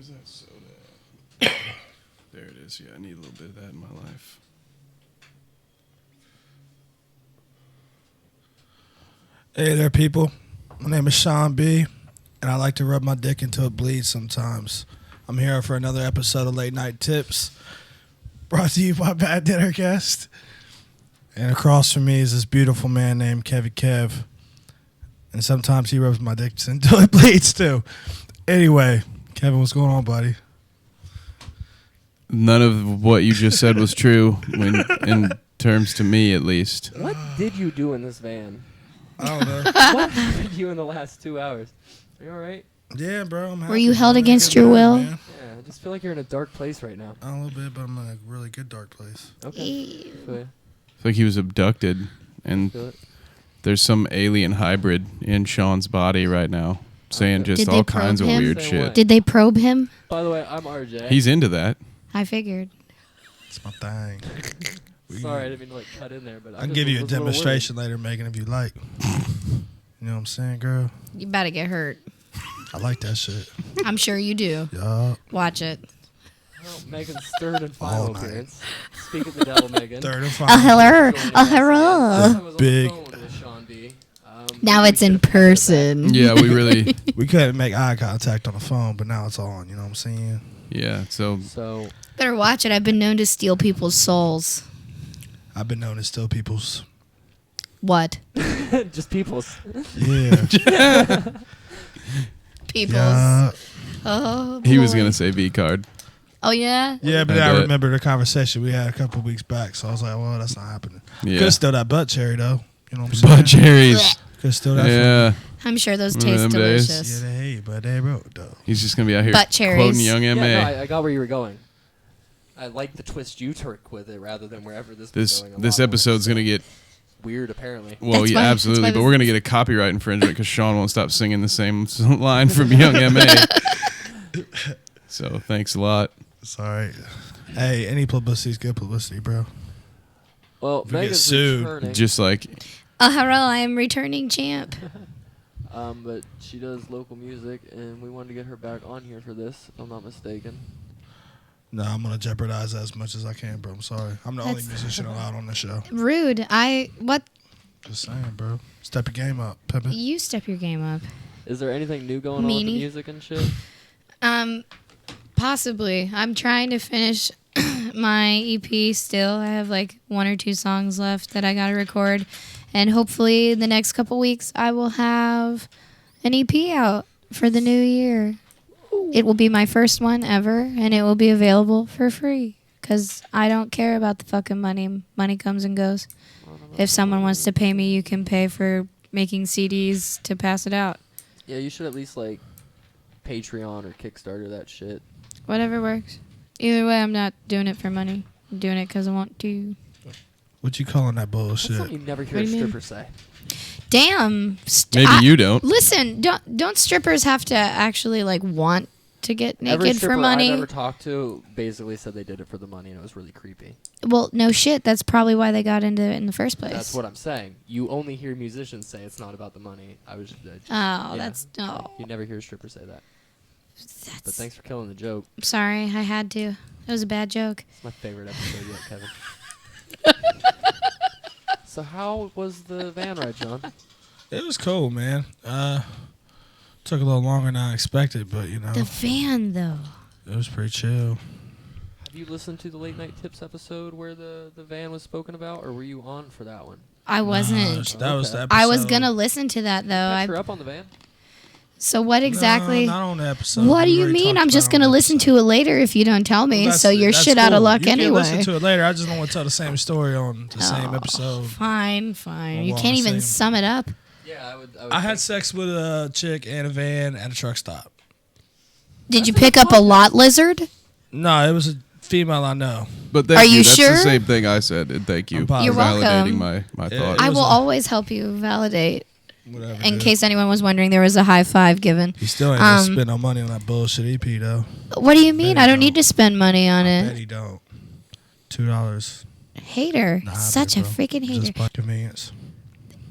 Where's that soda? There it is. Yeah, I need a little bit of that in my life. Hey there, people. My name is Shawn B, and I like to rub my dick until it bleeds sometimes. I'm here for another episode of Late Night Tips, brought to you by Bad Dinner Guest. And across from me is this beautiful man named Kevy Kev. And sometimes he rubs my dick until it bleeds, too. Anyway, Kevin, what's going on, buddy? None of what you just said was true, in terms to me, at least. What did you do in this van? I don't know. What happened to you in the last 2 hours? Are you alright? Yeah, bro. I'm happy. Were you held I'm against good your mood, will? man. Yeah, I just feel like you're in a dark place right now. A little bit, but I'm in a really good dark place. Okay. Ew. Feel ya. It's like he was abducted, and Feel it. there's some alien hybrid in Sean's body right now, saying just Did they all kinds of probe him? weird Say shit. what? Did they probe him? By the way, I'm RJ. He's into that. I figured. It's my thing. Sorry, I didn't mean to cut in there, but I can give you a demonstration later, Megan, if you like. You know what I'm saying, girl? You about to get hurt. I like that shit. I'm sure you do. Yup. Watch it. Well, Megan's third and final All night. appearance. Speak of the devil, Megan. Third and A final. hello. Joining A us. hello. I was on the Big- phone with Shawn B. Now maybe it's we in should've prepped person. Yeah, we really. We couldn't make eye contact on the phone, but now it's on. You know what I'm saying? Yeah, so that. So, Better watch it. I've been known to steal people's souls. I've been known to steal people's. What? just people's. Yeah. People's. Yeah. Oh, boy. he was going to say V card. Oh, yeah? Yeah, but I I bet. remember the conversation we had a couple weeks back, so I was like, well, that's not happening. Yeah. Could steal that butt cherry, though. You know what I'm saying? Butt cherries. Could steal that. Yeah. I'm sure those Remember taste them days? delicious. Yeah, they hate, but they wrote, though. He's just going to be out here Butt cherries. quoting Young M.A. Yeah, no, I got where you were going. I like the twist you took with it rather than wherever this was going. This episode's going to get, weird, apparently. well, That's yeah, why- absolutely, that's but why we're going to get a copyright infringement because Sean won't stop singing the same line from Young M.A. So thanks a lot. Sorry. Hey, any publicity's good publicity, bro. Well, If we get Megan's sued, returning, Just like, Oh, hello. I am returning champ. but she does local music, and we wanted to get her back on here for this, if I'm not mistaken. No, I'm going to jeopardize that as much as I can, bro. I'm sorry. I'm the only That's- musician allowed on the show. Rude. What? Just saying, bro. Step your game up, Pippin. You step your game up. Is there anything new going on with the Meanie. music and shit? Possibly. I'm trying to finish my EP still. I have like 1 or 2 songs left that I got to record. And hopefully in the next couple weeks I will have an EP out for the new year. It will be my first one ever, and it will be available for free. Because I don't care about the fucking money. Money comes and goes. If someone wants to pay me, you can pay for making CDs to pass it out. Yeah, you should at least, like, Patreon or Kickstarter that shit. Whatever works. Either way, I'm not doing it for money. I'm doing it because I want to. What you calling that That's bullshit? something you never hear What a do you mean? stripper say. Damn. maybe you don't. Listen, don't strippers have to actually like want to get Every naked stripper for money? I've ever talked to basically said they did it for the money, and it was really creepy. Well, no shit. That's probably why they got into it in the first place. That's what I'm saying. You only hear musicians say it's not about the money. I was just, Oh, yeah. that's no. You never hear a stripper say that. But That's. thanks for killing the joke. I'm sorry. I had to. That was a bad joke. It's my favorite episode yet, Kevin. So how was the van ride, John? It was cool, man. Took a little longer than I expected, but, you know, The van, though. it was pretty chill. Have you listened to the Late Night Tips episode where the van was spoken about, or were you on for that one? I wasn't. That was the episode. I was gonna listen to that though. Catch her up on the van? So what exactly? No, not on the episode. What do We you already mean? talked I'm about just it gonna on the listen episode. to it later if you don't tell me. Well, So you're that's shit out of cool. luck you anyway. You can listen to it later. I just don't want to tell the same story on the same episode. Fine. Well, You well, can't even same. sum it up. Yeah, I would I had sex with a chick and a van at a truck stop. Did you pick up a lot lizard? No, it was a female I know. But thank Are you. you That's sure? the same thing I said, and thank you I'm for positive. You're validating welcome. my Yeah, thought. it I was will a- always help you validate. Whatever. In dude. case anyone was wondering, there was a high five given. He still ain't gonna Um, spend no money on that bullshit EP though. What do you mean? Bet I he don't need don't. to spend money on I bet it. he don't. $2. Hater. Nah, Such a bro. freaking hater. Just by convenience.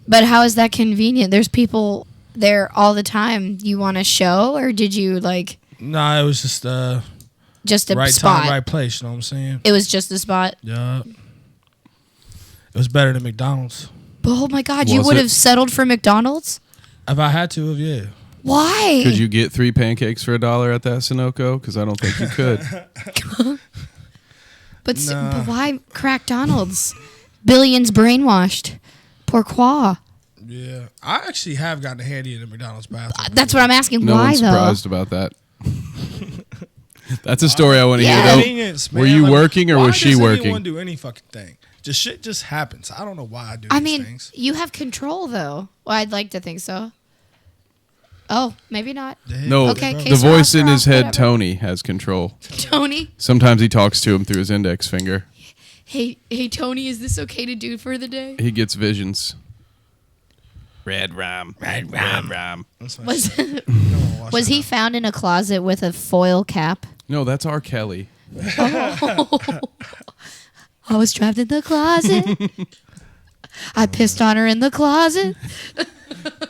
But how is that convenient? There's people there all the time. You want a show, or did you like? Nah, it was just Just a right spot. time, right place. You know what I'm saying? It was just a spot. Yeah. It was better than McDonald's. Oh my God, you Was would it? have settled for McDonald's? If I had to, yeah. Why? Could you get 3 pancakes for $1 at that Sunoco? Because I don't think you could. Nah. But why crack Donald's? Billions brainwashed. Pourquoi? Yeah. I actually have gotten handy in the McDonald's bathroom. That's what I'm asking. No why one's though? surprised about that. That's a story I want to Yeah. hear. Though. Convenience, Were man. you Like, working or why was she does working? anyone do any fucking thing? Just shit just happens. I don't know why I do I these mean, things. you have control though. Well, I'd like to think so. Oh, maybe not. No, Okay, the case voice off, in his off, head, whatever. Tony, has control. Tony. Sometimes he talks to him through his index finger. Hey, Tony, is this okay to do for the day? He gets visions. Red rum. Red rum. That's my Was shit. No one watched was that. he found in a closet with a foil cap? No, that's R. Kelly. I was trapped in the closet. I pissed on her in the closet.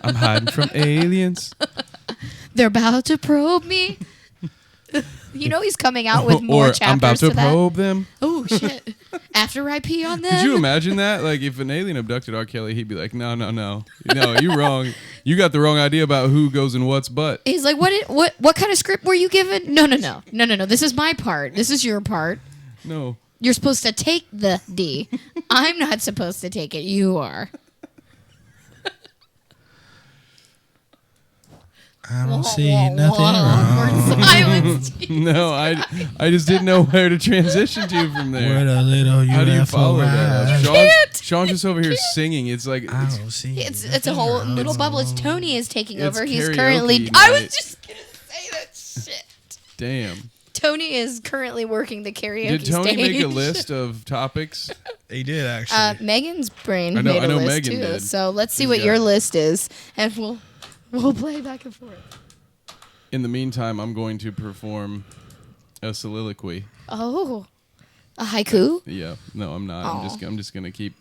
I'm hiding from aliens. They're about to probe me. You know he's coming out with more Or chapters I'm about to that. probe them. Oh shit! After I pee on them. Could you imagine that? Like, if an alien abducted R. Kelly, he'd be like, no, you're wrong. You got the wrong idea about who goes in what's butt. He's like, what kind of script were you given? No. This is my part. This is your part. No. You're supposed to take the D. I'm not supposed to take it. You are. I don't see nothing wrong. Awkward silence. No, I just didn't know where to transition to from there. What a little UFO How do you follow that up? can't. Sean's just over here singing. It's like, I don't see. It's a whole little bubble. It's Tony is taking It's over. He's karaoke currently. I was night. just gonna say that shit. damn. Tony is currently working the karaoke Did Tony stage. make a list of topics? He did actually. Megan's brain I know- made I a know list Megan too. did. So let's see She's what got your it. list is, and we'll play back and forth. In the meantime, I'm going to perform a soliloquy. Oh, a haiku. Yeah, no, I'm not. Aw. I'm just gonna keep.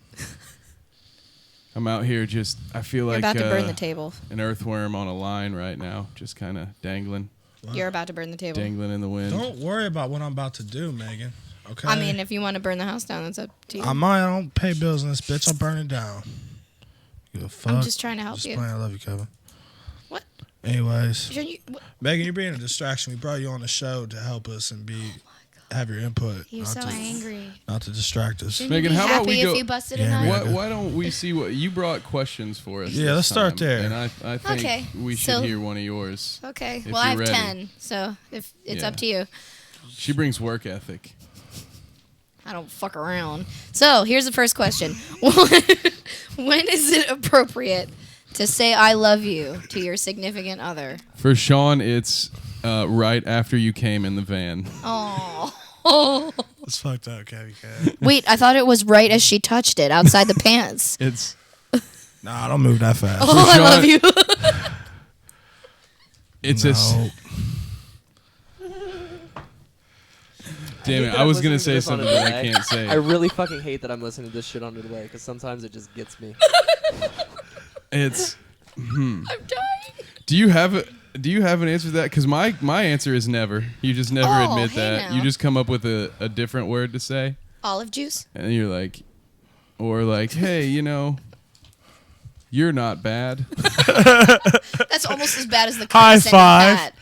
I'm out here just. I feel You're like about to burn the table. an earthworm on a line right now, just kind of dangling You're about to burn the table. in the wind. Don't worry about what I'm about to do, Megan. Okay. I mean, if you want to burn the house down, that's up to you. I don't pay bills in this bitch. I'll burn it down. Give a fuck. I'm just trying to help Just you. playing. I love you, Kevin. What? Anyways, What? Megan, you're being a distraction. We brought you on the show to help us and have your input. You're not so to, angry. Not to distract us. Shouldn't Megan, you be how about happy we if go- you busted Yeah, a nut? Megan. Why don't we see what you brought questions for us? Yeah, this let's start time, there. And I think Okay, we should so- hear one of yours. Okay. If Well, I have you're ready. 10, so if it's Yeah. up to you. She brings work ethic. I don't fuck around. So here's the first question: When is it appropriate to say "I love you" to your significant other? For Sean, it's right after you came in the van. Oh. It's fucked up, Kevin. Cat. Wait, I thought it was right as she touched it outside the pants. It's Nah, don't move that fast. Oh, I Sean- love you. it's no. a. Damn it! I was gonna say something that I can't say. I really fucking hate that I'm listening to this shit on the way because sometimes it just gets me. It's. I'm dying. Do you have an answer to that? Because my answer is never. You just never Oh, admit hey that. now. You just come up with a different word to say, Olive juice. and you're like, or like, hey, you're not bad. That's almost as bad as the High condescending five. pat.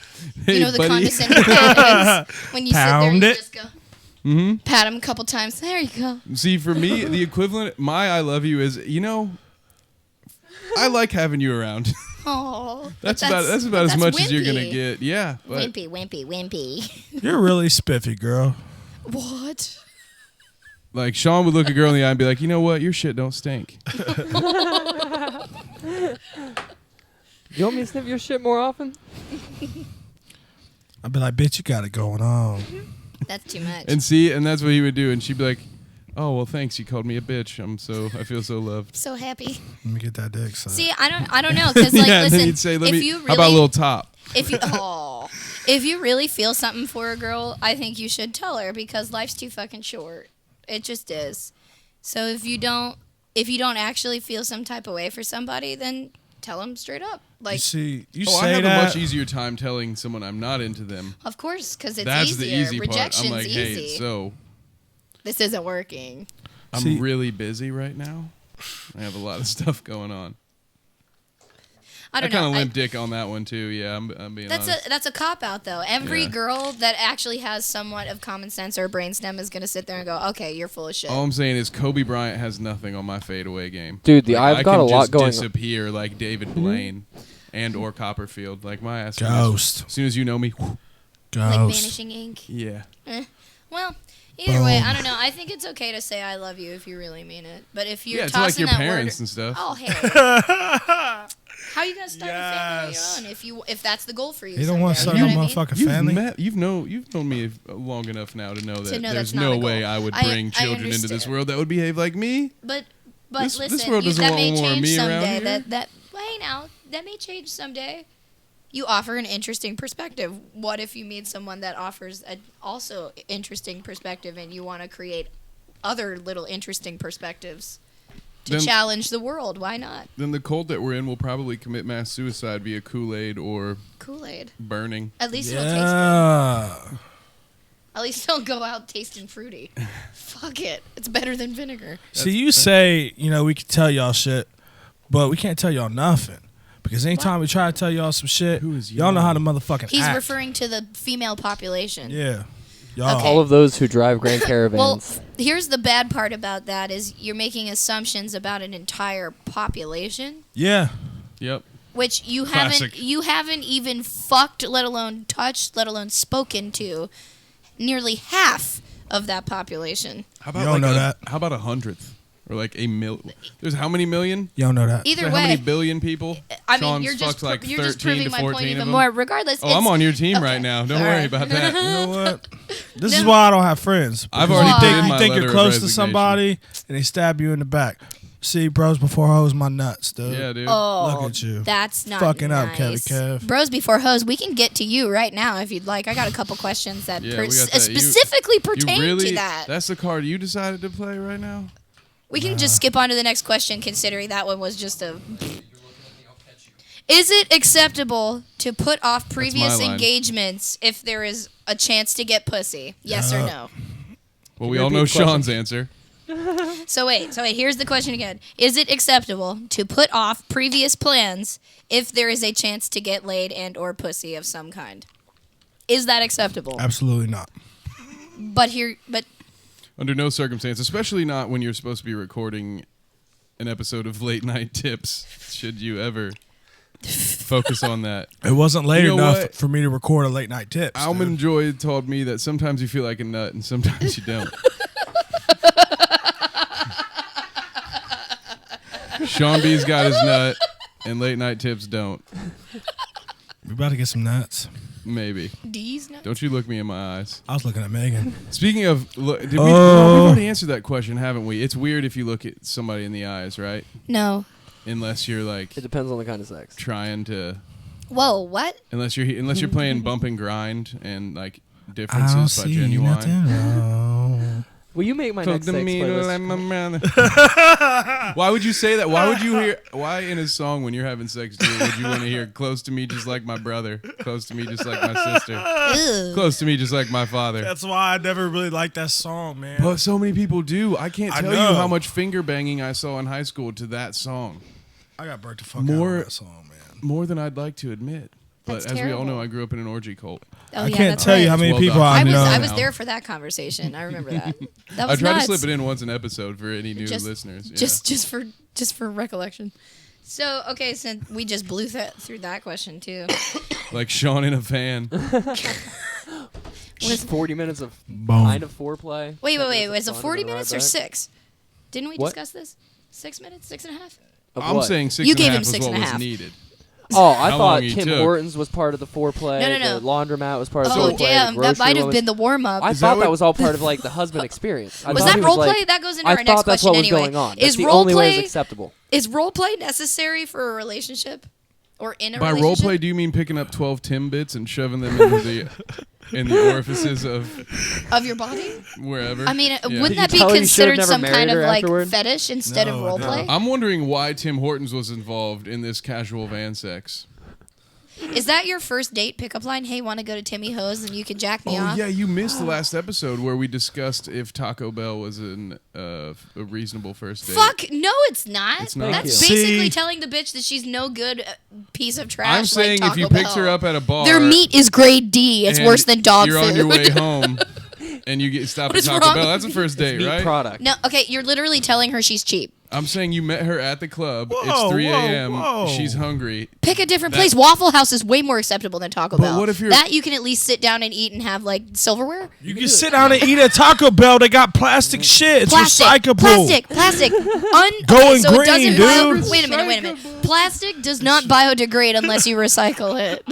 Hey, You know the buddy. condescending pat is when you Pound sit there, it. you just go pat him a couple times. There you go. See, for me, the equivalent, my I love you is, I like having you around. Oh, that's about as much as you're gonna get. Yeah, but Wimpy. You're really spiffy, girl. What? like Sean would look a girl in the eye and be like, you know what, your shit don't stink. You want me to sniff your shit more often? I'd be like, bitch, you got it going on. That's too much. And that's what he would do, and she'd be like, oh well, thanks, you called me a bitch. I feel so loved. So happy. Let me get that dick. Son. See, I don't know, because like, yeah, and listen, then he'd say, if you really, how about a little top? if you really feel something for a girl, I think you should tell her because life's too fucking short. It just is. So if you don't actually feel some type of way for somebody, then tell them straight up. You Like, see, you Oh, I say have that. a much easier time telling someone I'm not into them. of course, because it's That's easier. the easy part. Rejection's I'm like, hey, easy. so This isn't working. I'm See- really busy right now. I have a lot of stuff going on. I don't kind know. of limp dick on that one too. Yeah, I'm being honest. That's a cop out though. Every Yeah. girl that actually has somewhat of common sense or brainstem is gonna sit there and go, "Okay, you're full of shit." All I'm saying is Kobe Bryant has nothing on my fadeaway game. Dude, Like, I've got a lot going I on. can just disappear like David Blaine and or Copperfield. Like my ass. Ghost. As soon as you know me, Like Ghost. vanishing ink. yeah. Well, either way, Boom. I don't know. I think it's okay to say I love you if you really mean it. But if you're Yeah, to like tossing your that parents word, and stuff. oh hey, how you gonna start a family Yes. of your own if that's the goal for you? You don't want to someday, start you no know what I mean? motherfucking family. You've known me long enough now to know that To know there's that's not no a way goal. I would I- bring I children into this understand. world that would behave like me. But This listen, world doesn't that want may more of change me around someday. here. That hey now that may change someday. You offer an interesting perspective. What if you meet someone that offers a also interesting perspective, and you want to create other little interesting perspectives to Then- challenge the world? Why not? Then the cult that we're in will probably commit mass suicide via Kool-Aid or Kool-Aid. burning. At least it'll taste good. Yeah. At least they'll go out tasting fruity. Fuck it. It's better than vinegar. See, you say, we can tell y'all shit, but we can't tell y'all nothing. Because anytime we try to tell y'all some shit, Who is y'all know how to y'all? motherfucking He's act. referring to the female population. Yeah. Y'all. Okay. All of those who drive Grand Well, Caravans. here's the bad part about that is you're making assumptions about an entire population, Yeah. Yep. which you Classic. haven't even fucked, let alone touched, let alone spoken to nearly half of that population. How You don't know that. How about 100th or like a mil? There's how many million? Y'all know that. Either How many way, billion people? I mean, Sean's you're just fucked like you're just 13 proving to my 14 point of even them. more. Regardless, Oh, I'm on your team okay. right now. Don't All worry right. about that. You know what? This is No. why I don't have friends. I've Because already put in you my think letter you're of close to resignation. somebody and they stab you in the back. See, bros before hoes, my nuts, dude. Yeah, dude. Oh, Look at you. That's not Fucking up, nice. Kevy Kev. Bros before hoes. We can get to you right now if you'd like. I got a couple questions that Yeah, we got that. specifically You pertain really? to that. That's the card you decided to play right now? We can just skip on to the next question, considering that one was just a. Is it acceptable to put off previous line. engagements if there is a chance to get pussy? Yes or no? Well, we you all know repeat the question? Sean's answer. So wait. Here's the question again. Is it acceptable to put off previous plans if there is a chance to get laid and or pussy of some kind? Is that acceptable? Absolutely not. But Under no circumstance, especially not when you're supposed to be recording an episode of Late Night Tips, should you ever focus on that. It wasn't late You know enough what? for me to record a late night tips. dude. Almond Joy told me that sometimes you feel like a nut and sometimes you don't. Shawn B's got his nut and Late Night Tips don't. We about to get some nuts. Maybe. D's no. Don't you look me in my eyes. I was looking at Megan. Speaking of, we've Oh. already answered that question, haven't we? It's weird if you look at somebody in the eyes, right? No. Unless you're like It depends on the kind of sex. trying to, Whoa. What? unless you're playing bump and grind and like I don't differences by see Genuine. nothing wrong. Will you make my Fuck next the sex mean like my playlist? brother. Why would you say that? Why would you hear? Why in a song when you're having sex, dude, would you want to hear "Close to me, just like my brother"? Close to me, just like my sister. Ew. Close to me, just like my father. That's why I never really liked that song, man. But so many people do. I can't I tell you know. how much finger banging I saw in high school to that song. I got burnt the fuck out More- of that song, man. More than I'd like to admit. But That's as we all know, terrible. I grew up in an orgy cult. Oh, I yeah, can't that's tell you right. how many Well people done. I I was know. I was there for that conversation. I remember that. That I was tried nuts. to slip it in once an episode for any new Just- listeners. Yeah. just for recollection. So okay, so we just blew through that question too. Like Sean in a van. Just 40 minutes of Boom. kind of foreplay. Wait. 10 minutes Was of it fun, 40 and then minutes right or back. 6? Didn't we What? discuss this? 6 minutes, 6.5. Of I'm what? saying six You and a gave half him was 6 what and a was half. needed. Oh, I How thought long he Tim took. Hortons was part of the foreplay. No. The laundromat was part of the Oh foreplay. damn, the that grocery might have one been the warm up. I Is that thought that what- was all part of like the husband experience. I Was thought that he role like- play? That goes into I our next thought that's question what was anyway. going on. Is That's the role only way it's play acceptable. is role play necessary for a relationship? Or in a By role relationship. play, do you mean picking up 12 Timbits and shoving them into the orifices of Of your body? wherever? I mean, Yeah. wouldn't that Did be you tell her you should've considered never some kind married of her like afterward? fetish instead of No, role no. play? I'm wondering why Tim Hortons was involved in this casual van sex. Is that your first date pickup line? Hey, want to go to Timmy Ho's and you can jack me Oh off? yeah, you missed the last episode where we discussed if Taco Bell was a reasonable first date. Fuck, no, it's not. It's not? That's Thank you. basically See? telling the bitch that she's no good piece of trash. I'm saying like if you Taco picked her Bell. up at a bar, Their meat is grade D. It's and worse than dog you're food. on your way home, and you get stopped What at is Taco wrong Bell. with That's a first date, Meat right? product. No, okay, you're literally telling her she's cheap. I'm saying you met her at the club. Whoa, It's 3 whoa, a.m. whoa. She's hungry. Pick a different That- place. Waffle House is way more acceptable than Taco But Bell. what if you're- that you can at least sit down and eat and have like silverware? You can sit down and eat at Taco Bell. They got plastic shit. It's recyclable. Plastic. Going so it green, doesn't dude. wait a minute. Plastic does not biodegrade unless you recycle it.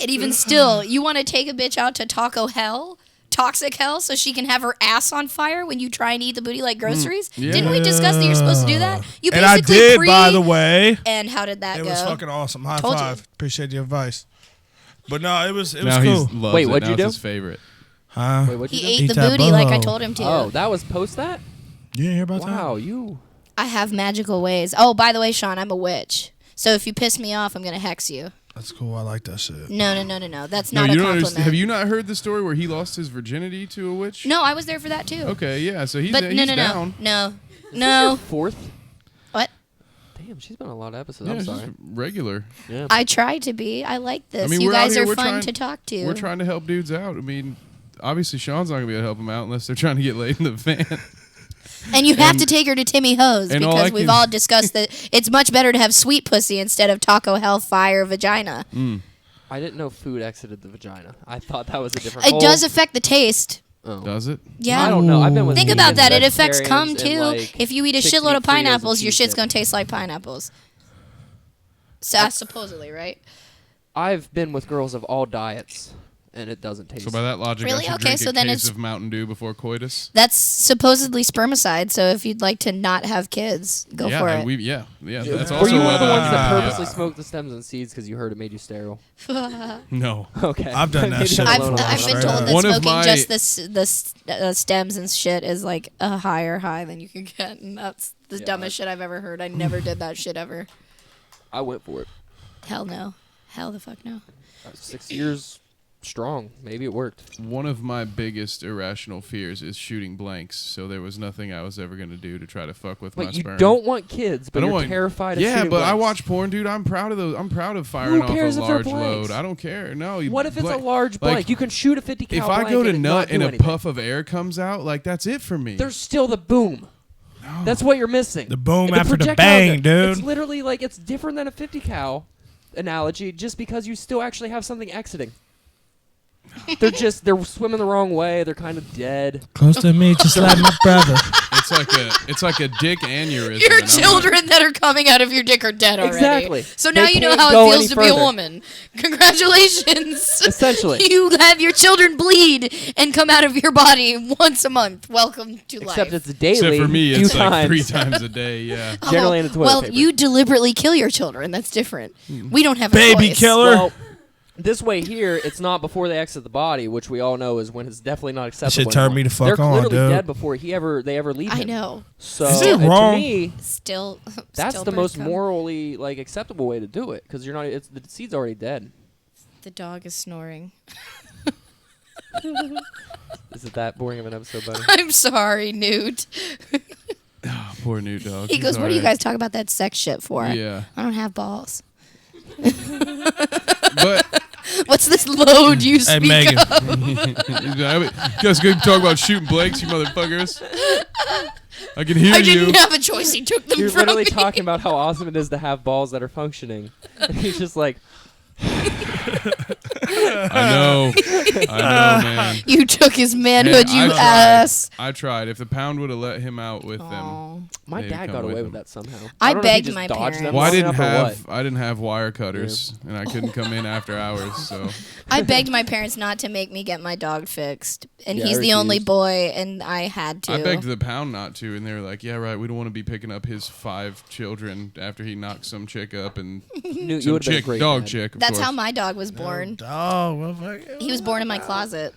And even still, you want to take a bitch out to toxic hell, so she can have her ass on fire when you try and eat the booty like groceries? yeah. Didn't we discuss that you're supposed to do that? You And I basically did, by the way. And how did that It go? was fucking awesome. High Told you. five. Appreciate the advice. But no, it was Now cool. he loves Wait, it. what'd Now you it's do? his favorite. Huh? Wait, what'd you He do? ate Eat the that booty like I boho. told him to. Oh, that was post that? You didn't hear about Wow, you. I have magical ways. Oh, by the way, Sean, I'm a witch. So if you piss me off, I'm gonna hex you. that? That's cool. I like that shit. No. That's No, not you a don't compliment. understand. Have you not heard the story where he lost his virginity to a witch? No, I was there for that too. Okay, yeah. So he's But he's no, down. no. Fourth? What? Damn, she's been on a lot of episodes. Yeah, I'm it's sorry. just regular. Yeah. I try to be. I like this. I mean, You we're out guys here, are we're fun trying- to talk to. We're trying to help dudes out. I mean, obviously Sean's not gonna be able to help them out unless they're trying to get laid in the van. And you have And- to take her to Timmy Ho's and all because I we've can- all discussed that it's much better to have sweet pussy instead of taco hellfire vagina. I didn't know food exited the vagina. I thought that was a different It whole- does affect the taste. Oh. Does it? Yeah. I don't know. I've been with Think vegans, about that. It affects cum vegetarians, too. and, like, If you eat a chicks shitload eat of Fritos pineapples, and your cheese shit's dip. gonna taste like pineapples. Supposedly, right? I've been with girls of all diets, and it doesn't taste. So by that logic, Really? I should Okay, drink so a then case it's- of Mountain Dew before coitus. That's supposedly spermicide. So if you'd like to not have kids, go yeah, for it. yeah. That's Were also you why one of the ones yeah. that purposely smoked the stems and seeds because you heard it made you sterile? No. Okay. I've done that Maybe shit I'm I've, alone on I've that been one. told that One of smoking my- just the stems and shit is like a higher high than you can get, and that's the Yeah, dumbest shit I've ever heard. I never did that shit ever. I went for it. Hell no. Hell the fuck no. 6 years strong. Maybe it worked. One of my biggest irrational fears is shooting blanks. So there was nothing I was ever going to do to try to fuck with my But you sperm. don't want kids, I but don't you're want- terrified of Yeah, shooting but I blanks. watch porn, dude. I'm proud of those. I'm proud of firing off a cares if they're large blanks? load. I don't care. No. What if it's a blank- large like, blank? You can shoot a 50 cal If I blank go to and nut not and do a anything. puff of air comes out, like that's it for me. There's still the boom. That's what you're missing. The boom after the projectile bang, there, It's dude. literally like it's different than a 50 cal analogy, just because you still actually have something exiting. They're swimming the wrong way. They're kind of dead. Close to me, just like my brother. It's like a dick aneurysm. Your and I'm not- children that are coming out of your dick are dead already. Exactly. So now They you know can't how go it feels any to be a further. woman. Congratulations. Essentially. You have your children bleed and come out of your body once a month. Welcome to Except life. it's daily. Except for me, few it's like times. 3 times a day. Yeah. Generally in the toilet well, paper. you deliberately kill your children. That's different. We don't have a Baby choice. killer. Well, this way here, it's not before they exit the body, which we all know is when it's definitely not acceptable. shit turned me the fuck They're on, literally dude. dead before they ever leave I him. know. So Is it and wrong? to me, Still. that's still the most birth cum. morally like acceptable way to do it because you're not. It's the seed's already dead. The dog is snoring. Is it that boring of an episode, buddy? I'm sorry, Newt. Oh, poor new dog. He He's goes, "What do you alright. guys talk about that sex shit for? Yeah. I don't have balls. But What's this load you Hey, speak Megan. of?" you guys good talk about shooting blanks, you motherfuckers. I can hear I you. didn't have a choice. He took them You're from literally me. talking about how awesome it is to have balls that are functioning, and he's just like, I know, man. You took his manhood, Hey, you I tried. ass. I tried. If the pound would have let him out with them, Aw. My they'd dad come got away with with him. that somehow. I don't know if he begged just my dodged them parents. Well, long enough or what. I didn't have wire cutters, and I couldn't come in after hours. So I begged my parents not to make me get my dog fixed, and Yeah, he's I the only refused. boy, and I had to. I begged the pound not to, and they were like, "Yeah, right. We don't want to be picking up his 5 children after he knocks some chick up and You some would have been a chick, great dog dad. chick." Of That's course. how my dog was born. Dog, motherfucker. He was born in my closet.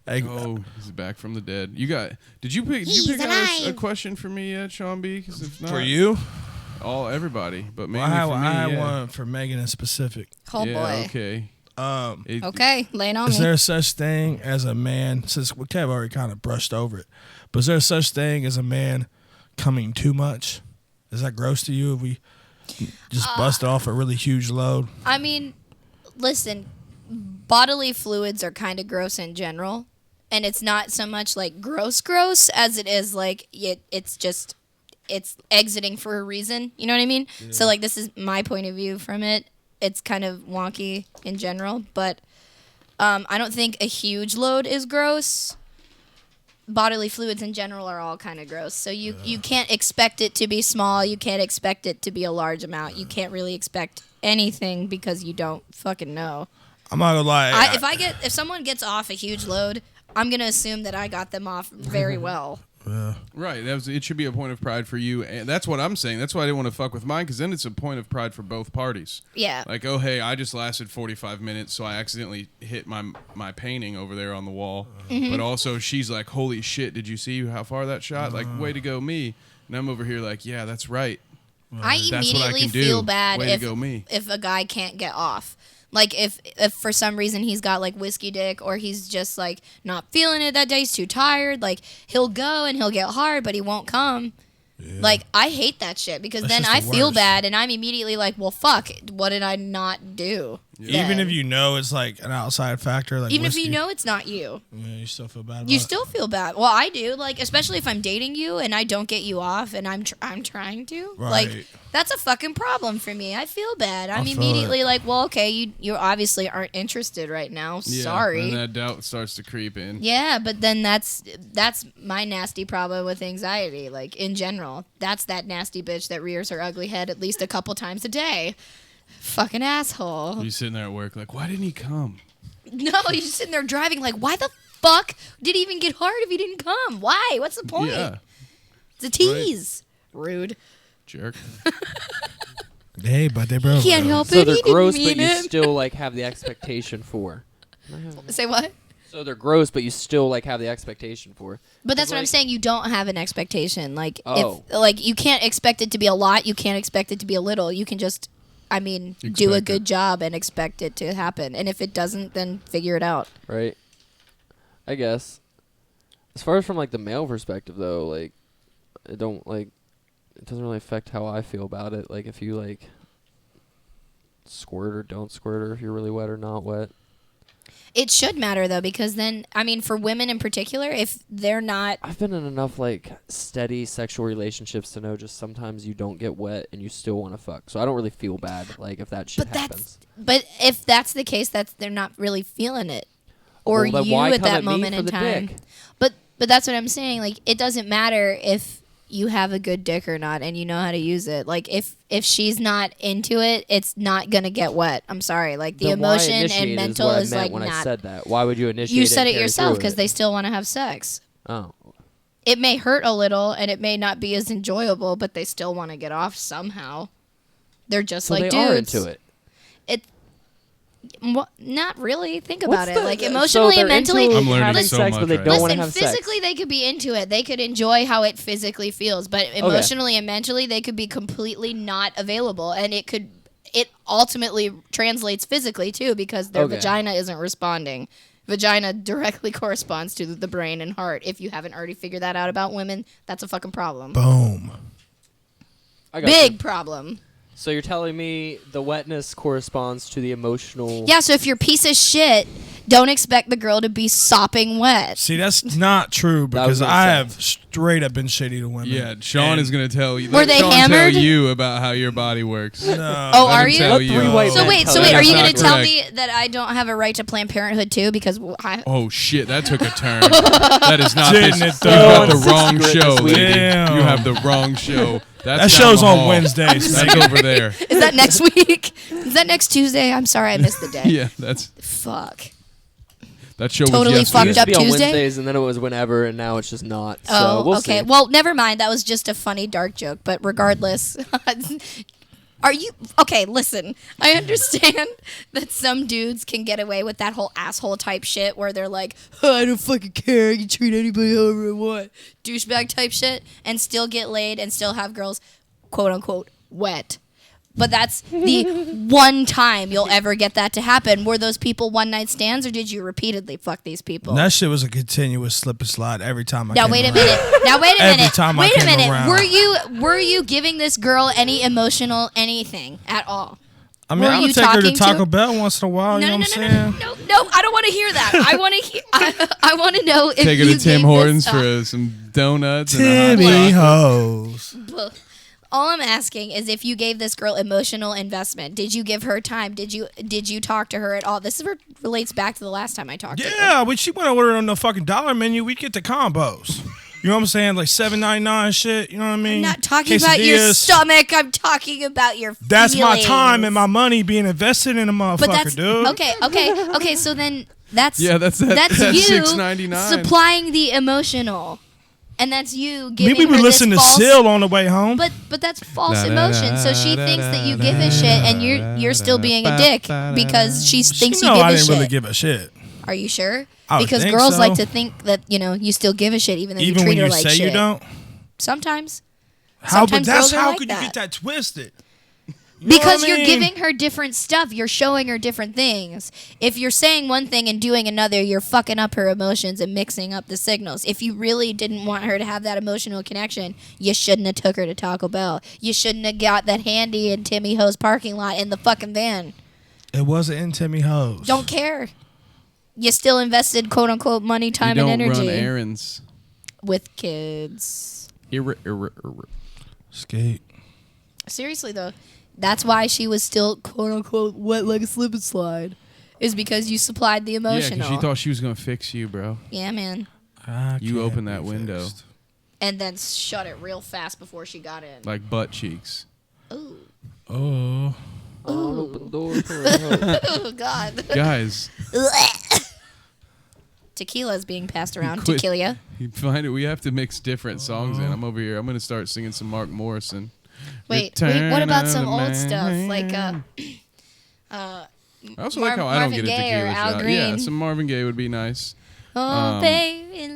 Hey, Oh, he's back from the dead. Did you pick out a question for me yet, Shawn B? 'Cause if not, for you? everybody, but Well, mainly I for me. had yeah. one for Megan in specific. Oh Yeah, boy. Okay. Okay, lay it on Is me. there such thing as a man, since Kev already kind of brushed over it, but is there such thing as a man coming too much? Is that gross to you if we just bust off a really huge load? I mean, listen, bodily fluids are kind of gross in general, and it's not so much like gross as it is like it's exiting for a reason. You know what I mean? Yeah. So like this is my point of view from it. It's kind of wonky in general, but I don't think a huge load is gross. Bodily fluids in general are all kind of gross. So you can't expect it to be small. You can't expect it to be a large amount. You can't really expect anything because you don't fucking know. I'm not gonna lie. If someone gets off a huge load, I'm gonna assume that I got them off very well. Right. It should be a point of pride for you. And that's what I'm saying. That's why I didn't want to fuck with mine, because then it's a point of pride for both parties. Yeah. Like, oh, hey, I just lasted 45 minutes, so I accidentally hit my painting over there on the wall. Mm-hmm. But also, she's like, holy shit, did you see how far that shot? Like, way to go, me. And I'm over here like, yeah, that's right. I That's what I immediately can do. feel bad Way to go, me. if a guy can't get off. Like if for some reason he's got like whiskey dick, or he's just like not feeling it that day, he's too tired, like he'll go and he'll get hard but he won't come. Yeah. Like I hate that shit, because That's then just I the feel worst. bad and I'm immediately like, well fuck, what did I not do? Yeah. Even then? if you know it's like an outside factor, like Even whiskey, if you know it's not you. yeah, you still feel bad. About You it. still feel bad. Well, I do. Like, especially if I'm dating you and I don't get you off, and I'm trying to. Right. Like, that's a fucking problem for me. I feel bad. I'm feel immediately like, well, okay, you obviously aren't interested right now. Yeah, Sorry. And that doubt starts to creep in. Yeah, but then that's my nasty problem with anxiety. Like in general, that's that nasty bitch that rears her ugly head at least a couple times a day. Fucking asshole. You sitting there at work like, why didn't he come? No, you're just sitting there driving like, why the fuck did he even get hard if he didn't come? Why? What's the point? Yeah, It's a tease. Rude. jerk. Hey, but they broke. Can't help So it. they're He didn't gross, but mean you it. still like have the expectation for. Say what? So they're gross, but you still like have the expectation for. But that's what I'm Like- saying. You don't have an expectation. Like Oh. if like you can't expect it to be a lot. You can't expect it to be a little. You can just, do a Expect good it. job and expect it to happen. And if it doesn't, then figure it out. Right. I guess. As far as from like the male perspective, though, like, it doesn't really affect how I feel about it. Like if you like squirt or don't squirt, or if you're really wet or not wet. It should matter though, because then for women in particular, if they're not. I've been in enough like steady sexual relationships to know just sometimes you don't get wet and you still want to fuck. So I don't really feel bad like if that shit happens. But if that's the case, they're not really feeling it, or Well, then you why at come that at me moment for in the time. dick? But that's what I'm saying. Like it doesn't matter if you have a good dick or not, and you know how to use it. Like if she's not into it, it's not gonna get wet. I'm sorry. Like the Then why emotion initiate and is mental what I is meant like when I not. said that. Why would you initiate? You it said and it carry yourself through because with they it? still want to have sex. Oh. It may hurt a little, and it may not be as enjoyable, but they still want to get off somehow. They're just So like they dudes. are into it. Not really. Think What's about it. the- Like so emotionally they're and mentally. into I'm learning having so sex, much but they right don't now. want to Listen, have sex. physically they could be into it. They could enjoy how it physically feels, but emotionally and mentally they could be completely not available, and it ultimately translates physically too, because their Okay. vagina isn't responding. Vagina directly corresponds to the brain and heart. If you haven't already figured that out about women, that's a fucking problem. Boom. I got Big you. problem. So you're telling me the wetness corresponds to the emotional. Yeah, so if you're a piece of shit, don't expect the girl to be sopping wet. See, that's not true because I have straight up been shitty to women. Yeah, Sean is going to tell you. Were they Sean hammered? Tell you about how your body works. No. Oh, Let are him you? tell you. So wait, are That's you going not to tell correct. me that I don't have a right to Planned Parenthood too? Because Oh shit, that took a turn. That is not Didn't this. it, You though? got the wrong show, lady. Damn. You have the wrong show. That's That down show's the on hall. Wednesdays. That's over there. is that next week? Is that next Tuesday? I'm sorry, I missed the day. Yeah, that's Fuck. that show Totally was fucked It yesterday. used to up be on Tuesday? Wednesdays, and then it was whenever, and now it's just not. So Oh, we'll okay. see. Well, never mind. That was just a funny dark joke. But regardless, are you okay? Listen, I understand that some dudes can get away with that whole asshole type shit where they're like, oh, I don't fucking care. I can treat anybody however I want, douchebag type shit, and still get laid and still have girls, quote unquote, wet. But that's the one time you'll ever get that to happen. Were those people one night stands, or did you repeatedly fuck these people? That shit was a continuous slip and slide every time I Now came wait a around. minute. Now wait a Every minute. time I Wait a came minute. around. Were you giving this girl any emotional anything at all? I mean, Were I you would take her to talking to- Taco Bell once in a while. No, you know no, what no, I'm no, saying? no, no, no. I don't want to hear that. I want to hear. I want to know if Take her you to Tim gave Hortons this, for some donuts and a hot Timmy chocolate. hoes. All I'm asking is if you gave this girl emotional investment. Did you give her time? Did you talk to her at all? This relates back to the last time I talked to her. Yeah, when she went to order on the fucking dollar menu, we'd get the combos. You know what I'm saying? Like $7.99 shit. You know what I mean? I'm not talking about your Quesadillas. stomach. I'm talking about your That's my feelings. time and my money being invested in a motherfucker, But that's dude. okay. So then that's Yeah, that's you $6.99. supplying the emotional, and that's you giving Maybe we her listen to this false. Seal on the way home. But that's false emotion. So she thinks that you give a shit, and you're still being a dick because she thinks she you know give I a didn't shit. really give a shit. Are you sure? I would Because think girls so. like to think that you still give a shit even though you Even treat when her you like say shit. you don't. Sometimes. How? But Sometimes that's girls are how like could that. you get that twisted? You know Because what I you're mean? giving her different stuff. You're showing her different things. If you're saying one thing and doing another, you're fucking up her emotions and mixing up the signals. If you really didn't want her to have that emotional connection, you shouldn't have took her to Taco Bell. You shouldn't have got that handy in Timmy Ho's parking lot in the fucking van. It wasn't in Timmy Ho's. Don't care. You still invested quote unquote money, time, you don't and energy run errands. with kids. Skate. Seriously though, that's why she was still quote unquote wet like a slip and slide. Is because you supplied the Yeah, emotional. because she thought she was gonna fix you, bro. Yeah, man. You can't opened that be window fixed. And then shut it real fast before she got in. like butt cheeks. Ooh. Oh. Open door for a hoe. Oh, God. Guys, Tequila's being passed around. Quit. Tequila. you find it. We have to mix different songs in. I'm over here. I'm gonna start singing some Mark Morrison. Wait, Return what about of some the old stuff? Man. Like, I also like how I don't Marvin get a Gaye or tequila Al shot. Green. Yeah, some Marvin Gaye would be nice. oh, baby,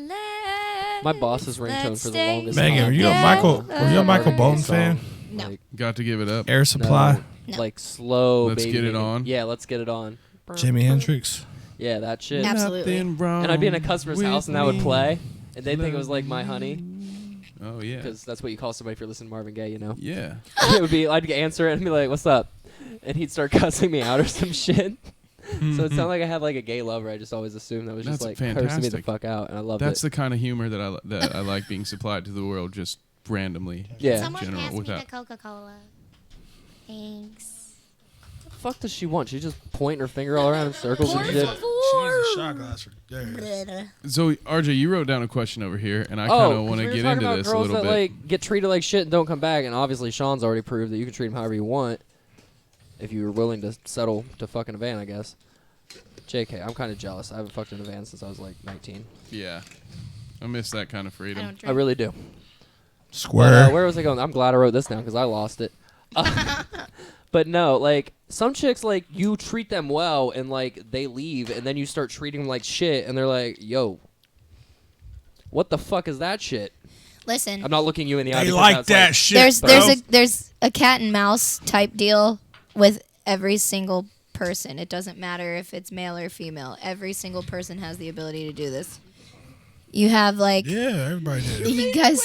My boss's ringtone for the longest Megan, time. were you a Michael Bolton fan? No. Like, Got to give it up. Air Supply, No. like slow. Let's baby get it making- on. Yeah, let's get it on. Jimi Hendrix. Yeah, that shit. Absolutely. Nothing wrong And I'd be in a customer's with house and that would me. play, and they'd think it was like My Honey, Oh yeah. because that's what you call somebody if you're listening to Marvin Gaye, you know. Yeah. It would be, I'd answer it and be like, "What's up?" And he'd start cussing me out or some shit. So it sounded like I had like a gay lover. I just always assumed that was just That's like cursing me the fantastic. fuck out, and I loved That's it. the kind of humor that I like being supplied to the world just randomly. Yeah. Someone General, pass me without- the Coca-Cola. Thanks. What the fuck does she want? She's just pointing her finger all around in circles and shit. She needs a shot glass for days. So RJ, you wrote down a question over here, and I kind of want to get into this a girls little that bit. like get treated like shit and don't come back, and obviously Sean's already proved that you can treat them however you want if you're willing to settle to fuck in a van, I guess. JK, I'm kind of jealous. I haven't fucked in a van since I was like 19. Yeah, I miss that kind of I freedom. don't I drink. really do. Square. But, where was I going? I'm glad I wrote this down because I lost it. But no, like some chicks, like you treat them well and like they leave, and then you start treating them like shit, and they're like, "Yo, what the fuck is that shit?" Listen, I'm not looking you in the eye. They because like that's, that shit, there's a cat and mouse type deal with every single person. It doesn't matter if it's male or female. Every single person has the ability to do this. You have like Yeah, everybody did. you guys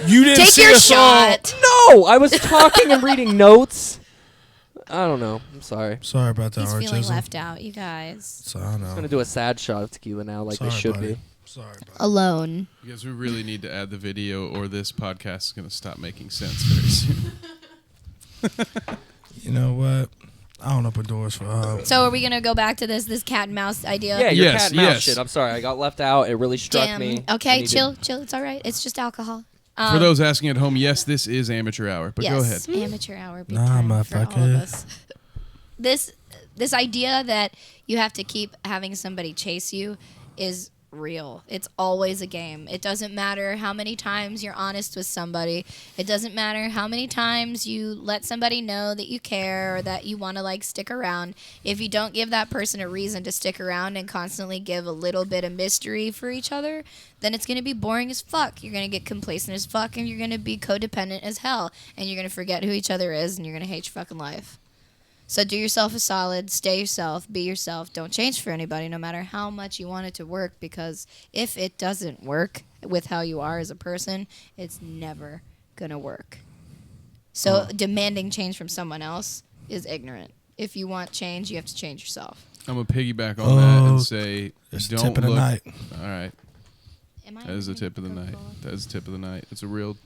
You didn't take see your us all. shot. No, I was talking and reading notes. I don't know. I'm sorry. Sorry about that, He's feeling Archism. left out, you guys. So I I'm gonna know. do a sad shot of tequila now, like Sorry, they should buddy. be. Sorry, buddy. Alone. Because we really need to add the video, or this podcast is going to stop making sense very soon. You know what? I don't open doors for So are we gonna go back to this cat and mouse idea? Yeah, your Yes, cat and mouse yes. shit. I'm sorry, I got left out. It really struck Damn. me. Okay, chill. It's all right. It's just alcohol. For those asking at home, yes, this is Amateur Hour, but go ahead. Yes, amateur hour. Big Nah, time for all motherfucker. of us. This idea that you have to keep having somebody chase you is real. It's always a game. It doesn't matter how many times you're honest with somebody. It doesn't matter how many times you let somebody know that you care or that you want to like stick around. If you don't give that person a reason to stick around and constantly give a little bit of mystery for each other, then it's going to be boring as fuck. You're going to get complacent as fuck, and you're going to be codependent as hell, and you're going to forget who each other is, and you're going to hate your fucking life. So do yourself a solid, stay yourself, be yourself, don't change for anybody no matter how much you want it to work, because if it doesn't work with how you are as a person, it's never going to work. So demanding change from someone else is ignorant. If you want change, you have to change yourself. I'm going to piggyback on that and say, It's the don't tip of the look. night. All right. Am I That is the on tip of the night. Coca-Cola? That is the tip of the night. It's a real.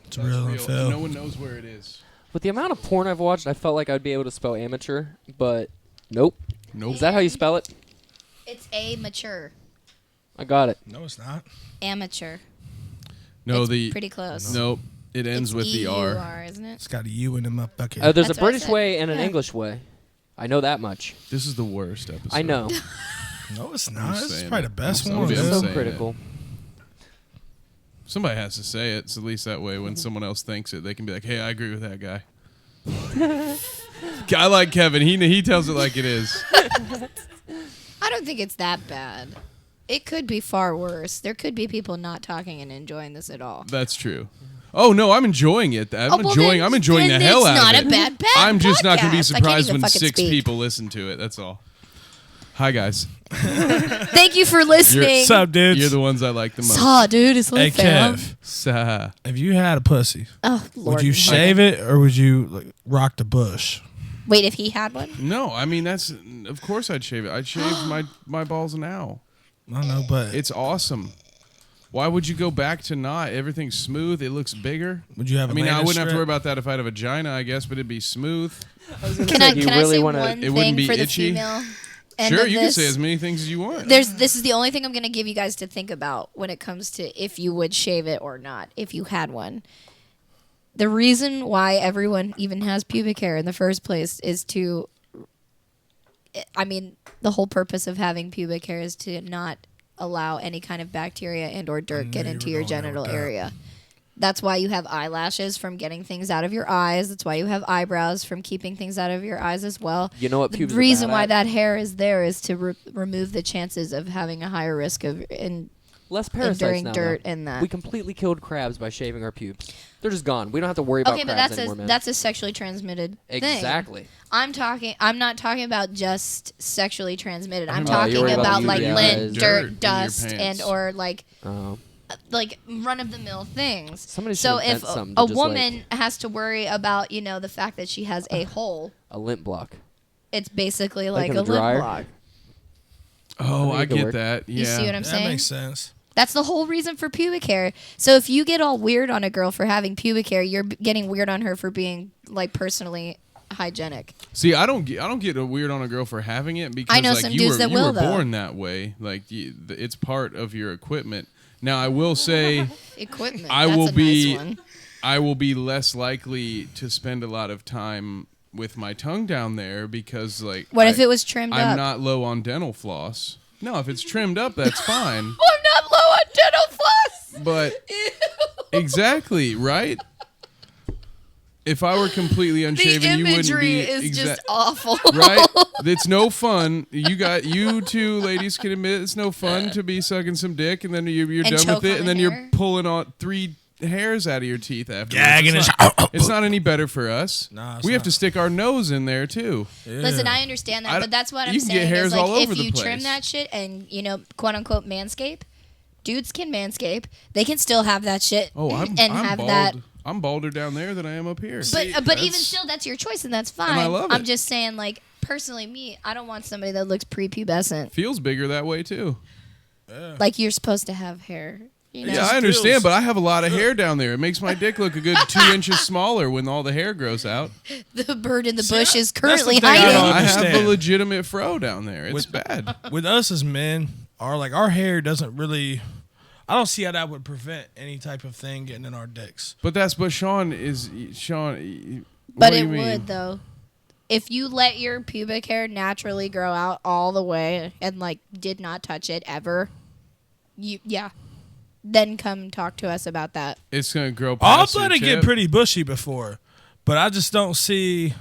It's that's real and real. Phil. No one knows where it is. With the amount of porn I've watched, I felt like I'd be able to spell amateur, but nope. Nope. Is that how you spell it? It's amateur. I got it. No, it's not. Amateur. No, It's the. pretty close. Nope. It ends It's with the R. EUR, isn't it? It's got a U in the bucket. There's That's a what I British said. way and an Yeah. English way. I know that much. This is the worst episode. I know. No, it's I'm not. just It's saying probably it. the best I'm one. sorry. I'm I'm so saying critical. Somebody has to say it, so at least that way when someone else thinks it, they can be like, hey, I agree with that guy. I like Kevin. He tells it like it is. I don't think it's that bad. It could be far worse. There could be people not talking and enjoying this at all. That's true. Oh no, I'm enjoying it. I'm Oh, well, enjoying. then- I'm enjoying the then hell it's out not of it. a bad I'm just not going to be podcast. I can't surprised even when fucking 6 speak. people listen to it. That's all. Hi guys. Thank you for listening. What's up, dudes? You're the ones I like the most. Saw, dude. It's Hey, like fam. Kev. Sa. If you had a pussy, Oh, Lord. would you shave it or would you like, rock the bush? Wait, if he had one? No, I mean that's. Of course, I'd shave it. I'd shave my balls now. I don't know, but It's awesome. Why would you go back to not? Everything's smooth. It looks bigger. would you have? I a mean, I landing wouldn't have to strip? worry about that if I had a vagina, I guess, but it'd be smooth. Can I you can really I say wanna- one it wouldn't thing be for the itchy? female? end Sure, of you can this? say as many things as you want. This is the only thing I'm going to give you guys to think about when it comes to if you would shave it or not, if you had one. The reason why everyone even has pubic hair in the first place is to, I mean, the whole purpose of having pubic hair is to not allow any kind of bacteria and or dirt get you into were your going there genital with that. area. That's why you have eyelashes from getting things out of your eyes. That's why you have eyebrows from keeping things out of your eyes as well. You know what The pubes are reason bad why at? that hair is there is to remove the chances of having a higher risk of Less parasites enduring now, dirt though. and that. We completely killed crabs by shaving our pubes. They're just gone. We don't have to worry about Okay, but crabs that's anymore, man. that's a sexually transmitted thing. Exactly. I'm not talking about just sexually transmitted. I'm Oh, talking you're worried about about like UTIs. lint, Dirt dirt, in your dust, pants. and or like Oh. run of the mill things. Somebody should So if invent something to a just, woman has to worry about the fact that she has a hole, A lint block. it's basically Like like in a the lint dryer? block. Oh, I I think it could get work. that. Yeah. You see what I'm That saying? makes sense. That's the whole reason for pubic hair. So if you get all weird on a girl for having pubic hair, you're getting weird on her for being like personally hygienic. See, I don't get a weird on a girl for having it because I know like some you dudes were that you will, were though. born that way. Like it's part of your equipment. Now I will say Equipment. I That's will a be- nice one. I will be less likely to spend a lot of time with my tongue down there because like What if it was trimmed I'm up? not low on dental floss. No, if it's trimmed up, that's fine. I'm not low on dental floss. But exactly, right? If I were completely unshaven, you wouldn't be just awful. right? It's no fun. You two ladies can admit it's no fun to be sucking some dick and then you're And done choke with it on and the then hair. you're pulling on 3 hairs out of your teeth afterwards. Gagging it's, and not, it's not any better for us. Nah, it's we have not. to stick our nose in there too. Yeah. Listen, I understand that, I- but that's what I'm you can get saying. hairs is like all over if the you place. trim that shit and quote unquote manscape, dudes can manscape. They can still have that shit Oh, I'm and I'm have bald. that. I'm balder down there than I am up here. But even still, that's your choice, and that's fine. And I love I'm it. just saying, like, personally, me, I don't want somebody that looks prepubescent. Feels bigger that way too. Like you're supposed to have hair. You know? Yeah, I understand, but I have a lot of hair down there. It makes my dick look a good 2 inches smaller when all the hair grows out. The bird in the bush is the currently thing I don't hiding. I have a understand. legitimate fro down there. It's bad. With us as men, our hair doesn't really. I don't see how that would prevent any type of thing getting in our dicks. But Sean. But what do it you mean? would, though. If you let your pubic hair naturally grow out all the way and, like, did not touch it ever, then come talk to us about that. It's gonna grow I've past let your it get tip. pretty bushy before, but I just don't see.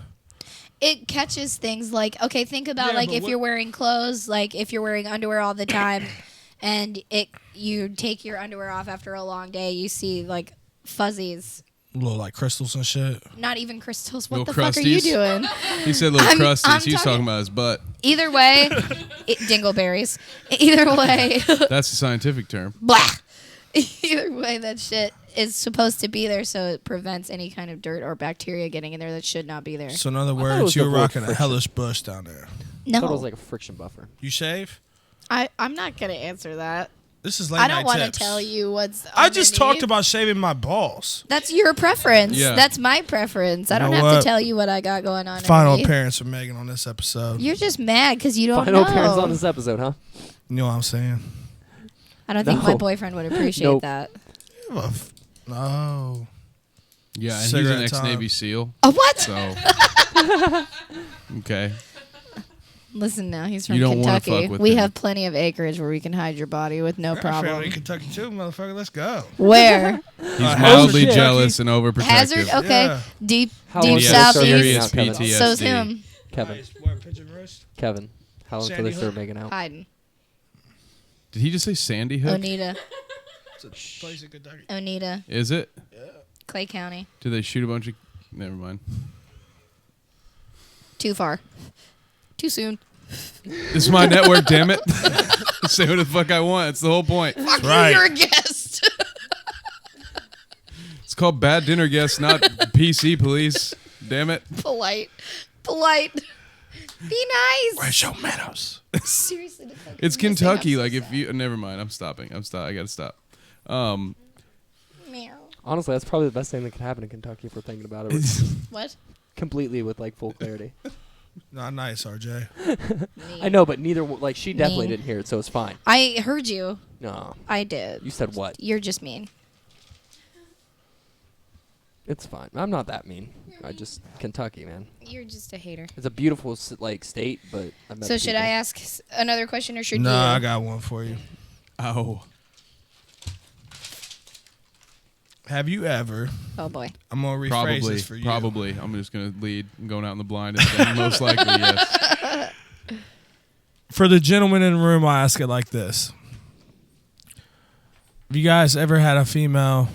It catches things like, okay, think about, Yeah, like, but if you're wearing clothes, like, if you're wearing underwear all the time and you take your underwear off after a long day, you see, like, fuzzies. Little like crystals and shit. Not even crystals. What Little the fuck are you crusties? doing? He said little I'm crusties. He was talking- talking about his butt. Either way, dingleberries. Either way, That's the scientific term. blah. Either way, that shit is supposed to be there so it prevents any kind of dirt or bacteria getting in there that should not be there. So in other it words, was you're the word rocking a friction. hellish bush down there. No, I thought it was like a friction buffer. You shave? I'm not going to answer that. This is late I don't want to tell you what's I just talked underneath. about shaving my balls. That's your preference. Yeah. That's my preference. I You don't know have what? to tell you what I got going on. Final underneath. appearance from Megan on this episode. You're just mad because you don't Final know. appearance on this episode, huh? You know what I'm saying? I don't think my No. boyfriend would appreciate Nope. that. No. Yeah, and he's Cigarette an ex-Navy time. SEAL. Oh, what? So, okay. Listen now, he's from You don't wanna Kentucky. fuck with We him. have plenty of acreage where we can hide your body with no I got family problem. in Kentucky too, motherfucker. Let's go. Where? He's Hazard, mildly shit. jealous and overprotective. Hazard? Okay. Yeah. Deep How deep long He did has they start serious making out, Kevin? PTSD. So's him. Kevin. Kevin. How long until Sandy they start Hook? making out? Hiding. Did he just say Sandy Hook? Onita. It's a place in Kentucky. Onita. Is it? Clay County. Did they shoot a bunch of... Never mind. Too far. Too soon. This is my network, damn it. Say what the fuck I want. It's the whole point. Fuck right. you, you're a guest. It's called Bad Dinner Guest, not PC Police. Damn it. Polite. Be nice. Where's your Meadows? Seriously. the fuck It's are you missing? Kentucky. I'm so Like, if sorry. you... Never mind. I'm stopping. I gotta stop. Meow. Honestly, that's probably the best thing that could happen in Kentucky if we're thinking about it What? completely with like full clarity. Not nice, RJ. I know, but neither like she definitely Mean. didn't hear it, so it's fine. I heard you. No, I did. you said what? You're just mean. It's fine. I'm not that mean. I just Kentucky, man. You're just a hater. It's a beautiful like state, but I've met So should people. I ask another question or should No, you? I got one for you. Ow. Have you ever? Oh boy. I'm gonna rephrase Probably. this for you. Probably. I'm just gonna lead. I'm going out in the blind. And saying most likely, yes. For the gentleman in the room, I ask it like this: have you guys ever had a female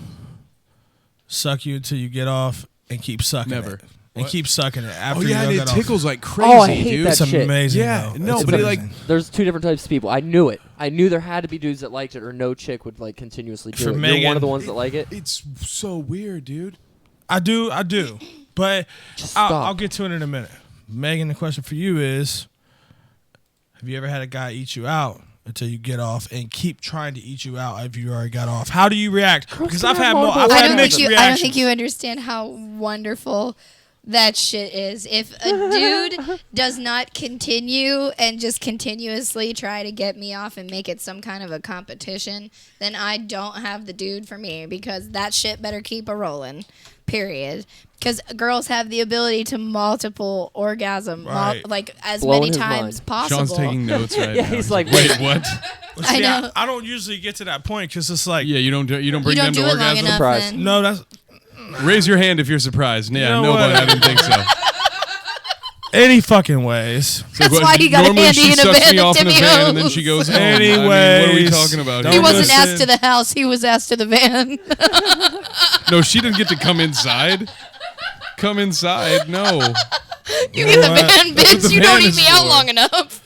suck you until you get off and keep sucking Never. it? And What? keep sucking it after Oh yeah, you and get it off? tickles like crazy, Oh, I hate dude. that It's shit. amazing. Yeah, though. no, It's but it, like, amazing. There's two different types of people. I knew it. I knew there had to be dudes that liked it, or no chick would like continuously do For it. You're Megan- one of the ones that like it. It's so weird, dude. I do. But Just stop. I'll get to it in a minute. Megan, the question for you is: have you ever had a guy eat you out until you get off and keep trying to eat you out if you already got off? How do you react? Because can I've have had multiple I've ways. had I don't mixed think you. reactions. I don't think you understand how wonderful that shit is. If a dude does not continue and just continuously try to get me off and make it some kind of a competition, then I don't have the dude for me because that shit better keep a rolling. Period. Because girls have the ability to multiple orgasm, Right. like as Blowing many his times mind. possible. Sean's taking notes right Yeah, now. he's like, wait, wait. what? But I see, know. I don't usually get to that point because it's like, Yeah, you don't bring You them don't to do it long orgasm. enough. Surprise. Then. no, that's Raise your hand if you're surprised. Yeah, know no, what? but I didn't think so. any fucking ways. That's why he got a Normally handy she in a sucks van me at off in a Timmy van and then O's. she goes home. I mean, what are we Anyways, talking about don't He here? wasn't listen. asked to the house. He was asked to the van. No, she didn't get to come inside. Come inside. No. You get the what? van, That's what bitch. the You don't van eat is me out for. long enough.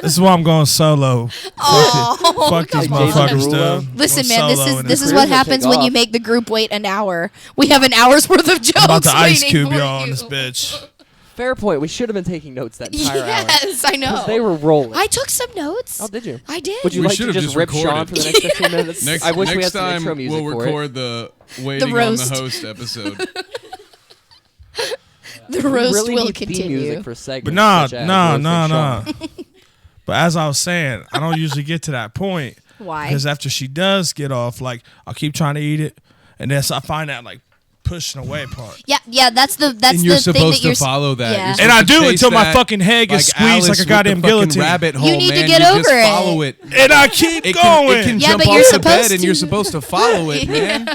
This is why I'm going solo. Fuck these Come on. motherfuckers, Derulo. dude. Listen, Going man, solo in this is career's what gonna happens take when you off. make the group wait an hour. We have an hour's worth of jokes. I'm about to ice waiting cube for y'all on you. this bitch. Fair point. We should have been taking notes that entire hour. Yes, I know. 'Cause they were rolling. I took some notes. Oh, did you? I did. Would you We like should to have just just rip recorded. Sean for the next 15 minutes? Next, I wish we next had some time intro music we'll for it. record the waiting on roast. the host episode. The We roast really will need theme continue. music for segments. But nah, such as nah, Roast nah, and nah. Sean. But as I was saying, I don't usually get to that point. Why? Because after she does get off, like, I'll keep trying to eat it. And then so I find that, like, pushing away part. Yeah. That's the and the you're thing supposed that you're to follow that. Yeah. You're And I supposed to do chase until my that fucking head gets squeezed Alice like a with goddamn the fucking guillotine. rabbit hole, need to man. get you over just it. follow it. And I keep It going. can Yeah, jump but off you're the bed, supposed and you're to. supposed to follow it, man.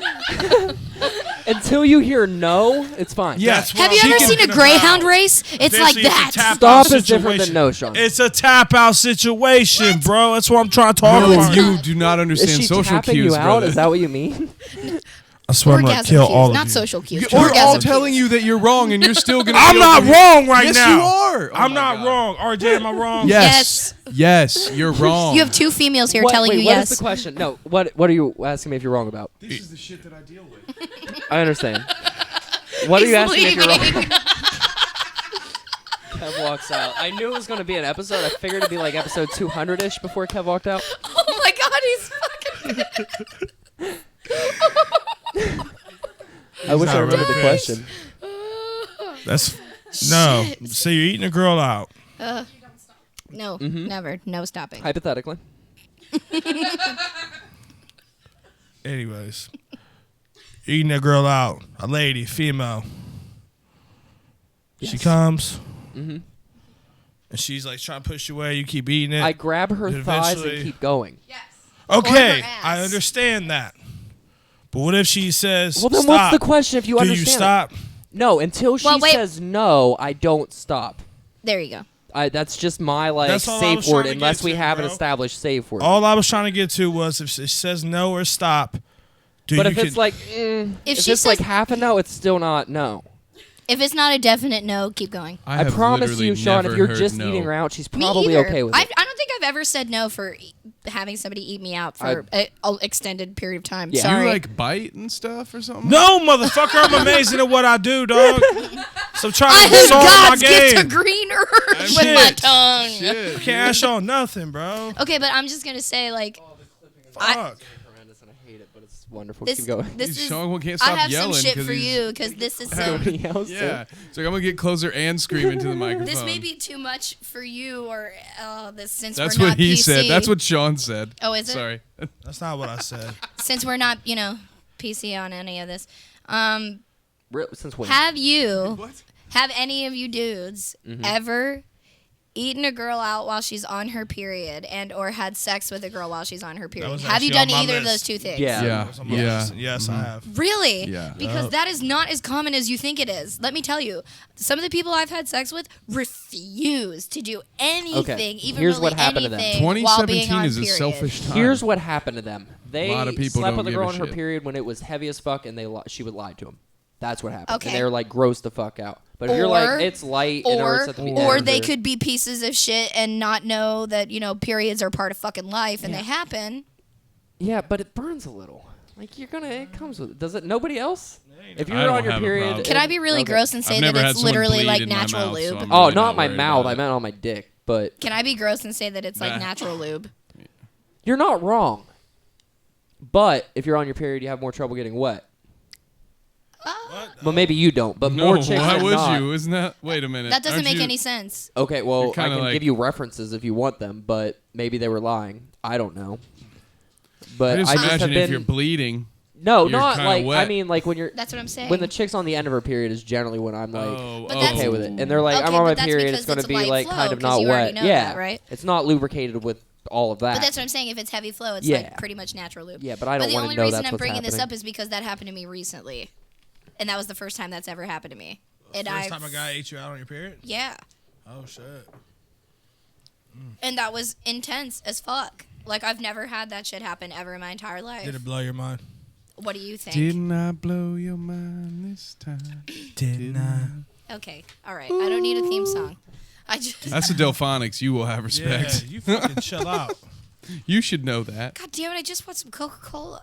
Until you hear no, it's fine. Yeah. That's what Have I'm you ever talking seen a greyhound about. race? It's like Eventually, it's a that. tap Stop out is different than situation. no, Sean. It's a tap out situation, bro. That's what I'm trying to talk No, about. you do not Is understand she social tapping cues, you out? brother. Is that what you mean? I swear I'm gonna Orgasm kill cues, all of not you. social cues. We're all orgasm telling cues. you that you're wrong, and you're still gonna. I'm be not over here. wrong right Yes, now. you are. Oh I'm my not God. wrong. RJ, am I wrong? Yes. Yes, you're wrong. You have two females here What- telling wait, you what yes. is the question? No, what are you asking me if you're wrong about? This is the shit that I deal with. I understand. What are you asking me if you're wrong? leaving. Kev walks out. I knew it was going to be an episode. I figured it'd be like episode 200-ish before Kev walked out. Oh my god, he's fucking. I wish I not remembered the really question. That's no. Shit. So you're eating a girl out. No, Mm-hmm. never. No stopping. Hypothetically. Anyways, eating a girl out. A lady, female. She Yes. comes Mm-hmm. and she's like trying to push you away. You keep eating it. I grab her Eventually- thighs and keep going. Okay, Or her I ass. understand that. But what if she says, Well, then stop? what's the question if you Do understand? you it? stop? No, until she Well, wait. says no, I don't stop. There you go. That's just my That's all I safe was word, trying to unless get we to, have an bro. established safe word. All I was trying to get to was if she says no or stop. But if it's like, if she it's like says- half a no, it's still not no. If it's not a definite no, keep going. I have promise literally you, Sean, if never you're heard just no. eating her out, she's Me probably either. okay with I it. don't think I've ever said no for having somebody eat me out for an extended period of time. Yeah. Sorry. You like bite and stuff or something? no, motherfucker, I'm amazing at what I do, dog. So I'm trying I to have solve my God's gift to game. green earth with Shit. my tongue. Shit. Can't ask y'all nothing, bro. Okay, but I'm just gonna say like Fuck. Horrendous, and I hate it, but it's wonderful. this. Keep going. This is. Sean can't I stop have yelling some shit 'cause for he's- you because this is some. Nobody else. Yeah. So I'm gonna get closer and scream into the microphone. This may be too much for you, or this since That's we're what not he PC. said. That's what Sean said. Oh, is it? Sorry. That's not what I said. Since we're not, PC on any of this. Since when? Have any of you dudes Mm-hmm. ever eaten a girl out while she's on her period and or had sex with a girl while she's on her period? was Have you actually done on my either of those list. two things? Yeah. Yeah. That's on my Yeah. list. Yes, I have. Really? Yeah. Because that is not as common as you think it is. Let me tell you, some of the people I've had sex with refuse to do anything, even Here's really what happened to them. anything while being 2017 on is a period. selfish time. Here's what happened to them. They lot of people slept don't with a give girl a on her shit. period when it was heavy as fuck, and she would lie to him. That's what happened. Okay. And they were like gross the fuck out. But if you're like, it's light, and or it's at the Or end, they could be pieces of shit and not know that, periods are part of fucking life and they happen. Yeah, but it burns a little. Like it comes with it. Does it? Nobody else? If I you're don't on your have a period, problem. Can I be really okay. gross and say I've that never had it's someone literally bleed like in my natural mouth, so lube? I'm Oh, really not my worried mouth. about I it. meant on my dick. But Can I be gross and say that it's like Nah. natural lube? you're not wrong. But if you're on your period, you have more trouble getting wet. Well, maybe you don't, but No, more chicks why than would not. you? Isn't that? Wait a minute. That doesn't Aren't make you- any sense. Okay, well, You're I kinda can like- give you references if you want them, but maybe they were lying. I don't know. I But just I just have imagine been if you're bleeding. no, you're not kinda like I wet. mean like when you're That's what I'm saying. when the chick's on the end of her period is generally when I'm like But that's- okay with it, and they're like Okay, I'm on my but that's period. because It's going it's to be light like flow, kind of 'cause not you already wet. know Yeah, that, right? It's not lubricated with all of that. But that's what I'm saying. If it's heavy flow, it's Yeah. like pretty much natural lube. Yeah, but I don't But the wanna only know reason that's I'm what's bringing this happening. up is because that happened to me recently, and that was the first time that's ever happened to me. And First time a guy ate you out on your period? yeah, Oh shit. and that was intense as fuck. Like I've never had that shit happen ever in my entire life. Did it blow your mind? What do you think? Didn't I blow your mind this time? Didn't I? Okay, all right. I don't need a theme song. That's the Delphonics. You will have respect. Yeah, you fucking chill out. You should know that. God damn it! I just want some Coca-Cola.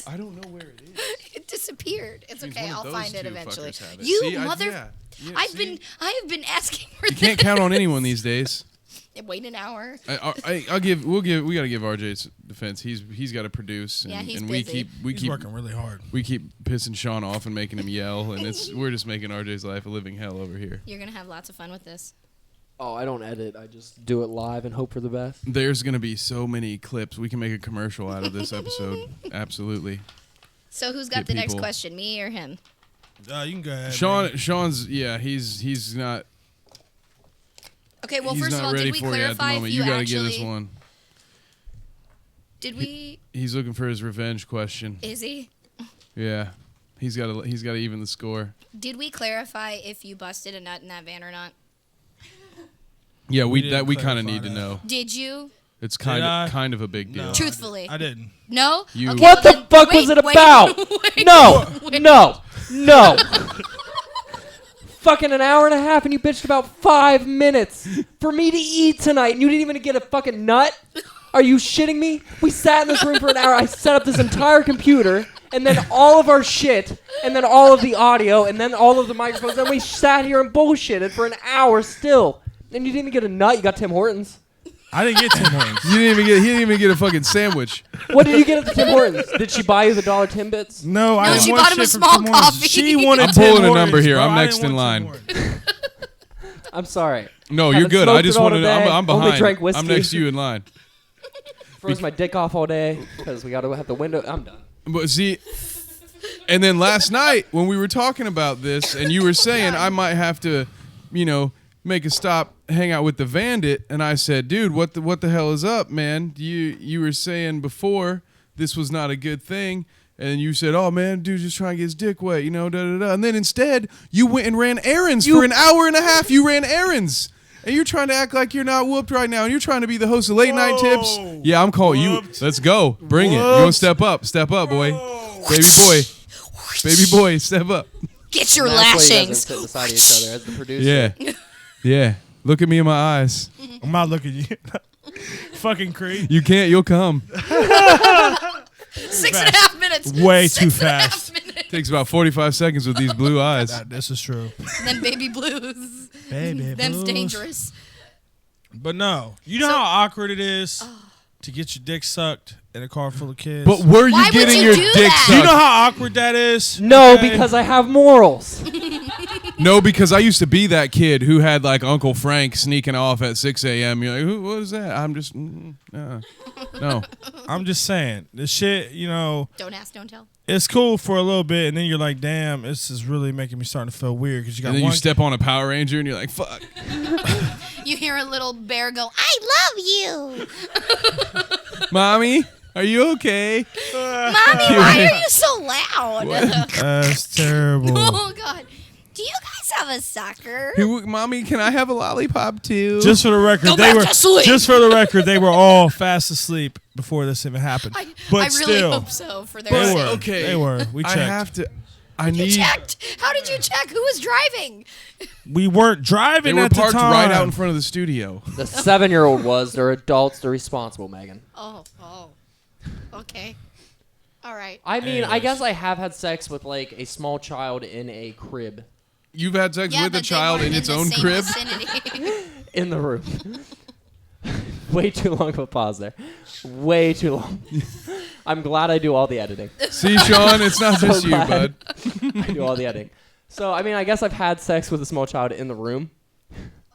I don't know where it is. It disappeared. It's Means okay. one of I'll those find it two eventually. fuckers have it. You See, mother. Yeah, I see? have been asking for You can't count on anyone these days. Wait an hour. We got to give RJ's defense. He's got to produce, and, Yeah, he's and busy. He's working really hard. we keep pissing Sean off and making him yell, and we're just making RJ's life a living hell over here. You're gonna have lots of fun with this. Oh, I don't edit. I just do it live and hope for the best. There's gonna be so many clips. We can make a commercial out of this episode. Absolutely. So who's got Get the next people- question? Me or him? You can go ahead. Sean's he's not. Okay. Well, he's first of not all, ready did we for you at the clarify if moment. you You gotta actually? get this one. Did we? He's looking for his revenge question. Is he? Yeah, he's got to even the score. Did we clarify if you busted a nut in that van or not? Yeah, we didn't kind of clarify need to that. know. Did you? It's Did I? kind of a big deal. No, Truthfully. I didn't. No. You- Okay, What well the then- fuck was wait, it wait, about? wait. No. Fucking an hour and a half, and you bitched about 5 minutes for me to eat tonight, and you didn't even get a fucking nut? Are you shitting me? We sat in this room for an hour. I set up this entire computer, and then all of our shit, and then all of the audio, and then all of the microphones, and we sat here and bullshitted for an hour still. And you didn't even get a nut. You got Tim Hortons. I didn't get Tim Hortons. He didn't even get a fucking sandwich. What did you get at the Tim Hortons? Did she buy you the $1 Timbits? No, I No, didn't she want bought him a shit from small Tim Hortons. coffee. She wanted I'm Tim pulling a Hortons, number here. bro. I'm I next didn't in want line. Tim Hortons. I'm sorry. No, you're Haven't good. I smoked just it all wanted to. today. I'm Only behind. drank whiskey. I'm next to you in line. Froze my dick off all day because we got to have the window. I'm done. But see, and then last night when we were talking about this, and you were saying I might have to, make a stop, hang out with the Vandit, and I said, dude, what the hell is up, man? You were saying before this was not a good thing, and you said, oh man, dude, just trying to get his dick wet, da da da. And then instead, you went and ran errands for an hour and a half. You ran errands. And you're trying to act like you're not whooped right now, and you're trying to be the host of Late Night Tips. Yeah, I'm calling you. Let's go. Bring it. You want to step up? Step up, boy. Baby boy, step up. Get your That's why you guys lashings. are sitting beside each other as the producer. Yeah. Look at me in my eyes. I'm not looking at you. Fucking creep. You can't. You'll come. 6.5 minutes. Way too 6.5 fast. minutes. Takes about 45 seconds with these blue eyes. This is true. Then baby blues. Baby Them's blues. dangerous. But no, you know So- how awkward it is to get your dick sucked in a car full of kids. But were you Why would getting you your do dick that? do you know sucked? how awkward that is? No, Okay? because I have morals. No, because I used to be that kid who had like Uncle Frank sneaking off at 6 a.m. You're like, what is that? I'm just, no. I'm just saying, this shit, Don't ask, don't tell. it's cool for a little bit, and then you're like, damn, this is really making me starting to feel weird because you got And then one. you step on a Power Ranger and you're like, fuck. You hear a little bear go, I love you. Mommy, are you okay? Mommy, why are you so loud? That's terrible. Oh, God. Do you guys have a sucker? Mommy, can I have a lollipop too? Just for the record, Go back to sleep. Just for the record, they were all fast asleep before this even happened. I but really still, hope so for their they sake. were. okay. They were. We checked. I have to. I You need. checked? How did you check? Who was driving? We weren't They driving were at the parked time. right out in front of the studio. The 7-year-old was. They're adults. They're responsible, Megan. Oh. Okay. All right. I mean, I Anyways. guess I have had sex with like a small child in a crib You've had sex Yeah, with but a they child weren't in its the own same crib? vicinity. in the room. Way too long of a pause there. Way too long. I'm glad I do all the editing. See, Sean, it's not So just you, glad. bud. I do all the editing. So, I mean, I guess I've had sex with a small child in the room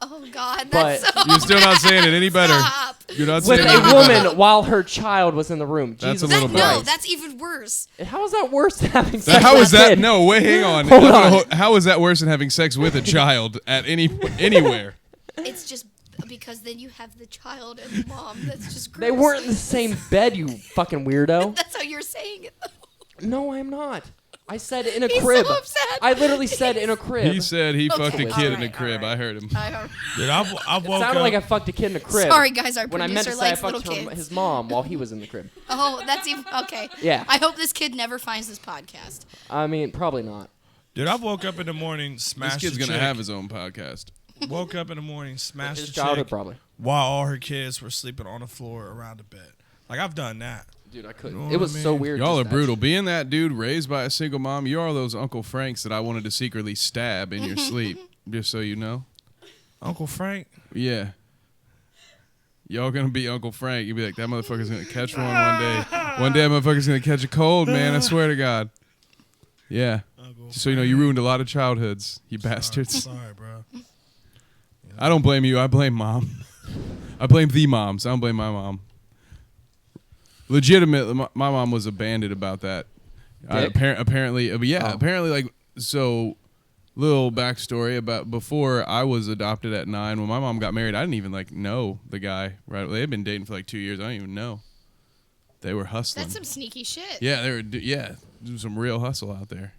Oh, God. But That's so You're still not saying it any better. Stop. You're not with saying it a any better. woman while her child was in the room. That's a Jesus little bit. No, Christ. that's even worse. How is that worse than having sex How with is a that? kid? No, wait, hang on. Hold on. How is that worse than having sex with a child at anywhere? It's just because then you have the child and the mom. That's just gross. They weren't in the same bed, you fucking weirdo. That's how you're saying it, though. No, I'm not. I said in a He's crib. so upset. I literally said in a crib. He said he Okay, fucked a kid in a alright, crib. alright. I heard him. Dude, I It woke sounded up. like I fucked a kid in a crib. Sorry, guys. Our When I meant producer to say I likes little fucked kids. his mom while he was in the crib. Oh, that's even okay. Yeah. I hope this kid never finds this podcast. I mean, probably not. Dude, I woke up in the morning, This smashed kid's a gonna chick. have his own podcast. Woke up in the morning, His smashed the childhood, chick probably. while all her kids were sleeping on the floor around the bed. Like, I've done that. Dude, I couldn't. You know It what was I so mean? weird. Y'all are just brutal. Being that dude raised by a single mom, you are those Uncle Franks that I wanted to secretly stab in your sleep. Just so you know. Uncle Frank? Yeah. Y'all gonna be Uncle Frank. You'll be like, that motherfucker's gonna catch one day. One day that motherfucker's gonna catch a cold, man. I swear to God. Yeah. Uncle Just so you know, you ruined a lot of childhoods, you bastards. Sorry, bro. I don't blame you. I blame mom. I blame the moms. I don't blame my mom. Legitimately, my mom was a bandit about that. Apparently, apparently, like, so, little backstory about before I was adopted at 9, when my mom got married, I didn't even, like, know the guy, right? They had been dating for, like, 2 years. I don't even know. They were hustling. That's some sneaky shit. Yeah, they were, doing some real hustle out there.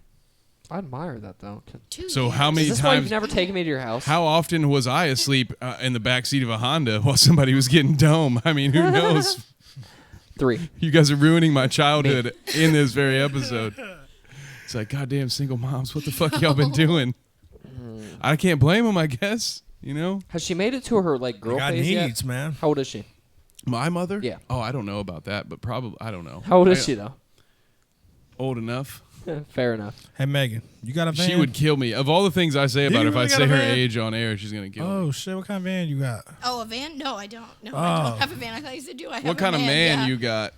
I admire that, though. 2 So years. how many Is this why you've times, never taken me to your house? how often was I asleep in the backseat of a Honda while somebody was getting dome? I mean, who knows? 3. You guys are ruining my childhood in this very episode. It's like, goddamn single moms, what the fuck y'all been doing? I can't blame them, I guess. You know? Has she made it to her, like, girl I got phase needs, yet? man. How old is she? My mother? Yeah. Oh, I don't know about that, but probably, I don't know. How old is she, though? Old enough. Fair enough. Hey, Megan, you got a van? She would kill me. Of all the things I say about her, if I really got say a her van? age on air, she's going to kill me. Oh, shit. What kind of van you got? Oh, a van? No, I don't. No, I Oh. don't have a van. I thought you said, do I have What kind a of van? man Yeah. you got?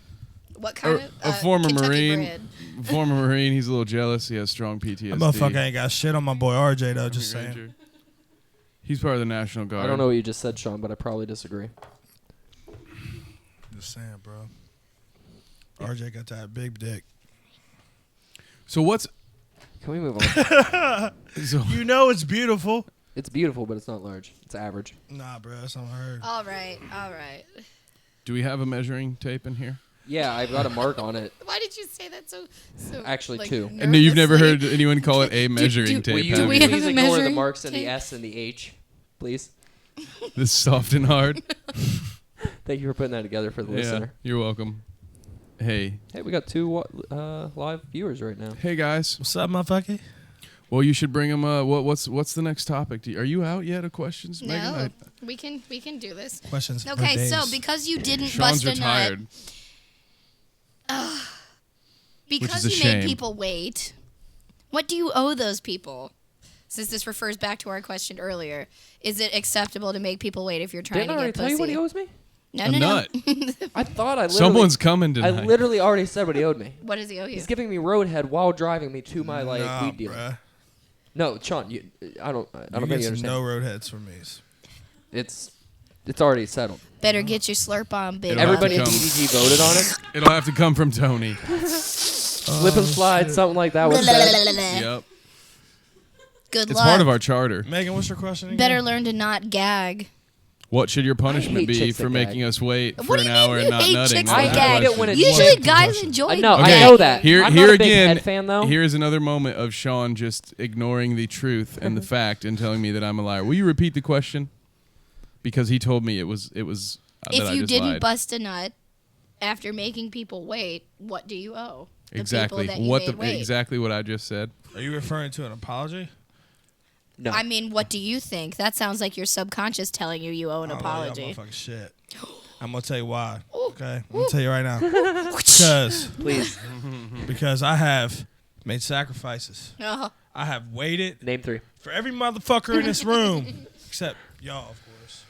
What kind of? A former Kentucky Marine. bred. Former Marine. He's a little jealous. He has strong PTSD. That motherfucker ain't got shit on my boy RJ, though. Just saying. Ranger. He's part of the National Guard. I don't know what you just said, Sean, but I probably disagree. Just saying, bro. RJ got that big dick. So what's... Can we move on? So, You know it's beautiful. It's beautiful, but it's not large. It's average. Nah, bro. That's not heard. All right, all right. do we have a measuring tape in here? Yeah, I've got a mark on it. Why did you say that so? Actually, like, 2. And you've never nervously? heard anyone call it a measuring do tape, Will you have we you? have please a ignore the measuring marks and the tape? S and the H, please? This is soft and hard. Thank you for putting that together for the Yeah, listener. you're welcome. Hey. Hey, we got 2 live viewers right now. Hey, guys. What's up, motherfucker? Well, you should bring them. What's the next topic? Are you out yet of questions, Megan? No, we can do this. Questions. for Okay, so days. because you didn't Sean's bust a retired. nut, Which because is a you shame. made people wait, what do you owe those people? Since this refers back to our question earlier, is it acceptable to make people wait if you're trying Didn't I to already get tell you what he pussy? owes me? No, A no, nut. no. I thought I literally... Someone's coming I tonight. literally already said what he owed me. What does he owe you? He's giving me roadhead while driving me to my Nah, weed dealer. bruh. No, Sean, I don't You think you get some understand. no roadheads from me. It's already settled. Better get your slurp on, big. It'll Everybody at come. DDG voted on it. It'll have to come from Tony. Slip and slide, something like that was said. Yep. Good It's luck. part of our charter. Megan, what's your question again? Better learn to not gag. What should your punishment hate be chicks for that making gag. us wait for What do an you hour mean and you not hate nutting? chicks That's that the gag? question. When it's- Usually, What's the guys question? enjoy. No, I Okay. know that. Here I'm not a big again. Ed fan, though. Here is another moment of Sean just ignoring the truth and the fact and telling me that I'm a liar. Will you repeat the question? Because he told me it was that If I you just didn't lied. bust a nut after making people wait, what do you owe? The Exactly. people that you What made wait. exactly what I just said. Are you referring to an apology? No. I mean, what do you think? That sounds like your subconscious telling you owe an I don't know, apology. y'all motherfucking shit. I'm gonna tell you why. Okay, I'm gonna tell you right now. because Please, because I have made sacrifices. Oh, I have waited name 3. for every motherfucker in this room, except y'all, of course,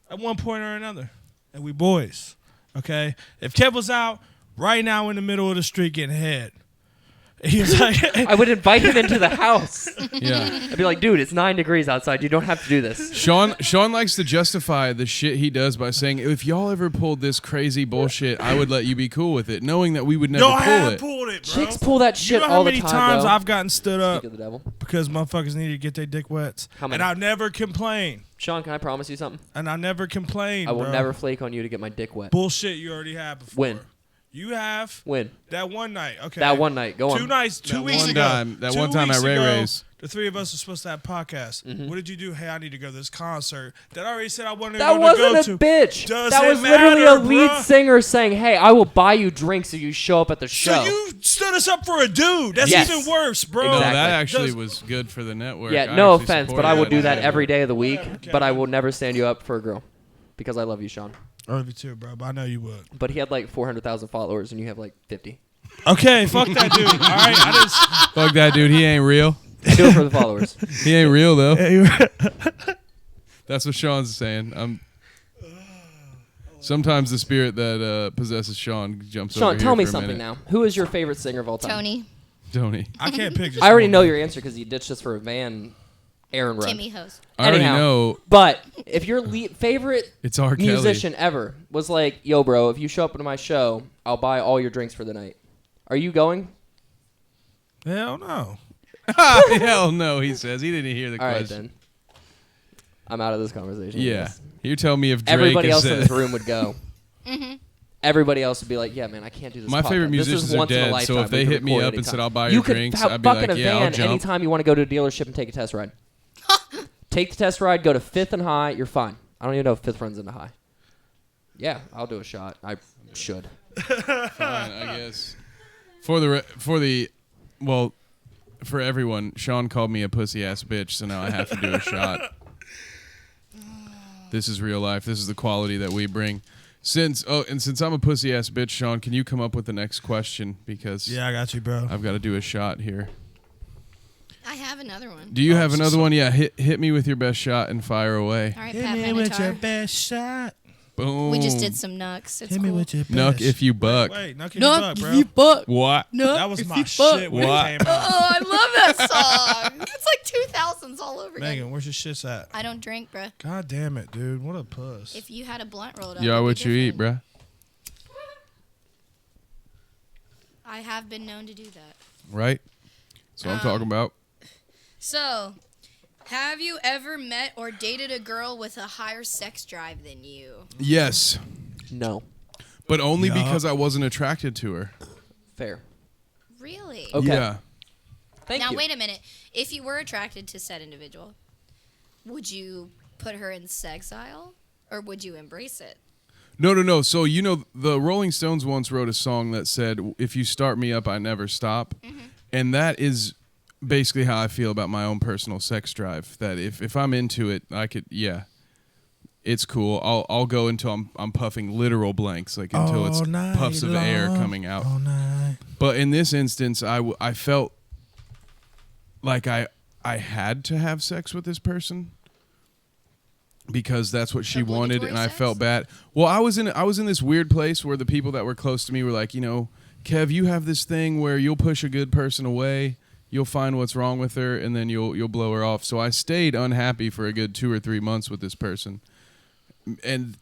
at one point or another. And we boys, okay? If Kev was out right now in the middle of the street getting head, he was like, I would invite him into the house. Yeah. I'd be like, dude, it's 9 degrees outside. You don't have to do this. Sean likes to justify the shit he does by saying, if y'all ever pulled this crazy bullshit, I would let you be cool with it, knowing that we would never yo, I pull have it. pulled it, bro. Chicks pull that You shit know how all the many time, times though. I've gotten stood up Speak of the devil. because motherfuckers needed to get their dick wet, How many? and I never complain. Sean, can I promise you something? And I never complain. I will bro. never flake on you to get my dick wet. Bullshit you already had before. When? You have When? that one night. Okay. That one night. Go on. 2 nights, 2 That weeks one ago. time- that 2 one time weeks at Ray ago, Ray's. The three of us were supposed to have podcasts. Mm-hmm. What did you do? Hey, I need to go to this concert that I already said I wanted That to wasn't go a to. bitch. Doesn't That was literally matter, a lead bruh. singer saying, "Hey, I will buy you drinks if you show up at the show." So you stood us up for a dude. That's Yes. even worse, bro. No, Exactly. that actually Does- was good for the network. Yeah, I no actually offense, but supported I will do that man. every day of the week. Okay. But I will never stand you up for a girl because I love you, Sean. I love you too, bro. But I know you would. But he had like 400,000 followers, and you have like 50. Okay, fuck that dude. All right, I just. Fuck that dude. He ain't real. Do it for the followers. He ain't real though. That's what Sean's saying. Sometimes the spirit that possesses Sean jumps over Sean, here tell me for a something minute. now. Who is your favorite singer of all time? Tony, Tony. I can't pick. Just I already one. know your answer because you ditched us for a Van Aaron run. Timmy Hose. I already Anyhow. know But if your favorite it's R. Kelly. musician ever was like, "Yo, bro, if you show up to my show, I'll buy all your drinks for the night." Are you going? Hell no. Hell no, he says. He didn't hear the All right, question. then. I'm out of this conversation. I Yeah. guess. You're telling me if Drake Everybody is else in said- this room would go. Everybody else would be like, "Yeah, man, I can't do this." My podcast. favorite This is musicians are once in a dead, so lifetime. if they We can hit me record up and anytime." said, "I'll buy you your could drinks," have I'd be fucking like, a "Yeah, I'll van jump." anytime you want to go to a dealership and take a test ride. Take the test ride, go to 5th and High, you're fine. I don't even know if 5th runs into High. Yeah, I'll do a shot. I should. Fine, I guess. For everyone, Sean called me a pussy ass bitch, so now I have to do a shot. This is real life. This is the quality that we bring. Since I'm a pussy ass bitch, Sean, can you come up with the next question? Because Yeah, I got you, bro. I've got to do a shot here. I have another one. Do you have another one? Yeah, hit me with your best shot and fire away. All right, Hit Pat me with your Benatar. best shot. Boom. We just did some nucks. It's Hit me cool. with your best. Nuck if you buck. Wait, Nuck if you buck, bro. buck. What? That was my shit when What? it came out. Oh, I love that song. It's like 2000s all over again. Megan, where's your shits at? I don't drink, bruh. God damn it, dude. What a puss. If you had a blunt rolled up, You are it'd be what you eat, different. bruh. I have been known to do that. Right? That's what I'm talking about. So, have you ever met or dated a girl with a higher sex drive than you? Yes, No. but only Yeah. because I wasn't attracted to her. Fair. Really? Okay. Yeah. Thank Now, you. wait a minute. If you were attracted to said individual, would you put her in sexile or would you embrace it? No. So, the Rolling Stones once wrote a song that said, "If you start me up, I never stop." And that is basically how I feel about my own personal sex drive. That if I'm into it, I could, it's cool. I'll go until I'm puffing literal blanks, like until it's All night puffs of air long, coming out. all night. But in this instance, I felt like I had to have sex with this person because that's what she wanted, Obligatory and I sex? felt bad. Well, I was in this weird place where the people that were close to me were like, Kev, you have this thing where you'll push a good person away, you'll find what's wrong with her, and then you'll blow her off. So I stayed unhappy for a good 2 or 3 months with this person, and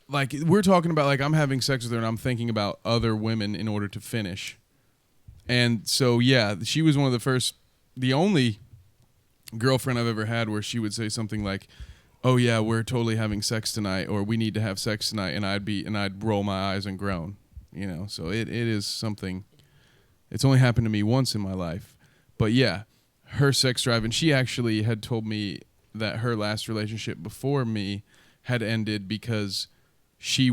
like we're talking about, like I'm having sex with her and I'm thinking about other women in order to finish. And so yeah, she was one of the only girlfriend I've ever had where she would say something like, "Oh yeah, we're totally having sex tonight," or "We need to have sex tonight," and I'd roll my eyes and groan. So it is something. It's only happened to me once in my life, but yeah, her sex drive, and she actually had told me that her last relationship before me had ended because he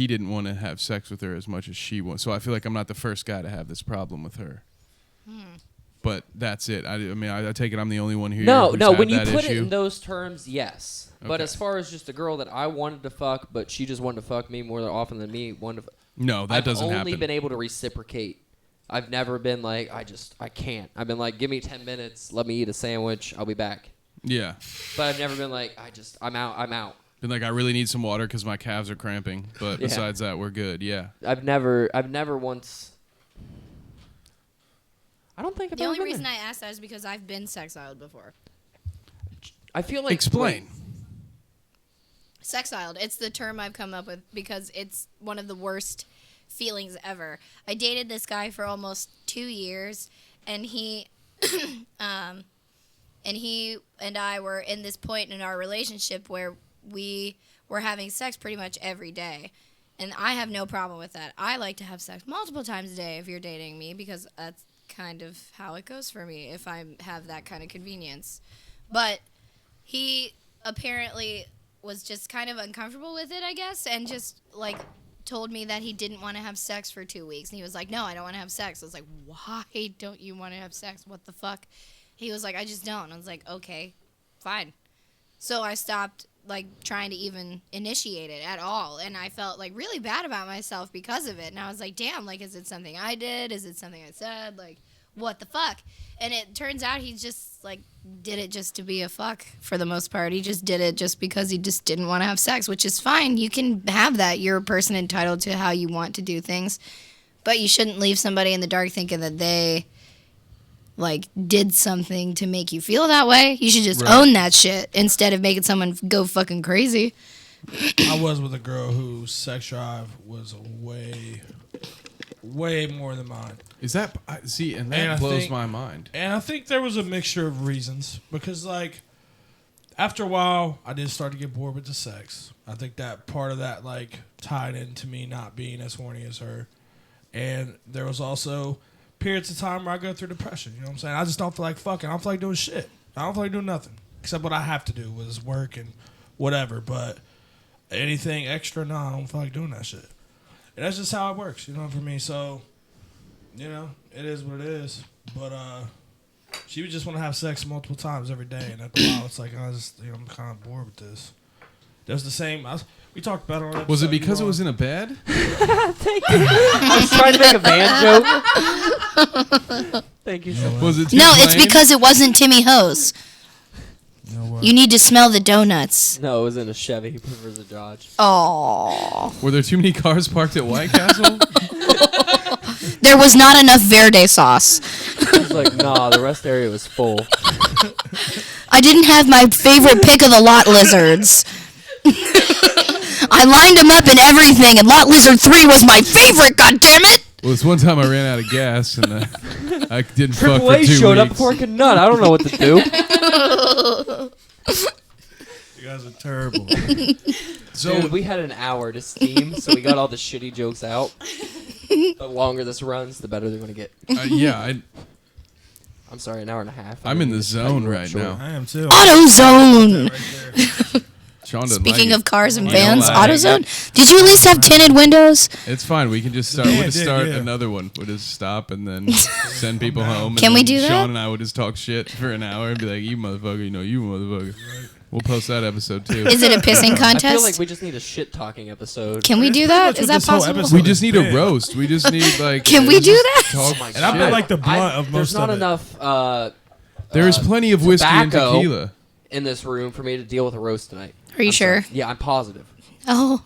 didn't want to have sex with her as much as she was. So I feel like I'm not the first guy to have this problem with her. But that's it. I take it I'm the only one here. No, who's no. had When you that put it issue. in those terms, yes. But Okay. as far as just a girl that I wanted to fuck, but she just wanted to fuck me more often than me wanted to No, that doesn't I've only happen. been able to reciprocate. I've never been like, I can't. I've been like, give me 10 minutes, let me eat a sandwich, I'll be back. Yeah. But I've never been like, I'm out. Been like, I really need some water because my calves are cramping. But Yeah. besides that, we're good. Yeah. I've never once. I don't think I've The ever only been reason there. I asked that is because I've been sexiled before. I feel like Explain. Sexiled. It's the term I've come up with because it's one of the worst feelings ever. I dated this guy for almost 2 years, and he and I were in this point in our relationship where we were having sex pretty much every day. And I have no problem with that. I like to have sex multiple times a day if you're dating me because that's kind of how it goes for me if I have that kind of convenience. But he apparently was just kind of uncomfortable with it, I guess, and just like told me that he didn't want to have sex for 2 weeks. And he was like, no, I don't want to have sex. I was like, why don't you want to have sex? What the fuck? He was like, I just don't. I was like, okay, fine. So I stopped like trying to even initiate it at all, and I felt like really bad about myself because of it. And I was like, damn, like, is it something I did? Is it something I said? Like, what the fuck? And it turns out he just like did it just to be a fuck for the most part. He just did it just because he just didn't want to have sex, which is fine. You can have that. You're a person entitled to how you want to do things, but you shouldn't leave somebody in the dark thinking that they like did something to make you feel that way. You should just own that shit instead of making someone go fucking crazy. I was with a girl whose sex drive was way more than mine. Is that see? And that blows my mind. And I think there was a mixture of reasons because, like, after a while, I did start to get bored with the sex. I think that part of that like tied into me not being as horny as her, and there was also periods of time where I go through depression. You know what I'm saying? I just don't feel like fucking. I don't feel like doing shit. I don't feel like doing nothing except what I have to do was work and whatever. But anything extra, no, I don't feel like doing that shit. And that's just how it works, you know, for me. So, you know, it is what it is. But she would just want to have sex multiple times every day, and after a while, it's like I'm kind of bored with this. There's the same. We talked about it on episode. Was it because it was in a bed? Thank you. I was trying to make a van joke. Thank you so much. Was it too No, it's plain? because it wasn't Timmy Hose. You know what? You need to smell the donuts. No, it was in a Chevy. He prefers a Dodge. Oh. Were there too many cars parked at White Castle? There was not enough Verde sauce. He's like, nah, the rest area was full. I didn't have my favorite pick of the lot lizards. I lined them up and everything, and lot lizard 3 was my favorite, goddammit! Well, this one time I ran out of gas and I didn't fuck for 2 AAA weeks. showed up before I could nut. I don't know what to do. You guys are terrible. So Dude, we had an hour to steam, so we got all the shitty jokes out. The longer this runs, the better they're going to get. yeah, I'm sorry, an hour and a half. I'm in the zone right now. I am too. AutoZone! Right there. Sean doesn't Speaking like of cars and I don't vans, like it. AutoZone? Did you at least have tinted windows? It's fine. We can just start. Yeah, We'll just yeah, start yeah. another one. We'll just stop and then send people home. Can and we then do that? Sean and I would just talk shit for an hour and be like, "You motherfucker, you motherfucker." We'll post that episode too. Is it a pissing I contest? feel like we just need a shit talking episode. Can we do that? Is that possible? We just need a roast. We just need like. Can we do that? Talk Oh my And I've been shit. like the blunt of most There's not of it. enough There is plenty of whiskey and tobacco. tequila. in this room for me to deal with a roast tonight. Are you I'm sure? sorry. Yeah, I'm positive. Oh.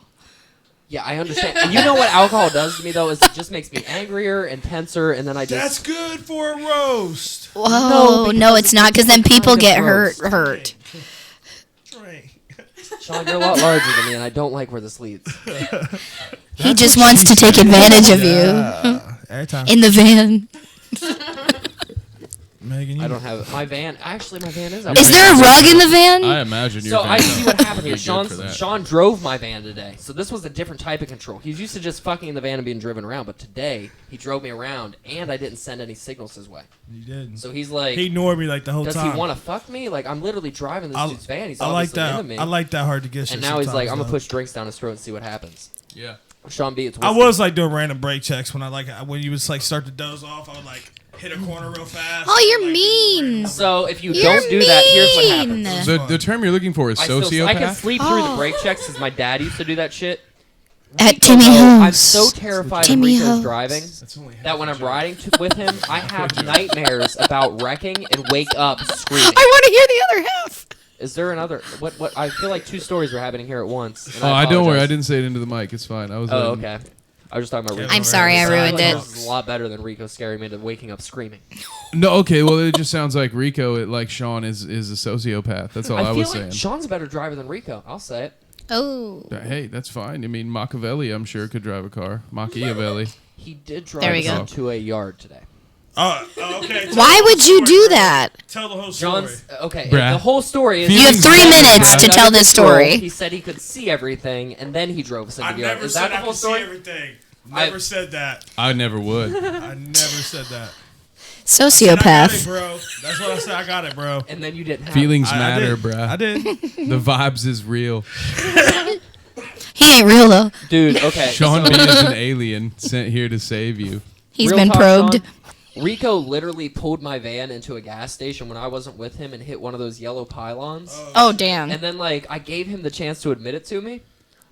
Yeah, I understand. And you know what alcohol does to me, though, is it just makes me angrier and tenser, and then I That's just... good for a roast. Whoa, because no, it's not, because then it's people kind of get gross. hurt. Drink. Sean, you're a lot larger than me, and I don't like where this leads. He just wants to take advantage of you Every time. in the van. Megan, I don't have... My van... Actually, my van is out. Is there a rug in the I van? imagine you're. So I see what happened here. Good for that. Sean drove my van today. So this was a different type of control. He's used to just fucking in the van and being driven around. But today, he drove me around, and I didn't send any signals his way. You didn't. So he's like... He ignored me like the whole Does time. he want to fuck me? Like, I'm literally driving this dude's van. He's I like obviously that. into me. I like that hard to get shit. And now he's like, I'm sometimes, going to though. push drinks down his throat and see what happens. Yeah. Sean B, it's I whiskey. was like doing random brake checks when when you would like start to doze off. I would like hit a corner real fast. Oh, you're like, mean. So if you You're don't do that, here's what mean. happens. The term you're looking for is I sociopath. can sleep through Oh. the brake checks because my dad used to do that shit. At Rico, Timmy though, I'm Ho's. so terrified of Timmy Rico's Ho's. driving That's only half that when a I'm joke. riding with him, I have nightmares about wrecking and wake up screaming. I want to hear the other half. Is there another? What? I feel like two stories were happening here at once. And Oh, I don't worry. I apologize. didn't say it into the mic. It's fine. I was. Oh, letting- okay. I was just talking about Rico. I'm sorry, I ruined it. This is a lot better than Rico scaring me into waking up screaming. No, okay. Well, it just sounds like Rico, like Sean, is a sociopath. That's all I, feel was like saying. Sean's a better driver than Rico. I'll say it. Oh. Hey, that's fine. I mean, Machiavelli, I'm sure, could drive a car. Machiavelli. He did There we drive go. us to a yard today. Okay. Why would you do that? Tell the whole story. John's okay. Bruh. The whole story is You have 3 minutes to tell this story. He said he could see everything, and then he drove us into I the yard. never Is said that the I whole could see story? everything. Never said that. I never would. I never said that. Sociopath. I got it, bro. That's what I said. I got it, bro. And then you didn't have Feelings I matter, did. bruh. I did. The vibes is real. He ain't real though. Dude, okay. Sean so- B is an alien sent here to save you. He's Real been talk, probed. Sean, Rico literally pulled my van into a gas station when I wasn't with him and hit one of those yellow pylons. Oh damn. And then, like, I gave him the chance to admit it to me.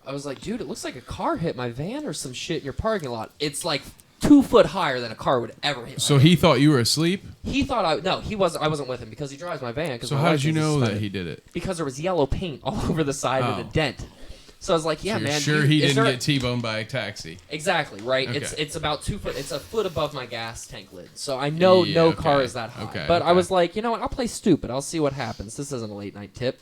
I was like, dude, it looks like a car hit my van or some shit in your parking lot. It's like 2 foot higher than a car would ever hit. So my he van. thought you were asleep? He thought he wasn't. I wasn't with him because he drives my van. So how did you know that he did it? Because there was yellow paint all over the side and a Oh. dent. So I was like, yeah, So you're man. sure dude, he is didn't there- get T-boned by a taxi? Exactly, right? Okay. It's about 2 foot. It's a foot above my gas tank lid. So I know no car okay. is that high. Okay, but I okay. was like, you know what? I'll play stupid. I'll see what happens. This isn't a late night tip.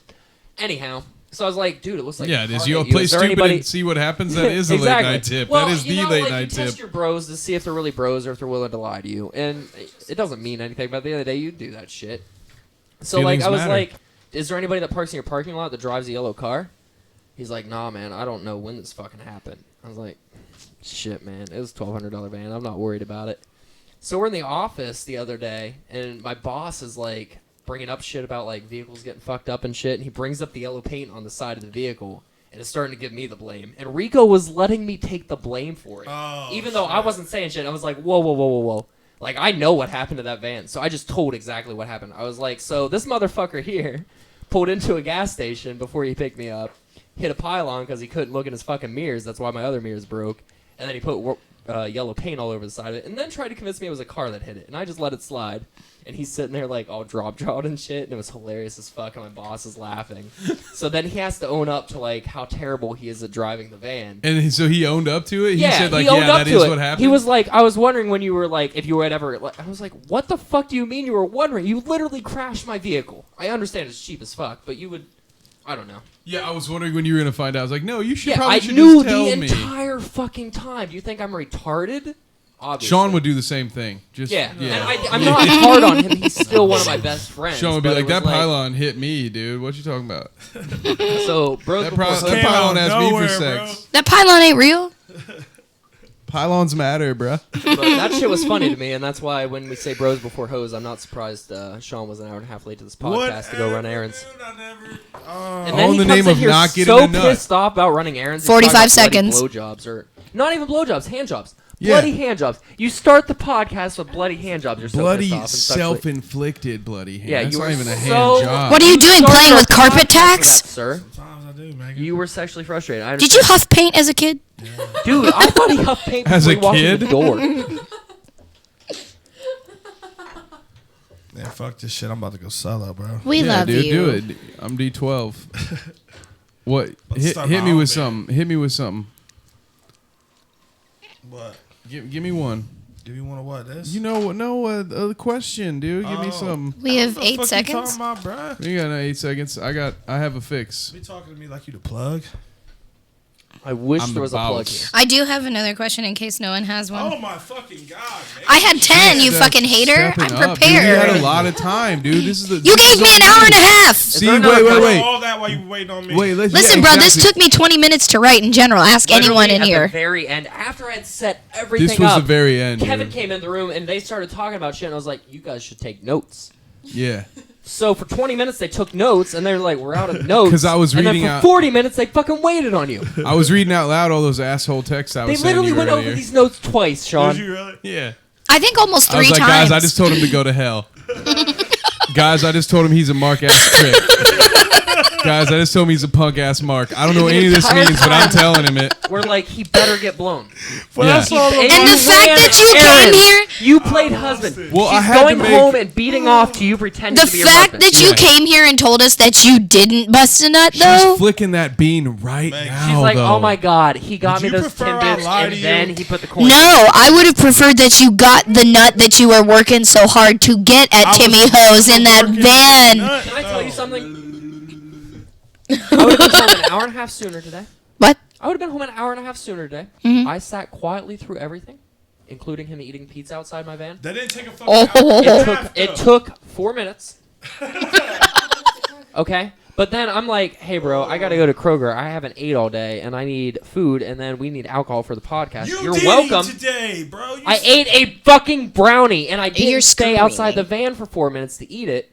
Anyhow, so I was like, dude, it looks like Yeah, a it car is. You'll hit you. play Is there stupid anybody- and see what happens. That is a Exactly. late night tip. Well, that is you the know, late like, night you tip. test your bros to see if they're really bros or if they're willing to lie to you, and it doesn't mean anything. But at the end of the day, you do that shit. So Feelings like, I was matter. like, is there anybody that parks in your parking lot that drives a yellow car? He's like, nah, man, I don't know when this fucking happened. I was like, shit, man, it was $1,200 van. I'm not worried about it. So we're in the office the other day, and my boss is like bringing up shit about like vehicles getting fucked up and shit, and he brings up the yellow paint on the side of the vehicle, and it's starting to give me the blame. And Rico was letting me take the blame for it, even though I wasn't saying shit. I was like, whoa, whoa, whoa, whoa, whoa. Like, I know what happened to that van, so I just told exactly what happened. I was like, so this motherfucker here pulled into a gas station before he picked me up, hit a pylon because he couldn't look in his fucking mirrors. That's why my other mirrors broke. And then he put yellow paint all over the side of it, and then tried to convince me it was a car that hit it. And I just let it slide. And he's sitting there like all drop-jawed and shit, and it was hilarious as fuck, and my boss is laughing. So then he has to own up to like how terrible he is at driving the van. And so he owned up to it? Yeah, he said, like, he owned yeah, up that to is it. what happened? He was like, I was wondering when you were like, if you would ever, like, I was like, what the fuck do you mean you were wondering? You literally crashed my vehicle. I understand it's cheap as fuck, but you would, I don't know. Yeah, I was wondering when you were going to find out. I was like, no, you should Yeah, probably I should knew just tell the me. entire fucking time. Do you think I'm retarded? Obviously. Sean would do the same thing. Just Yeah, and I'm not hard on him. He's still one of my best friends. Sean would be but like, it that was pylon hit me, dude. What you talking about? So, bros, That, before that hoes- pylon out asked me nowhere, for sex. That pylon ain't real. Pylons matter, bruh. but that shit was funny to me, and that's why when we say bros before hoes, I'm not surprised Sean was an hour and a half late to this podcast to go run errands. Dude, I never. And All then in he the comes name in of here not getting so a nut. pissed off about running errands. He's 45 talking about bloody seconds. Blowjobs or not even blowjobs, hand jobs. Yeah. Bloody hand jobs. You start the podcast with bloody hand jobs. You're so Bloody pissed off and sexually- self-inflicted bloody hand. Yeah, That's you not were even a so- hand job. What are you doing? started Playing our with carpet podcast tacks? for that, sir. Sometimes I do, Megan. You were sexually frustrated. I Did you understand. huff paint as a kid? Dude, I thought he huffed paint As before a he walked kid? in the door. Yeah, fuck this shit. I'm about to go solo, bro. We yeah, love dude, you. do it. I'm D12. What? Let's Hit start me my with own something. Hit me with something. What? Give me one. Give you one of what? This? You know what? No, a question, dude. Give me Oh. some. We have What the 8 fuck seconds. You talking about, bruh? You got 8 seconds. I have a fix. Be talking to me like you the plug. I wish I'm there the was a plug boss. here. I do have another question in case no one has one. Oh my fucking god, man. I had 10, you fucking hater. Stepping I'm up, dude. We had prepared. a lot of time, dude. This is the. You this gave is me all an hour and a you. half. See, there wait, another wait, question? wait. All that while you waiting on me. Wait, let's. Listen, yeah, bro, this exactly. took me 20 minutes to write in general. Ask anyone in Literally here. At the very end, after I had set everything This was up, the very end. Kevin dude. came in the room and they started talking about shit, and I was like, you guys should take notes. Yeah. So for 20 minutes they took notes, and they're like, we're out of notes. 'Cause I was and reading then for out- 40 minutes they fucking waited on you. I was reading out loud all those asshole texts I They was sending literally you went earlier. over these notes twice, Sean. Did you really? Yeah. I think almost I was 3 like, times. guys, I just told him to go to hell. Guys, I just told him he's a mark ass trick. Guys, I just told him he's a punk ass mark. I don't know what any of this entire means, but I'm time. telling him it. We're like, he better get blown. Well, Yeah. that's all And And you the fact ran that you errands. came here, You played husband. Well, She's I had to going make- home and beating off to you pretending the to be your fact husband. that you Yeah. came here and told us that you didn't bust a nut, She's though. flicking that bean right Meg, now, She's like, though. oh my god, he got Would me you those prefer I Timbits, lie and to then you? he put the coin. No, I would have preferred that you got the nut that you were working so hard to get at I was Timmy Ho's in that working van. nut, Can I tell you though. something? I would have been home an hour and a half sooner today. What? I would have been home an hour and a half sooner today. Mhm. I sat quietly through everything. including him eating pizza outside my van. That didn't take a fucking hour. It took 4 minutes. Okay? But then I'm like, hey, bro, I got to go to Kroger. I haven't ate all day, and I need food, and then we need alcohol for the podcast. You're did welcome. Eat today, bro. I ate a fucking brownie, and I didn't You're stay screaming. outside the van for 4 minutes to eat it.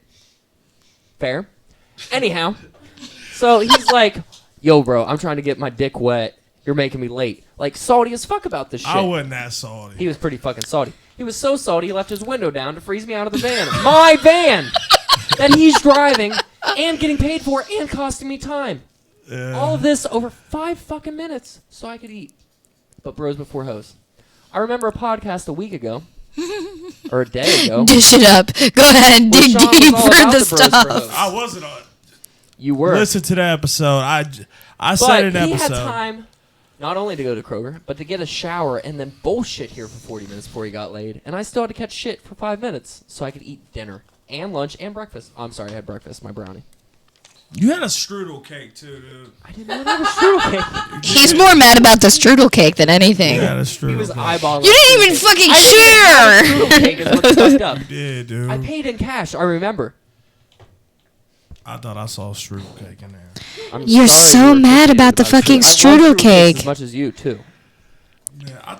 Fair. Anyhow, so he's like, yo, bro, I'm trying to get my dick wet. You're making me late. Like, salty as fuck about this shit. I wasn't that salty. He was pretty fucking salty. He was so salty, he left his window down to freeze me out of the van. My van! That he's driving and getting paid for and costing me time. All of this over 5 fucking minutes so I could eat. But bros before hoes. I remember a podcast a week ago. Or a day ago. Dish it up. Go ahead and where dig Shawn was deep all for about the the bros for stuff. hoes. I wasn't on. You were. Listen to that episode. I but said an he episode. had time not only to go to Kroger, but to get a shower and then bullshit here for 40 minutes before he got laid. And I still had to catch shit for 5 minutes so I could eat dinner and lunch and breakfast. Oh, I'm sorry, I had breakfast, my brownie. You had a strudel cake too, dude. I did not have a strudel cake. He's more mad about the strudel cake than anything. You had a strudel He was cake. eyeballing. You didn't even fucking share. share. Strudel cake is what's fucked up. You did, dude. I paid in cash. I remember. I thought I saw a strudel cake in there. I'm You're sorry so you were mad confused about the fucking strudel. I love strudel cakes cake. as much as you too. Yeah,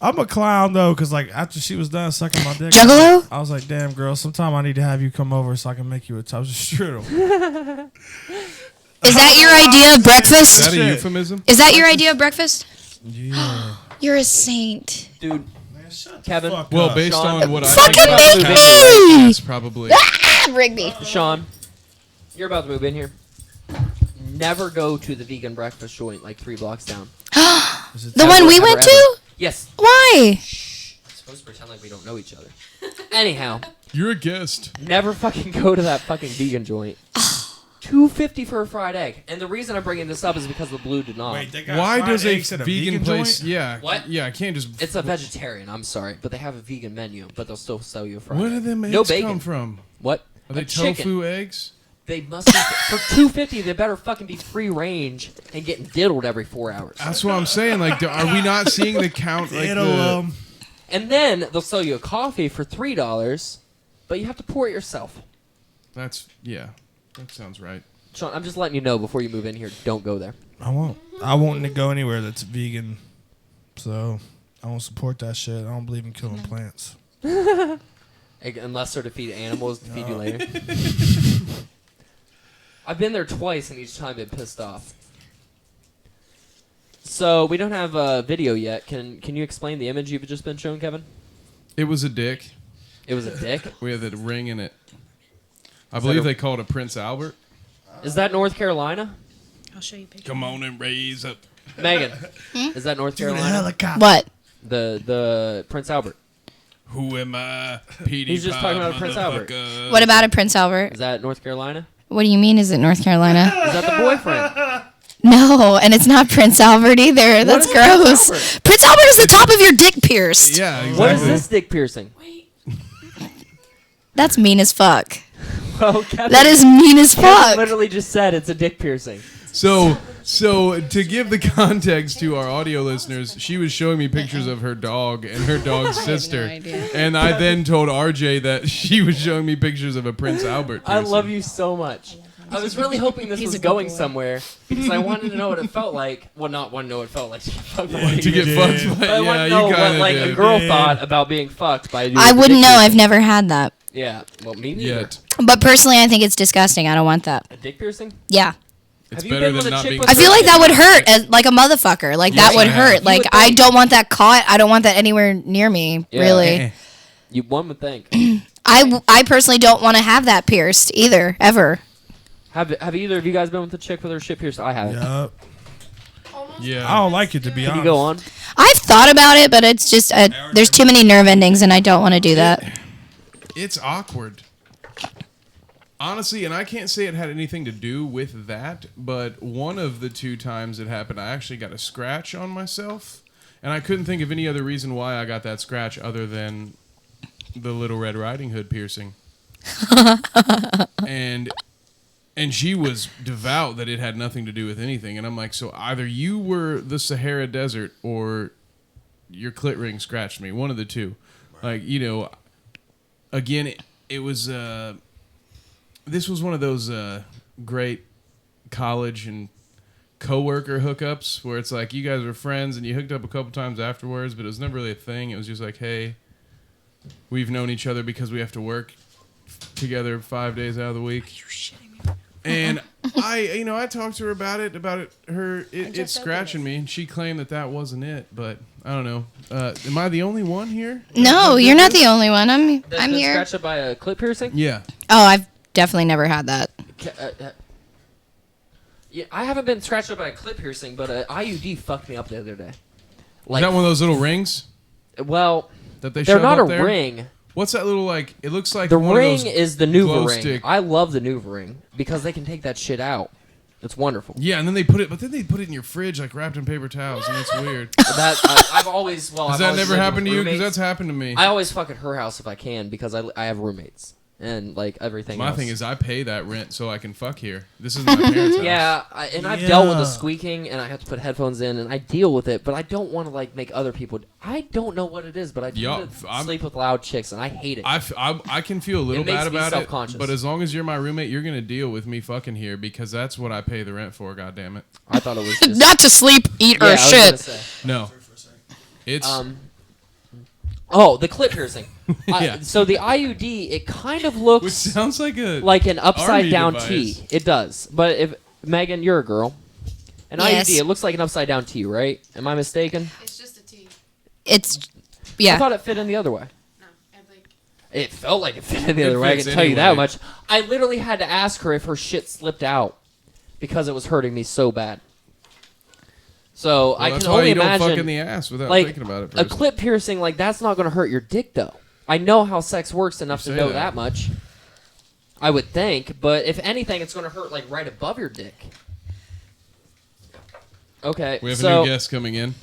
I'm a clown though, cause like after she was done sucking my dick, Juggalo? I was like, "Damn, girl, sometime I need to have you come over so I can make you a toast of strudel." Is that your idea of Is breakfast? that a Shit. euphemism? Is that your idea of breakfast? Yeah, You're a saint. Dude, man, shut Kevin. the fuck Well, up. based Shawn. on what I Fucking think about make this me! podcast, probably. Ah, Rigby. Sean, you're about to move in here. Never go to the vegan breakfast joint like 3 blocks down. Is it The one we Ever, went ever. to? Yes. Why? Shh. I'm supposed to pretend like we don't know each other. Anyhow, You're a guest. never fucking go to that fucking vegan joint. $2.50 for a fried egg. And the reason I'm bringing this up is because the Blue did not. Wait, they got Why fried does a eggs at vegan place? joint? Yeah. What? Yeah, I can't just. It's a vegetarian, I'm sorry. But they have a vegan menu, but they'll still sell you a fried Where egg. do them eggs No bacon. come from? What? Are they A chicken. tofu eggs? They must be, for $2.50, they better fucking be free range and getting diddled every 4 hours. That's what I'm saying. Like, are we not seeing the count? Like It'll the, And then they'll sell you a coffee for $3, but you have to pour it yourself. That's yeah. That sounds right. Sean, I'm just letting you know before you move in here, don't go there. I won't. I won't go anywhere that's vegan. So I won't support that shit. I don't believe in killing plants. Unless they're to feed animals to feed you later. I've been there twice and each time been pissed off. So we don't have a video yet. Can you explain the image you've just been shown, Kevin? It was a dick. It was a dick. We had the ring in it. I Is believe that a- they call it a Prince Albert. Is that North Carolina? I'll show you a picture. Come on and raise up. Megan, is that North Dude, a Carolina? helicopter. What? The Prince Albert. Who am I? PD He's just talking about Prince Albert. motherfucker. What about a Prince Albert? Is that North Carolina? What do you mean? Is it North Carolina? Is that the boyfriend? No, and it's not Prince Albert either. That's is Prince gross. Albert? Prince Albert is the top of your dick pierced. Yeah, exactly. What is this dick piercing? That's mean as fuck. Well, Kevin, That is mean as Kevin fuck. literally just said it's a dick piercing. So to give the context to our audio listeners, she was showing me pictures of her dog and her dog's sister, and I then told RJ that she was showing me pictures of a Prince Albert. I piercing. love you so much. I was really hoping this was going somewhere because I wanted to know what it felt like. Well, not want to know what it felt like to get fucked by To get You fucked did. by, But I yeah, want to you know kind what of like did. a girl Yeah. thought about being fucked by a dude I with a wouldn't dick know. I've piercing. never had that. Yeah, well, me neither. Yet. But personally, I think it's disgusting. I don't want that. A dick piercing? Yeah. It's Have you better been with than a not chick being. with I feel like that would hurt Yes, like a motherfucker. Like Yes, that would I have. hurt. You Like would I think. don't want that caught. I don't want that anywhere near me. Yeah. Really. One would think. I personally don't want to have that pierced either, ever. Have either of you guys been with a chick with her shit pierced? I haven't. Yup. Yeah. I don't like it to be Can honest. you go on? I've thought about it, but it's just there's too many nerve endings, and I don't want to do that. It's awkward. Honestly, and I can't say it had anything to do with that, but one of the 2 times it happened, I actually got a scratch on myself, and I couldn't think of any other reason why I got that scratch other than the Little Red Riding Hood piercing. and And she was devout that it had nothing to do with anything. And I'm like, so either you were the Sahara Desert or your clit ring scratched me. One of the two. Like, again, it was... this was one of those great college and coworker hookups where it's like you guys were friends and you hooked up a couple times afterwards, but it was never really a thing. It was just like, hey, we've known each other because we have to work together 5 days out of the week. Are you shitting me? And I talked to her about it scratching me, and she claimed that wasn't it, but I don't know. Am I the only one here? No, you're not the only one. I'm Been here. scratched up by a clit piercing? Yeah. Oh, I've definitely never had that. Yeah, I haven't been scratched up by a clit piercing, but an IUD fucked me up the other day. Is that one of those little rings Well, that they they're shove not up a there? ring. What's that little like? It looks like The one ring of those is the glow Nuva ring. stick. I love the Nuva ring because they can take that shit out. It's wonderful. Yeah, and then they put it in your fridge like wrapped in paper towels, and it's weird. I've always Has that never happened to you? Because that's happened to me. I always fuck at her house if I can because I have roommates and like everything. My else. thing is I pay that rent so I can fuck here. This is my parents' house. Yeah, I've dealt with the squeaking and I have to put headphones in and I deal with it, but I don't want to like make other people. I don't know what it is, but I tend to sleep with loud chicks and I hate it. I can feel a little It makes bad me about self-conscious. it, but as long as you're my roommate, you're gonna deal with me fucking here because that's what I pay the rent for. God damn it. I thought it was just Not to sleep, eat, yeah, or I was gonna shit. say. No, it's Oh, the clit piercing. Yeah. So the IUD, it kind of which looks sounds like a like an upside down device. T. It does. But if Megan, you're a girl. An Yes. IUD, it looks like an upside down T, right? Am I mistaken? It's just a T. It's, I yeah. thought it fit in the other way. No, I like. It felt like it fit in the It other way. I fits can tell you that anyway. much. I literally had to ask her if her shit slipped out because it was hurting me so bad. So I that's can why only you don't fuck in imagine the ass without like thinking about it a first. clit piercing. Like that's not going to hurt your dick though. I know how sex works enough to say know that. that much. I would think, but if anything, it's going to hurt like right above your dick. Okay, We have a so new guest coming in.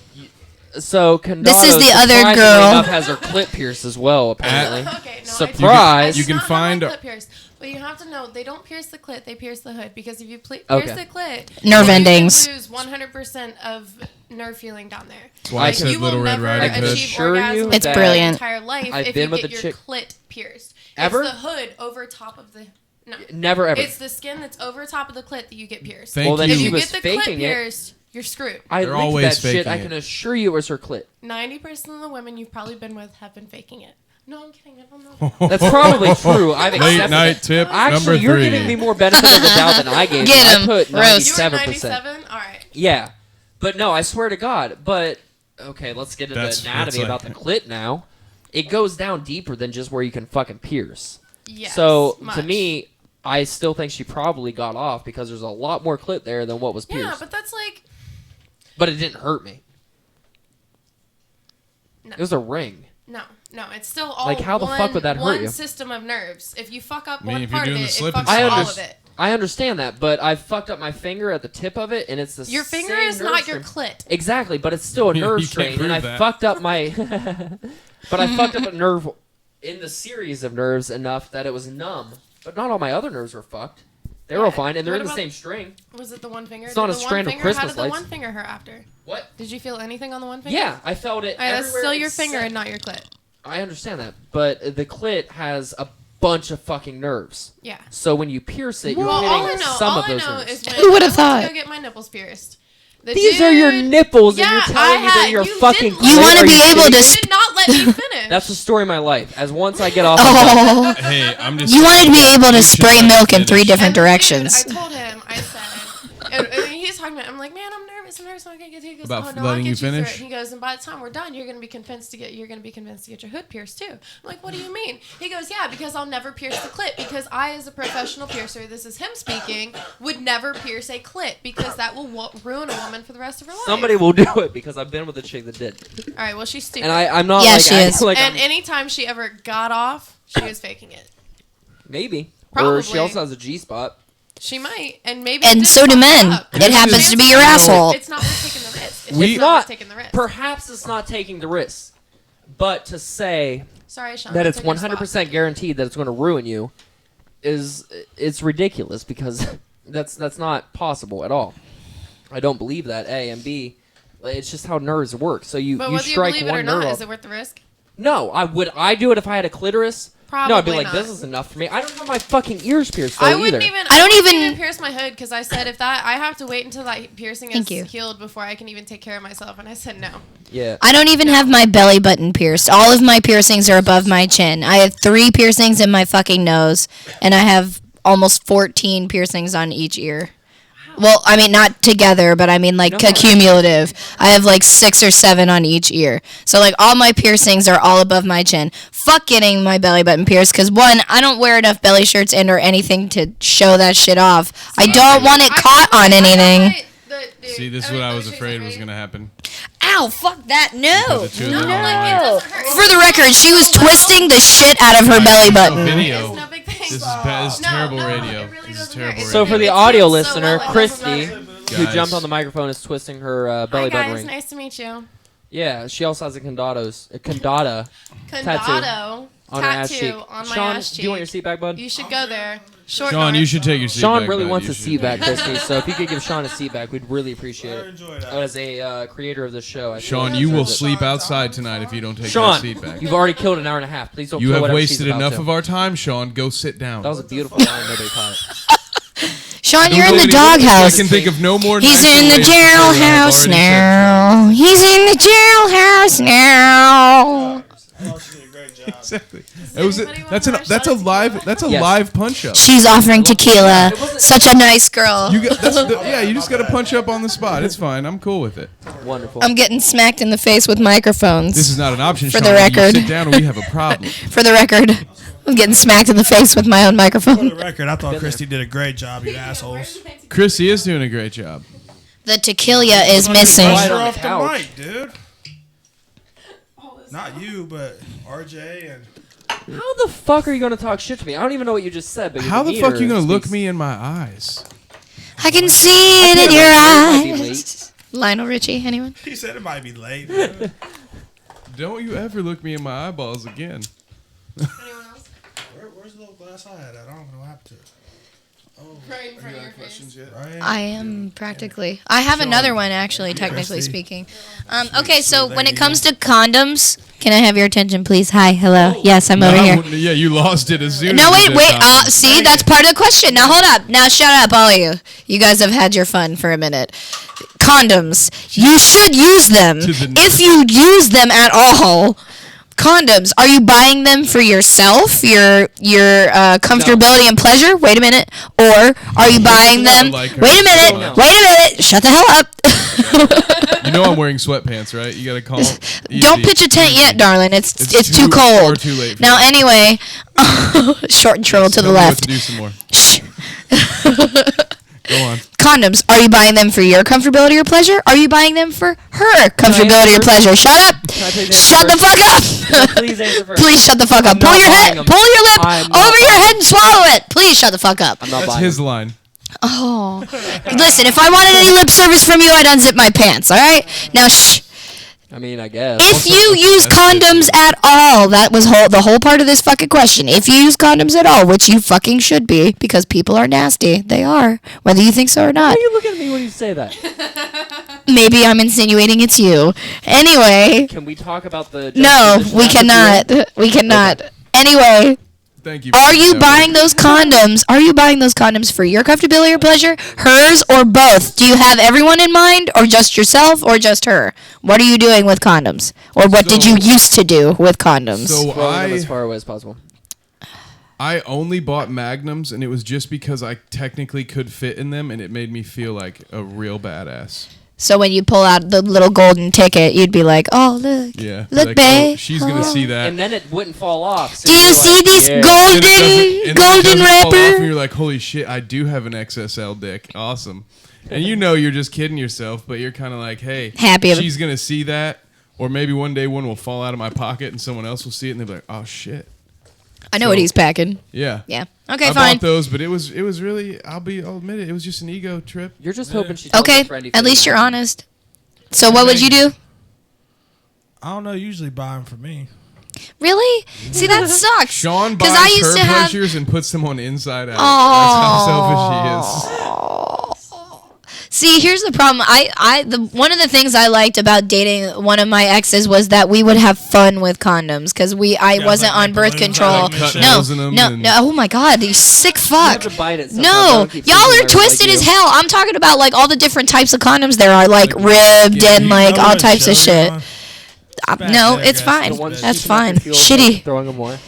so Condado, This is the other surprisingly girl. enough, has her clit pierced as well. Apparently, Okay, no, Surprise. You can It's not find- how my clit pierced, but you have to know they don't pierce the clit; they pierce the hood because if you pierce Okay. the clit, Nerve then endings. you lose 100% of nerve feeling down there. That's why I said you will Little Red never Riding Hood. achieve Assure you orgasm It's in brilliant. your entire life I've if been you with get a your chick- clit pierced. Ever? It's the hood over top of the. No. never ever. It's the skin that's over top of the clit that you get pierced. Thank Well, then you. if she you was get the faking clit it. pierced, you're screwed. I They're licked always that shit. faking I it. can assure you it was her clit. 90% of the women you've probably been with have been faking it. No, I'm kidding. I don't know. That's probably true. I've Late accepted night it. tip Actually, number you're 3. giving me more benefit of the doubt than I gave Get you. I him. put Roast. You were 97%. 97? All right. Yeah. But no, I swear to God. But, okay, let's get into That's- the anatomy that's about the like- clit now. It goes down deeper than just where you can fucking pierce. Yes. So, to much. me, I still think she probably got off because there's a lot more clit there than what was pierced. Yeah, but that's like. But it didn't hurt me. No. It was a ring. No, it's still all Like, how the one, fuck would that hurt one you? system of nerves. If you fuck up I mean, one if you're part of doing it, the it slip fucks and up slide. all of it. I understand that, but I fucked up my finger at the tip of it, and it's the Your finger same is nerve not your string. clit. Exactly, but it's still a You nerve can't strain, and I prove that. fucked up my. But I fucked up a nerve in the series of nerves enough that it was numb. But not all my other nerves were fucked. They were all Yeah, fine, and they're what in the about- same string. Was it the one finger? It's not Did a the one strand of finger, Christmas How did the lights. one finger hurt after? What? Did you feel anything on the one finger? Yeah, I felt it. All right, that's everywhere still your finger except- and not your clit. I understand that, but the clit has a bunch of fucking nerves. Yeah. So when you pierce it, you're Well, all I hitting know, some all of I those know nerves. is when Who would've I went thought? to go get my nipples pierced. The These are your dude- nipples, Yeah, and you're telling me that you're you fucking. didn't You let clit? wanna Are be you able kidding to me? You did not let me finish. That's the story of my life. As once I get off, I'm done. Oh. Hey, I'm just. You wanted to be able to You should spray let me milk in finish. 3 different And the dude, directions. I told him, I said, and he's talking about. I'm like, man, I'm nervous. I'm not gonna get to it. He goes, About oh, no, letting I'll you get you through finish? it. He goes, and by the time we're done, you're gonna be convinced to get your hood pierced too. I'm like, what do you mean? He goes, yeah, because I'll never pierce the clit because I, as a professional piercer, this is him speaking, would never pierce a clit because that will ruin a woman for the rest of her life. Somebody will do it because I've been with a chick that did. All right, well, she's stupid. And I'm not Yeah, like she acting is. like and I'm- anytime she ever got off, she was faking it. maybe. Probably. Or she also has a G spot. She might, and maybe. And it did so do fuck men. up. It happens to be your You know, asshole. It's not worth taking the risk. It's We- just not worth taking the risk. Perhaps it's not taking the risk, but to say Sorry, Sean. that I it's took your 100% spot. guaranteed that it's going to ruin you it's ridiculous because That's not possible at all. I don't believe that. A and B, it's just how nerves work. So you But you whether you strike believe it one or not, nerve is off. it worth the risk? No, I do it if I had a clitoris. Probably No, I'd be like, not. this is enough for me. I don't have my fucking ears pierced though I either. wouldn't even. I don't wouldn't even- pierce my hood because I said if that I have to wait until that piercing Thank is you. healed before I can even take care of myself, and I said no. Yeah. I don't even have my belly button pierced. All of my piercings are above my chin. I have 3 piercings in my fucking nose, and I have almost 14 piercings on each ear. Well, I mean, not together, but I mean, like, No. cumulative. I have, like, 6 or 7 on each ear. So, like, all my piercings are all above my chin. Fuck getting my belly button pierced, because, one, I don't wear enough belly shirts and or anything to show that shit off. I don't want it caught on anything. See, this is what I was afraid was going to happen. Ow, fuck that, no. Put the two of them on No. the For the record, she was twisting the shit out of her belly button. Video. It's no big thing. This is bad. This is No, terrible no, radio. it really This is doesn't terrible hurt. So radio. for the It audio feels so listener, well, it Christy, doesn't who Guys. jumped on the microphone, is twisting her Hi belly button guys, ring. nice to meet you. Yeah, she also has a condada Condado on her ass cheek. tattoo on my Sean, ass cheek. do you want your seat back, bud? You should go there. Short Sean, you north. should take your seat Sean back, really bud. wants You a should. seat back, Christy. So if you could give Sean a seat back, we'd really appreciate it. Enjoy that. As a creator of the show, I feel Sean, like you he will deserves it. sleep outside tonight if you don't take Sean, that seat back. you've already killed an hour and a half. Please don't. You kill have whatever wasted she's about enough to. of our time, Sean. Go sit down. That was a beautiful line. Nobody caught it. Sean, you're in the I doghouse. can think of no more. He's nicer in the ways to say what I've jailhouse already said. now. He's in the jailhouse now. Oh, she did a great job. Exactly. That was it. anybody want That's more a that's a shots? live that's a Yes. live punch up. She's offering tequila. Such a nice girl. You got yeah. You just got to punch up on the spot. It's fine. I'm cool with it. Wonderful. I'm getting smacked in the face with microphones. This is not an option. For Sean. the record. You sit down, or we have a problem. For the record, I'm getting smacked in the face with my own For microphone. the record, I thought Christy did a great job, you assholes. Chrissy is doing a great job. The tequila is missing. Right Pressure on the off the couch. mic, dude. Not you, but RJ and How the fuck are you going to talk shit to me? I don't even know what you just said. But your How the fuck demeanor you gonna look speaks- me in my eyes? I can see it in your Might be late. eyes. Lionel Richie, anyone? he said it might be late. Dude. Don't you ever look me in my eyeballs again? Anyone else? Where's the little glass I had at? I don't know what happened to it. Right in front of your face. Right? I am practically. I have another one, actually, technically Christy. speaking. Okay, so sweet when it lady. comes to condoms, can I have your attention, please? Hi, hello. Yes, I'm over here. Yeah, you lost it as soon. No, as you wait, said wait. See, that's part of the question. Now, hold up. Now, shut up, all of you. You guys have had your fun for a minute. Condoms. You should use them. To the If you use them at all, condoms. Are you buying them for yourself, your comfortability and pleasure? Wait a minute. Or are you buying them? like her. Wait a minute. No. Wait a minute. Shut the hell up. You know I'm wearing sweatpants, right? You gotta call. Don't pitch a tent yet, darling. It's too far cold. too late for Now, that. anyway, short and troll to the Tell me what left. to do some more. Shh. Go on. Condoms. Are you buying them for your comfortability or pleasure? Are you buying them for her comfortability or pleasure? Shut up. Can I take the Shut the answer fuck up. Please answer first. Please shut the fuck up. I'm Pull not your buying head. them. Pull your lip I'm not over your buying head and swallow it. Please shut the fuck up. I'm not That's buying his them. line. Oh. Listen, if I wanted any lip service from you, I'd unzip my pants, all right? Now, shh. I mean, I guess. If you use condoms at all, that was the whole part of this fucking question. If you use condoms at all, which you fucking should be, because people are nasty. They are, whether you think so or Why not. are you looking at me when you say that? Maybe I'm insinuating it's you. Anyway, Can we talk about the... no, juxtaposition we of the cannot. duo? We cannot. Anyway, Thank you. are you Yeah, buying those condoms? Are you buying those condoms for your comfortability or pleasure, hers, or both? Do you have everyone in mind, or just yourself, or just her? What are you doing with condoms, or what did So- you used to do with condoms? So Throwing them as I far away as possible. only bought Magnums, and it was just because I technically could fit in them, and it made me feel like a real badass. So when you pull out the little golden ticket, you'd be like, "Oh, look, Yeah. look, like, babe. oh, she's gonna Oh. see that. And then it wouldn't fall off. So Do you'd you be see like, this yeah. And then it golden doesn't fall off, and wrapper?" you're like, holy shit, I do have an XSL dick. Awesome. And you know you're just kidding yourself, but you're kind of like, hey, Happy of it. she's gonna see that, or maybe one day one will fall out of my pocket and someone else will see it, and they'll be like, oh shit. I know what he's packing. Yeah. Yeah. Okay, I fine. bought those, but it was really. I'll admit it was just an ego trip. You're just hoping she tells Okay, her friend he at fits least in. you're honest. So what would you do? I don't know. Usually buy them for me. Really? See, that sucks. Sean 'Cause buys I used her to have- pleasures and puts them on inside out. Oh. That's how selfish he is. See, here's the problem. One of the things I liked about dating one of my exes was that we would have fun with condoms because I wasn't like on birth balloons, control. like cut No, holes in them no, and- no. Oh my God, you sick You have fuck. to bite it sometimes. I No, don't keep y'all thinking are like twisted you. as hell. I'm talking about like all the different types of condoms there are, like ribbed yeah, and you like know all what types show of you're shit. on? back No, there, it's guys. fine. The ones That's keeping up fine. the fuel, Shitty. like, throwing them away.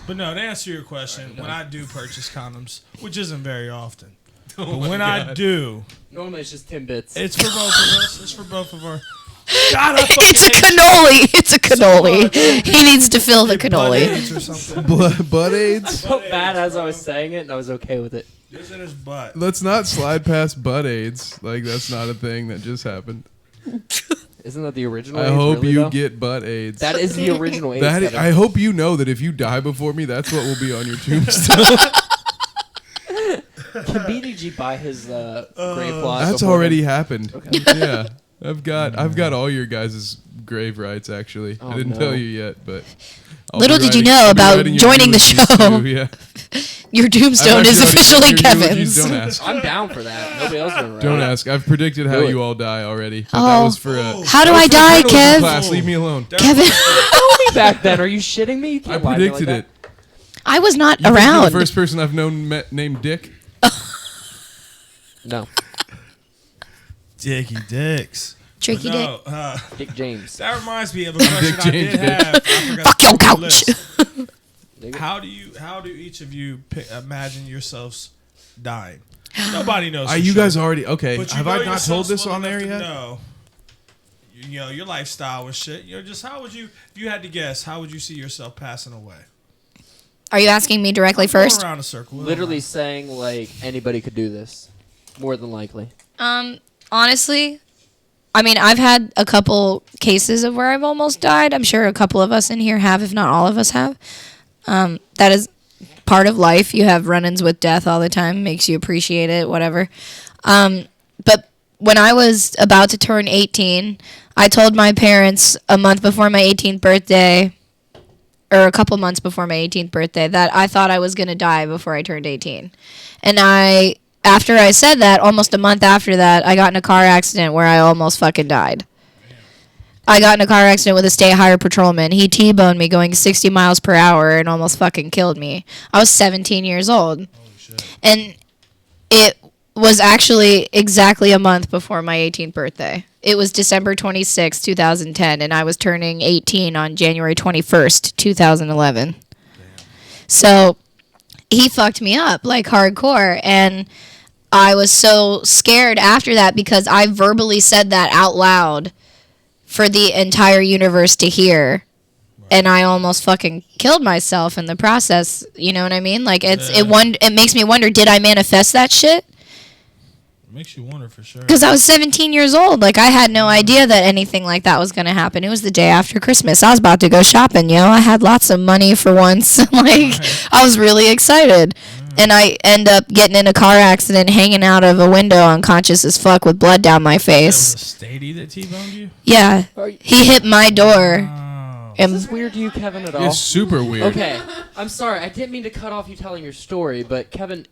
But no, to answer your question, when I do purchase condoms, which isn't very often, but when I do, Normally it's just 10 bits. it's for both of us. It's for both of our. God, I fucking It's a hate cannoli. It's a cannoli. He needs to fill the butt cannoli. AIDS or something. Butt AIDS? I felt bad as I was saying it, and I was okay with it. It's in his butt. Let's not slide past butt AIDS. Like, that's not a thing that just happened. Isn't that the original? I AIDS, hope really, you though? get butt AIDS. That is the original AIDS. That Kevin. I hope you know that if you die before me, that's what will be on your tombstone. Can BDG buy his grave plot? That's before already then? happened. Okay. Yeah, I've got all your guys' grave rights. Actually, Oh, I didn't no. tell you yet, but I'll Little be did you writing- know I'll be about writing your joining the eulogies, show. too, yeah. Your tombstone I've is actually officially already got your eulogies. Kevin's. Don't ask. I'm down for that. Nobody else gonna write. Don't ask. I've predicted how Do it. you all die already. But that Oh. was for a. How do that was I for die, journalism Kev? Class, leave me alone. Kevin, me back then. Are you shitting me? You I can't lie to me predicted like it. I was not You think you're around. the first person I've known named Dick. that. No, Dicky Dicks. Tricky dick. No, Dick James. that reminds me of a question Dick I James, did bitch. have. I forgot Fuck to your put on the couch. list. How do each of you imagine yourselves dying? Nobody knows. for You sure. guys already okay? But you Have know I not yourselves told this well on there enough to yet? know, you know your lifestyle and shit. You know, just how would you, if you had to guess, how would you see yourself passing away? Are you asking me directly Go first? around a circle. Literally saying like anybody could do this. More than likely. Honestly, I mean, I've had a couple cases of where I've almost died. I'm sure a couple of us in here have, if not all of us have. That is part of life. You have run-ins with death all the time. Makes you appreciate it, whatever. But when I was about to turn 18, I told my parents a month before my 18th birthday, or a couple months before my 18th birthday, that I thought I was going to die before I turned 18. And after I said that, almost a month after that, I got in a car accident where I almost fucking died. I got in a car accident with a state highway patrolman. He T-boned me going 60 miles per hour and almost fucking killed me. I was 17 years old. And it was actually exactly a month before my 18th birthday. It was December 26, 2010, and I was turning 18 on January 21st, 2011. So he fucked me up like hardcore, and I was so scared after that because I verbally said that out loud for the entire universe to hear. And I almost fucking killed myself in the process. You know what I mean? Like it makes me wonder, did I manifest that shit? It makes you wonder for sure. Because I was 17 years old. Like, I had no idea that anything like that was going to happen. It was the day after Christmas. I was about to go shopping, I had lots of money for once. I was really excited. And I end up getting in a car accident, hanging out of a window unconscious as fuck with blood down my That was face. a Stady that T-boned you. Yeah. He hit my door. Oh. Is And this weird to you, Kevin, at all? It's super weird. Okay, I'm sorry. I didn't mean to cut off you telling your story, but Kevin,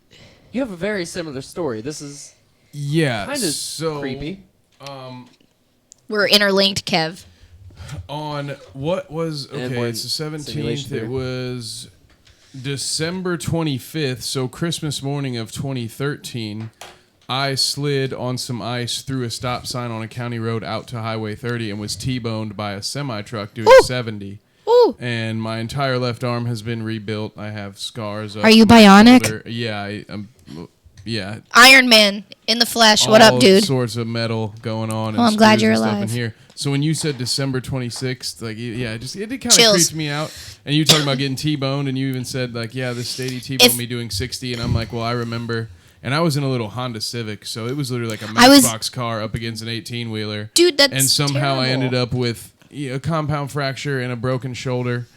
you have a very similar story. This is Yeah. kind of so creepy. we're interlinked, Kev. On what was And okay? when It's the 17th. simulation It theory. was December 25th. So Christmas morning of 2013. I slid on some ice through a stop sign on a county road out to Highway 30 and was T-boned by a semi-truck doing Ooh. 70. Ooh. And my entire left arm has been rebuilt. I have scars. Are you my bionic? shoulder. Yeah, yeah. Iron Man in the flesh. What up, All dude? sorts of metal going on. Oh, And I'm glad screws you're and stuff alive. In here. So when you said December 26th, like, yeah, it kind of Chills. creeped me out. And you talking about getting T-boned, and you even said like, yeah, this Stady T-boned If- me doing 60, and I'm like, well, I remember. And I was in a little Honda Civic, so it was literally like a I was- Matchbox car up against an 18-wheeler. Dude, that's And somehow I terrible. ended up with a compound fracture and a broken shoulder.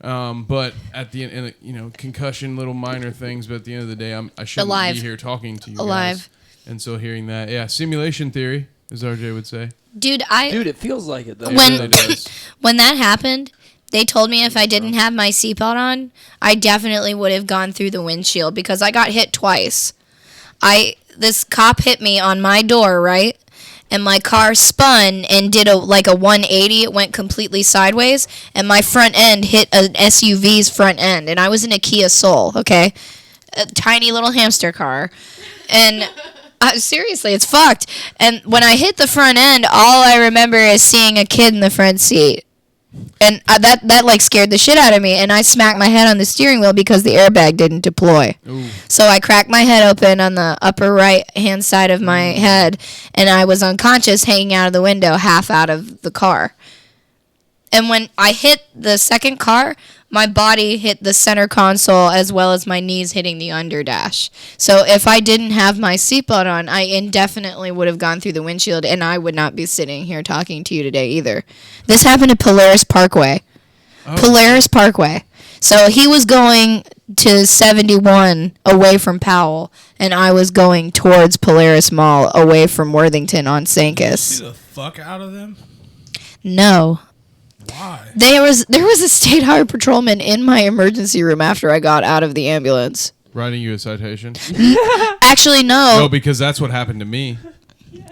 But at the end, and, concussion, little minor things. But at the end of the day, I shouldn't Alive. be here talking to you Alive. guys. And so hearing that, yeah, simulation theory, as RJ would say. Dude, Dude, it feels like it though. It When- really does. when that happened, they told me if I didn't have my seatbelt on, I definitely would have gone through the windshield because I got hit twice. this cop hit me on my door, right? And my car spun and did a 180. It went completely sideways, and my front end hit an SUV's front end. And I was in a Kia Soul, okay? A tiny little hamster car. And seriously, it's fucked. And when I hit the front end, all I remember is seeing a kid in the front seat. And that like scared the shit out of me, and I smacked my head on the steering wheel because the airbag didn't deploy. Ooh. So I cracked my head open on the upper right hand side of my head, and I was unconscious hanging out of the window, half out of the car. And when I hit the second car, my body hit the center console as well as my knees hitting the underdash. So if I didn't have my seatbelt on, I indefinitely would have gone through the windshield, and I would not be sitting here talking to you today either. This happened at Polaris Parkway. Oh. Polaris Parkway. So he was going to 71 away from Powell, and I was going towards Polaris Mall away from Worthington on St. Did you see the fuck out of them? No. Why? There was a state highway patrolman in my emergency room after I got out of the ambulance. Writing you a citation? Actually, no. No, because that's what happened to me.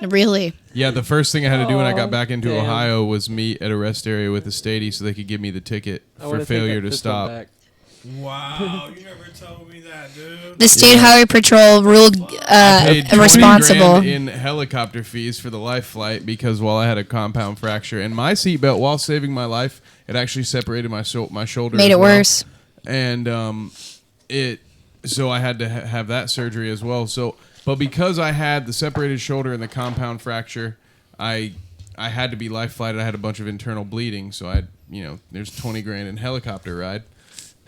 Really? Yeah, the first thing I had to do when I got back into Ohio was meet at a rest area with the statey so they could give me the ticket for failure to stop. Wow, you never told me that, dude. The state highway patrol ruled responsible. $20,000 in helicopter fees for the life flight because while I had a compound fracture and my seatbelt, while saving my life, it actually separated my shoulder. Made it worse. And so I had to have that surgery as well. But because I had the separated shoulder and the compound fracture, I had to be life flighted. I had a bunch of internal bleeding, so there's $20,000 in helicopter ride.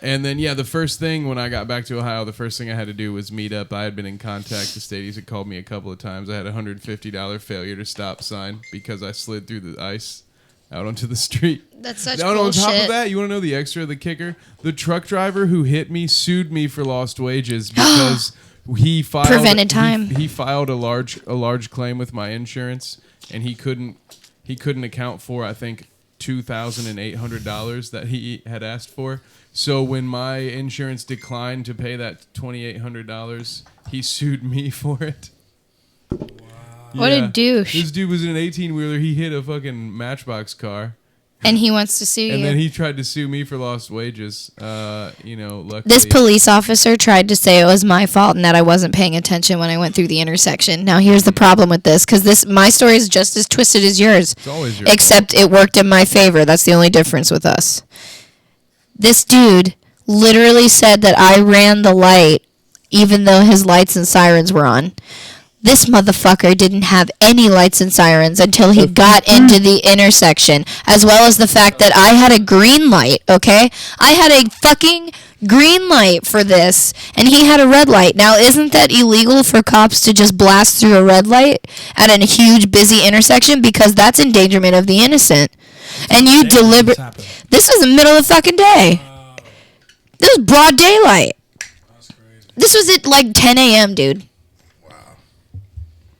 And then, the first thing when I got back to Ohio, the first thing I had to do was meet up. I had been in contact. The Stadies had called me a couple of times. I had a $150 failure to stop sign because I slid through the ice out onto the street. That's such bullshit. bullshit. On top of that, you want to know the extra, the kicker? The truck driver who hit me sued me for lost wages because he filed prevented time. He filed a large claim with my insurance, and he couldn't account for, I think, $2,800 that he had asked for. So when my insurance declined to pay that $2,800, he sued me for it. Wow. What a douche. This dude was in an 18-wheeler. He hit a fucking Matchbox car. And he wants to sue you. And then he tried to sue me for lost wages. Luckily. This police officer tried to say it was my fault and that I wasn't paying attention when I went through the intersection. Now, here's the problem with this, because my story is just as twisted as yours. It's always your except fault. It worked in my favor. That's the only difference with us. This dude literally said that I ran the light even though his lights and sirens were on. This motherfucker didn't have any lights and sirens until he got into the intersection, as well as the fact that I had a green light, okay? I had a fucking green light for this, and he had a red light. Now, isn't that illegal for cops to just blast through a red light at a huge, busy intersection? Because that's endangerment of the innocent. And you This was the middle of the fucking day. This was broad daylight. That's crazy. This was at like 10 a.m., dude. Wow.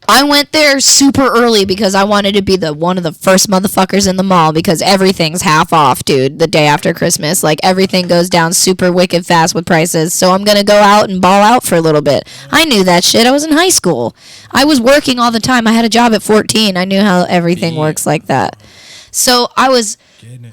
I went there super early because I wanted to be one of the first motherfuckers in the mall because everything's half off, dude, the day after Christmas. Like, everything goes down super wicked fast with prices. So I'm going to go out and ball out for a little bit. I knew that shit. I was in high school. I was working all the time. I had a job at 14. I knew how everything works like that. So I was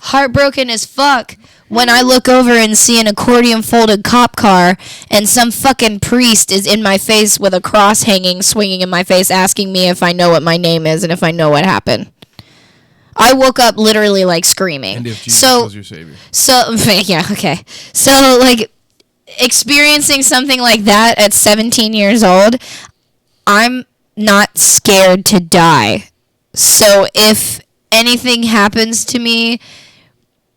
heartbroken as fuck when I look over and see an accordion folded cop car and some fucking priest is in my face with a cross hanging, swinging in my face, asking me if I know what my name is and if I know what happened. I woke up literally like screaming. And if Jesus was your savior. So, yeah, okay. So, like, experiencing something like that at 17 years old, I'm not scared to die. So if anything happens to me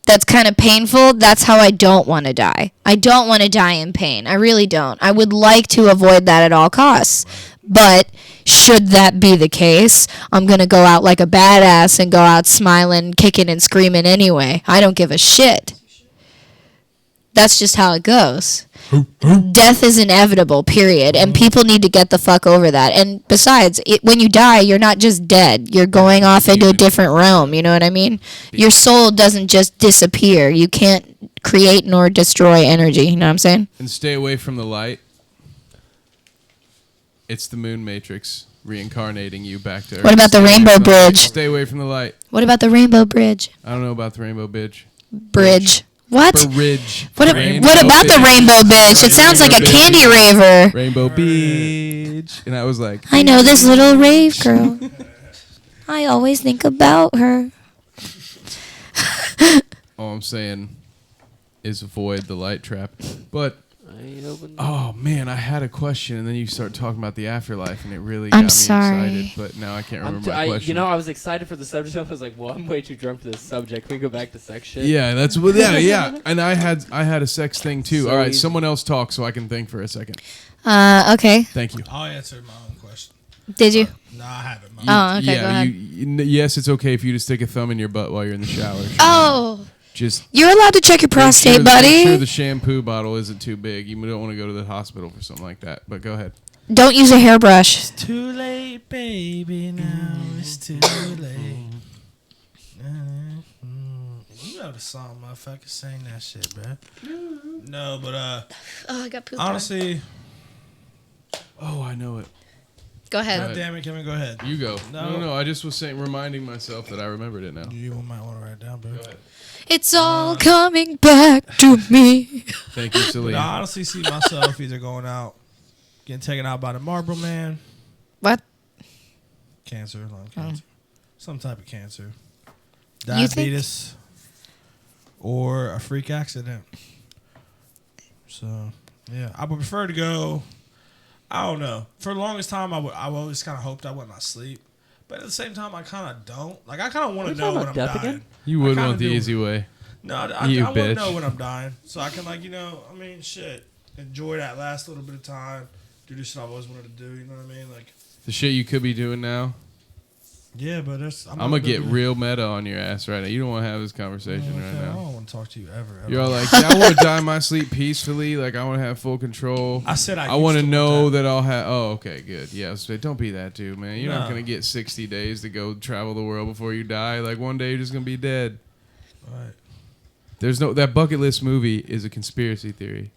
that's kind of painful, that's how I don't want to die. I don't want to die in pain. I really don't. I would like to avoid that at all costs. But should that be the case, I'm going to go out like a badass and go out smiling, kicking and screaming anyway. I don't give a shit. That's just how it goes. Death is inevitable, period. And people need to get the fuck over that. And besides, when you die, you're not just dead. You're going off into a different realm. You know what I mean? Your soul doesn't just disappear. You can't create nor destroy energy. You know what I'm saying? And stay away from the light. It's the moon matrix reincarnating you back to Earth. What about the Stay away rainbow from the light. bridge? Stay away from the light. What about the Rainbow Bridge? I don't know about the rainbow bridge. What? Bridge. What about the Bridge. Rainbow Bridge? It sounds like a candy raver. Rainbow Beach. And I was like, I know this little rave girl. I always think about her. all I'm saying is avoid the light trap. But I ain't open. oh man, I had a question, and then you start talking about the afterlife, and it really got I'm me sorry. excited. But now I can't remember my question. You know, I was excited for the subject. I was like, well, I'm way too drunk for this subject. Can we go back to sex shit? Yeah, that's what. Yeah. And I had a sex thing too. So All right, easy. someone else talk so I can think for a second. Okay. Thank you. I'll answer my own question. Did you? No, I haven't. Oh, okay, Yeah, go ahead. yes, it's okay for you to stick a thumb in your butt while you're in the shower. Oh, Just you're allowed to check your prostate, buddy. Make sure the shampoo bottle isn't too big. You don't want to go to the hospital for something like that. But go ahead. Don't use a hairbrush. Too late, baby. Now it's too late. You know the song, motherfucker. Sing that shit, bro. No, but Oh, I got poop. honestly, Oh, I know it. Go ahead. God damn it, Kevin, go ahead. You go. No. No. I just was reminding myself that I remembered it now. You might want to write it down, bro. Go ahead. It's all coming back to me. Thank you, But Celine. I honestly see myself either going out, getting taken out by the Marlboro Man, What? cancer, lung cancer, some type of cancer, You think- diabetes, or a freak accident. So, yeah, I would prefer to go. I don't know. For the longest time, I always kind of hoped I would not sleep, but at the same time, I kind of don't. Like, I kind of want Are to we know talking when I'm about death dying. again? You would I want the kinda do. easy way. No, I You want to bitch. know when I'm dying, so I can shit, enjoy that last little bit of time, do the shit I've always wanted to do. You know what I mean? Like, The shit you could be doing now. yeah, but I'm gonna get real meta on your ass right now. You don't want to have this conversation right I now. don't want to talk to you ever. You're all like, yeah, I want to die in my sleep peacefully. Like, I want to have full control. I said I want to used know want that I'll have. Oh, okay, good. Yeah, so don't be that dude, man. You're not No. gonna get 60 days to go travel the world before you die. Like one day you're just gonna be dead. Right. There's no that bucket list movie is a conspiracy theory.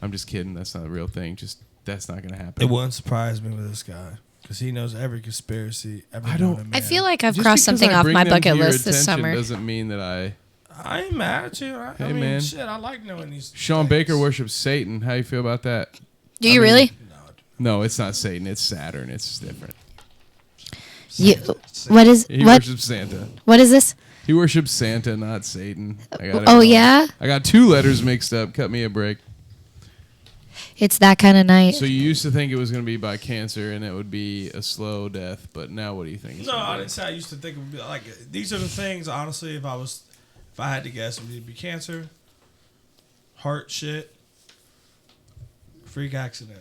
I'm just kidding. That's not a real thing. Just that's not gonna happen. It wouldn't surprise me with this guy because he knows every conspiracy. Ever I known don't- to man. I feel like I've Just crossed because something I off bring my them to bucket your list this attention summer. doesn't mean that I ain't mad at you. Hey, I mean, man. shit, I like knowing these. Sean things. Baker worships Satan. How you feel about that? Do you really? No, it's not Satan. It's Saturn. It's different. You, what is He what? worships Santa. What is this? He worships Santa, not Satan. I got it Oh wrong. yeah, I got two letters mixed up. Cut me a break. it's that kind of night. So you used to think it was going to be by cancer and it would be a slow death, but now what do you think? it's No, gonna I be? didn't say I used to think it would be like these are the things. Honestly, if I had to guess, it would be cancer, heart shit, freak accident,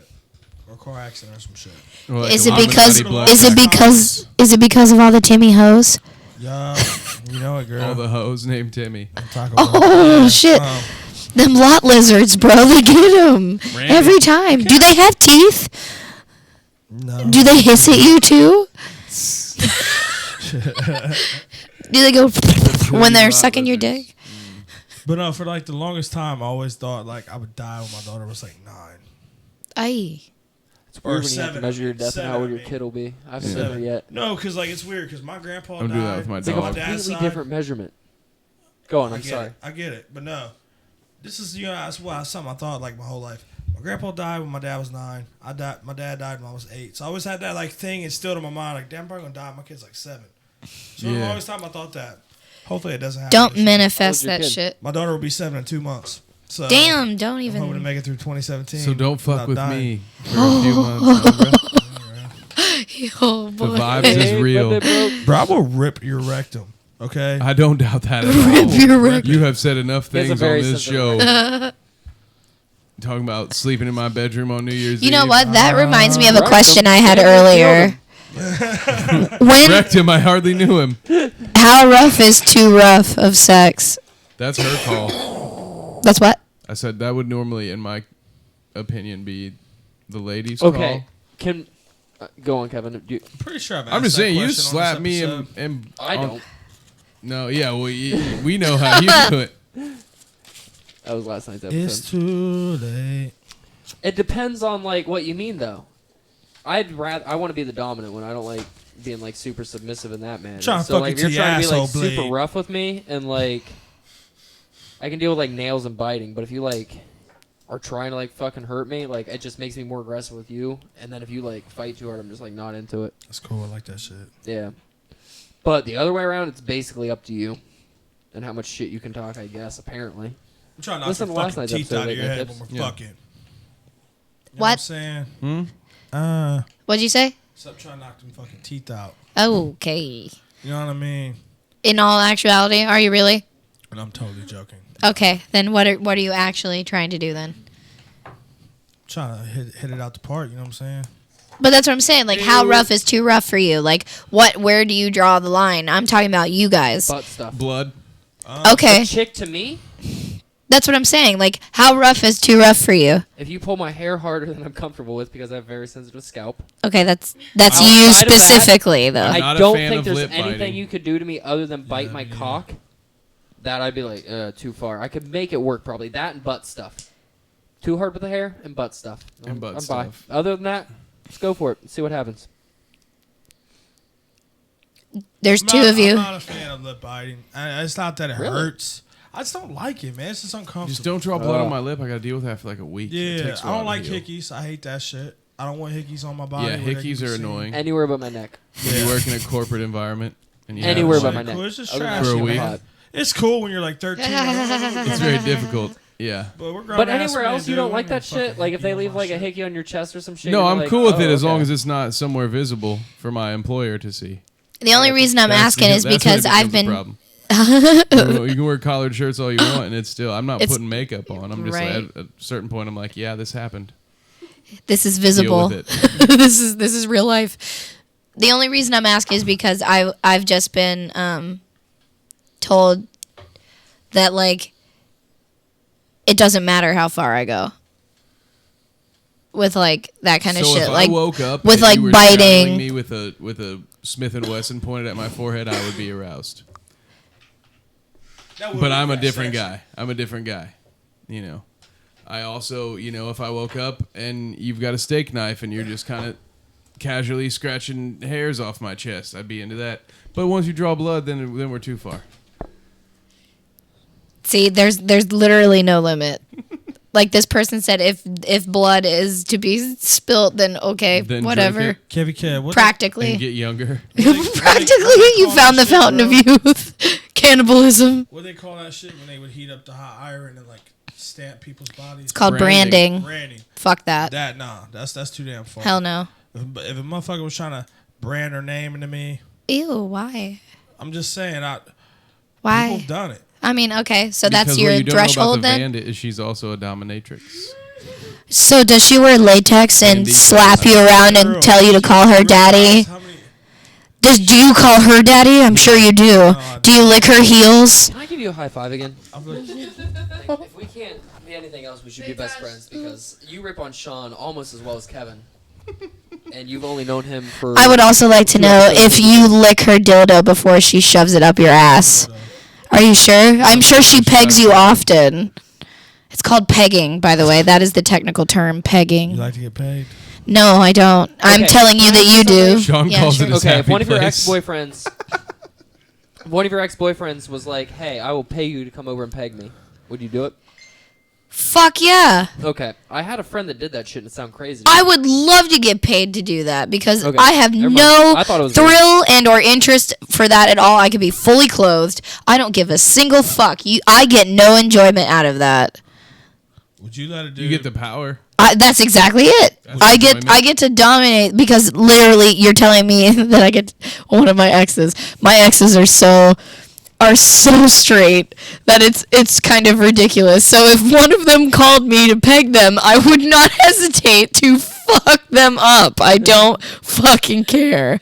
or car accident or some shit. Or like Is a it because Illuminati is it because of all the Timmy hoes? Yeah, you know it, girl. all the hoes named Timmy? Taco Bell. Oh shit! Them lot lizards, bro. They get them every time. Do they have teeth? No. Do they hiss at you too? Do they go when they're lot sucking your lizards. dick? But no, for like the longest time, I always thought like I would die when my daughter was like 9. Aye. It's Or weird when you have to 7, measure your death and how old your 7, kid will be. I haven't Yeah. been there yet. No, because like it's weird because my grandpa I'm died. doing that with my It's like dog. a dad's completely side. different measurement. Go on, I I'm get sorry. it. I get it, but no, this is that's why something I thought like my whole life. My grandpa died when my dad was 9. My dad died when I was 8. So I always had that like thing instilled in my mind like, damn, I'm probably gonna die. My kid's like 7. So the Yeah. longest time I thought that. Hopefully it doesn't happen. Don't this year. manifest How old's your that kid? shit. My daughter will be 7 in 2 months. So Damn, don't I'm hoping to even. make it through 2017. So don't fuck without with dying. me for a few months. Huh, bro? Oh The boy. vibes is Hey, real. birthday, bro. Bro, I will rip your rectum. Okay. I don't doubt that at Rip all. your rectum. You have said enough He has a things on very this show. sensitive Talking about sleeping in my bedroom on New Year's You Eve. know what? That reminds me of a Rectum. question I had Damn, earlier. When? Wrecked him. I hardly knew him. How rough is too rough of sex? That's her call. That's what? I said that would normally, in my opinion, be the ladies' Okay, call. can go on, Kevin. I'm pretty sure I've asked I'm just that saying, you question on slap this me episode. and I don't. No, yeah, well, we know how you do it. That was last night's It's episode. too late. It depends on like what you mean though. I want to be the dominant one. I don't like being like super submissive in that manner. Trying to So fuck like, it if you're to your trying to be like asshole super blade. rough with me and like, I can deal with like nails and biting. But if you like are trying to like fucking hurt me, like it just makes me more aggressive with you. And then if you like fight too hard, I'm just like not into it. That's cool. I like that shit. Yeah. But the other way around, it's basically up to you and how much shit you can talk. I guess apparently. I'm trying to knock Listen your to last fucking night's teeth episode, out of your Late Night head when Tips. we're Yeah. fucking. You know What? I'm saying? Hmm? What's What'd you say? up trying to knock them fucking teeth out. Okay. You know what I mean? In all actuality, are you really? And I'm totally joking. Okay, then what are you actually trying to do then? Trying to hit it out the park, you know what I'm saying? But that's what I'm saying. Like, how rough is too rough for you? Like, where do you draw the line? I'm talking about you guys. Butt stuff. Blood. Okay, Chick to me, that's what I'm saying. Like, how rough is too rough for you? if you pull my hair harder than I'm comfortable with because I have a very sensitive scalp. Okay, that's Outside you of that, specifically, though. I'm I not a don't fan think of there's lip anything biting. you could do to me other than bite my yeah. cock. That I'd be like, too far. I could make it work probably. That and butt stuff. Too hard with the hair and butt stuff. And butt I'm stuff. By. Other than that, let's go for it. See what happens. There's two of you. I'm not a fan of lip biting. It's not that it Really? hurts. I just don't like it, man. It's just uncomfortable. Just don't draw blood on my lip. I got to deal with that for like a week. It Yeah, takes a I don't while like to heal. hickeys. I hate that shit. I don't want hickeys on my body. Yeah, where they hickeys can be are seen. annoying. Anywhere but my neck. When you work in a corporate environment. And you have, Anywhere like, but my neck. Cool. It's just Other than trash. For a that, week. I'm hot. It's cool when you're like 13. It's very difficult. Yeah. But we're grown But ass anywhere men, else, you dude. don't We like don't that fucking shit? Like if they hickey on leave my like a shit. hickey on your chest or some shit? No, you're I'm like, cool with it oh, as long okay. as it's not somewhere visible for my employer to see. The only reason I'm That's- asking is that's when it because I've becomes a been. problem. You can wear collared shirts all you want, and it's still. I'm not It's- putting makeup on. I'm just Right. like, at a certain point, I'm like, yeah, this happened. This is Deal visible. with it. this is real life. The only reason I'm asking is because I've just been told that like it doesn't matter how far I go with like that kind of So shit. if Like I woke up with, and like, you were biting. straddling me with a Smith and Wesson pointed at my forehead, I would be aroused. That would But be I'm a that different sexy. guy. I'm a different guy. You know. I also, if I woke up and you've got a steak knife and you're just kind of casually scratching hairs off my chest, I'd be into that. But once you draw blood, then we're too far. see, there's literally no limit. Like this person said, if blood is to be spilt, then okay, Then whatever. drink Kevy Kev, what Practically, And get younger. practically, you call found the that shit, fountain of bro? youth. Cannibalism. what they call that shit when they would heat up the hot iron and like stamp people's bodies? It's called Branding. branding. branding. Fuck that. That's too damn far. Hell no. If a motherfucker was trying to brand her name into me, Ew. Why? I'm just saying, Why? people done it. I mean, okay, so that's Because your what you don't threshold know about the then. bandit is she's also a dominatrix. So does she wear latex and Indeed. slap you around and Girl, tell you to call her daddy? How many- Do you call her daddy? I'm sure you do. I Do you lick her heels? Can I give you a high five again? I'm like, If we can't be anything else, we should be best friends because you rip on Sean almost as well as Kevin. And you've only known him for. I would also like to know if you lick her dildo before she shoves it up your ass. Are you sure? I'm sure she pegs you often. It's called pegging, by the way. That is the technical term, you pegging. like to get paid? No, I don't. I'm Okay. telling you that you do. Sean Yeah, calls sure. it his Okay, if happy one of your place. ex-boyfriends was like, "Hey, I will pay you to come over and peg me," would you do it? Fuck yeah. Okay, I had a friend that did that shit and it sounded crazy. I would love to get paid to do that because Okay, I have never mind. no I thought it was thrill and or interest for that at all. I could be fully clothed. I don't give a single fuck. I get no enjoyment out of that. Would you let it do? You get the power. That's exactly it. That's I enjoyment. get to dominate because literally you're telling me that I get one of my exes. My exes are so straight that it's kind of ridiculous. So if one of them called me to peg them, I would not hesitate to fuck them up. I don't fucking care.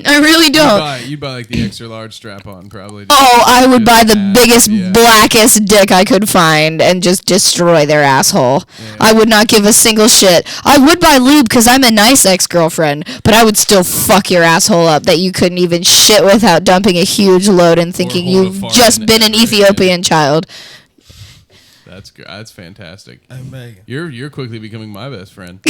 I really don't. You'd buy like the extra large strap on probably. Oh, I would buy the Yeah, biggest, yeah. blackest dick I could find and just destroy their asshole. Yeah. I would not give a single shit. I would buy lube because I'm a nice ex-girlfriend, but I would still fuck your asshole up that you couldn't even shit without dumping a huge load and thinking hold a you've fart just in been it, an right, Ethiopian child. That's fantastic. Hey, Megan. You're quickly becoming my best friend.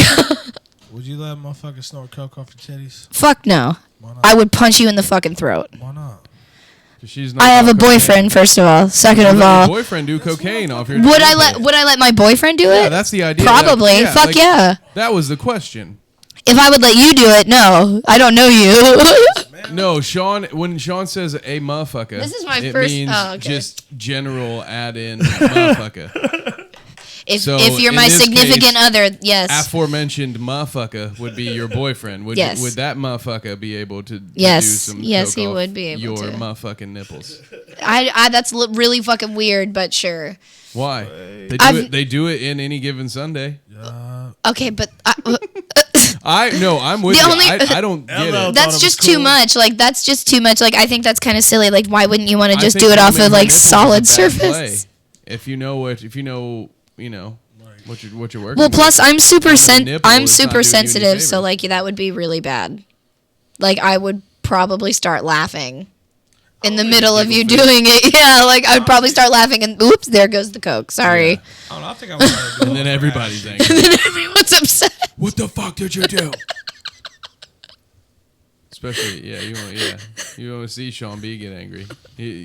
Would you let a motherfucker snort coke off your titties? Fuck no. Why not? I would punch you in the fucking throat. Why not? She's not I have a on cocaine. boyfriend, first of all. Second of Would all, your boyfriend do cocaine off your would I titty? let my boyfriend do Yeah, it? that's the idea. Probably. Yeah, Fuck like, yeah. That was the question. If I would let you do it, no. I don't know you. No, Sean. When Sean says a motherfucker, This is my it first- means oh, okay. just general add in motherfucker. So, if you're in my this significant case, other, yes. Aforementioned motherfucker would be your boyfriend. Would Yes. would that motherfucker be able to Yes. do some Yes, coke he off would be able your to. motherfucking nipples? I that's really fucking weird, but sure. Why? They do it in any given Sunday. Okay, but I'm with The you. only- I don't get Hello. it. that's it just was too cool. much. Like that's just too much. Like I think that's kind of silly. Like why wouldn't you want to I just think do it off rubbing of your like nipples is a solid bad surface? play. If you know what what you're working. Well, plus with. I'm super On the nipple, I'm it's not super doing you any sensitive, so favors. like that would be really bad. Like I would probably start laughing in the middle of you doing it. Yeah, like I would probably start laughing and oops, there goes the coke. Sorry. Yeah. I don't know. I think I would rather do And it then for everybody's ass. angry. And then everyone's upset. What the fuck did you do? Especially, you want to see Shawn B get angry.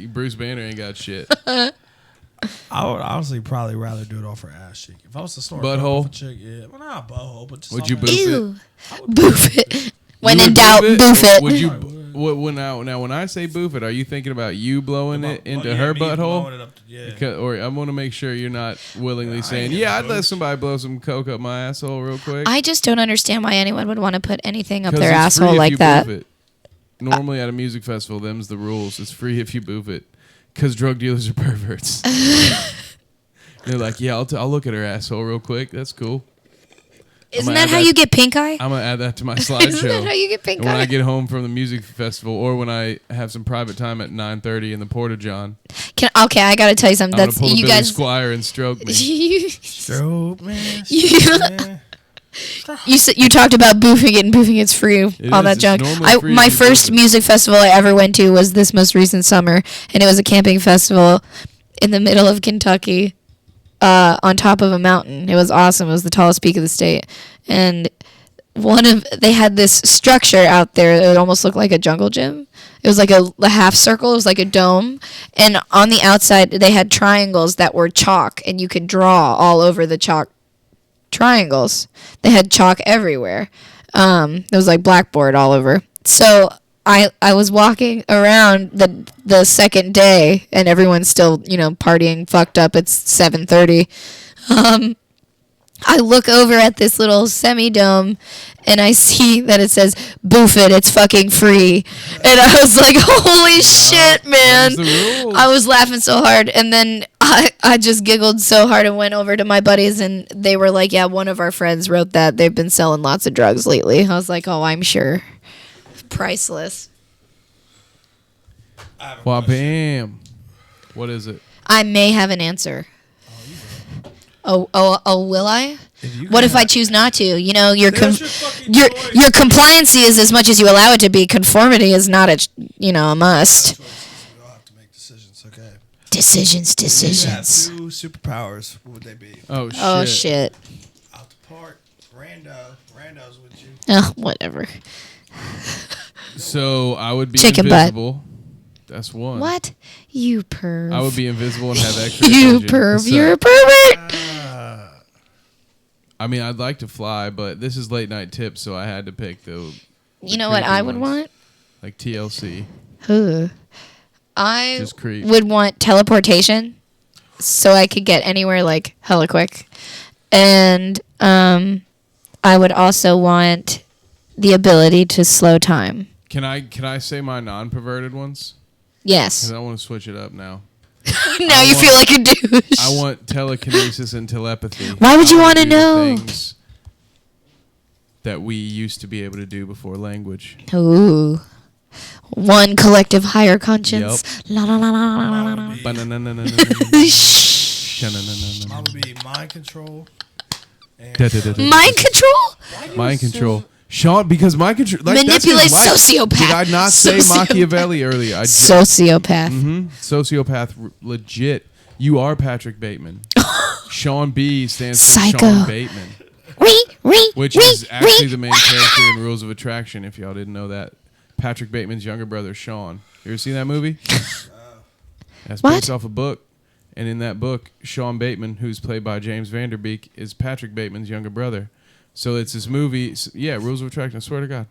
Bruce Banner ain't got shit. I would honestly probably rather do it off her ass cheek. If I was to snort Butthole? coke off a chick, yeah. Well, not a butthole, but just Would on you that- boof it? Ew. Boof it. When You in would doubt, boof it. Would you? Now when I say boof it, are you thinking about you blowing it into yeah, her me blowing butthole? it up to- yeah. Or I want to make sure you're not willingly I saying, ain't "Yeah, gonna I'd let boof. somebody blow some coke up my asshole real quick." I just don't understand why anyone would want to put anything up 'Cause their it's free asshole if like you that. boof it. Normally at a music festival, them's the rules. It's free if you boof it, because drug dealers are perverts. They're like, "Yeah, I'll look at her asshole real quick. That's cool." Isn't that how you get pink eye? I'm gonna add that to my Isn't slideshow. that how you get pink And when eye? I get home from the music festival, or when I have some private time at 9:30 in the Porta John, Okay, I gotta tell you something. I'm gonna That's pull a you Billy guys. Squire and stroke me. Stroke, man. You- Stroke, man. You talked about boofing it and boofing it's free, all is. that It's junk. normally free My if you boof first it. music festival I ever went to was this most recent summer, and it was a camping festival in the middle of Kentucky, on top of a mountain. It was awesome. It was the tallest peak of the state, and they had this structure out there. It almost looked like a jungle gym. It was like a half circle. It was like a dome, and on the outside they had triangles that were chalk, and you could draw all over the chalk triangles. They had chalk everywhere. It was like blackboard all over. So I was walking around the second day, and everyone's still partying fucked up. It's 7:30. I look over at this little semi-dome, and I see that it says, "Boof it, it's fucking free." And I was like, holy shit, man. Them's the rules. I was laughing so hard, and then I just giggled so hard and went over to my buddies, and they were like, "Yeah, one of our friends wrote that. They've been selling lots of drugs lately." I was like, "Oh, I'm sure." Priceless. Wah bam. What is it? I may have an answer. Oh, will I? What if I choose not to? Your That's your fucking your choice. your compliancy is as much as you allow it to be. Conformity is not a must. We all have to make decisions, okay? Decisions. You have two superpowers. What would they be? Oh shit. Oh shit. Out the park. Rando's with you. Oh, whatever. So I would be Chicken butt. invisible. That's one. What? You perv. I would be invisible and have extra. You attention. perv. So- You're a pervert. I mean, I'd like to fly, but this is late night tips, so I had to pick the. You know what creepy I would ones. want? Like TLC. Huh. I Just creep. would want teleportation, so I could get anywhere like hella quick, and I would also want the ability to slow time. Can I say my non-perverted ones? Yes. Because I want to switch it up now. Now you feel like a douche. I want telekinesis and telepathy. Why would you I wanna do the know? things that we used to be able to do before language. Ooh. One collective higher conscience. La la la la la la la. Mine Ba-na-na-na-na-na. Shh. Sha-na-na-na-na. would be mind control. And Da-da-da-da. Mind control? Mind control. Sean, because mind control. Like, that's his Manipulate life. sociopath. Did I not say Sociopath. Machiavelli earlier? Sociopath. Sociopath, legit. You are Patrick Bateman. Sean B stands for Psycho. Sean Bateman. which is actually the main character in Rules of Attraction. If y'all didn't know that, Patrick Bateman's younger brother, Shawn. You ever seen that movie? That's What? based off a book. And in that book, Shawn Bateman, who's played by James Vanderbeek, is Patrick Bateman's younger brother. So it's this movie. Yeah, Rules of Attraction. I swear to God.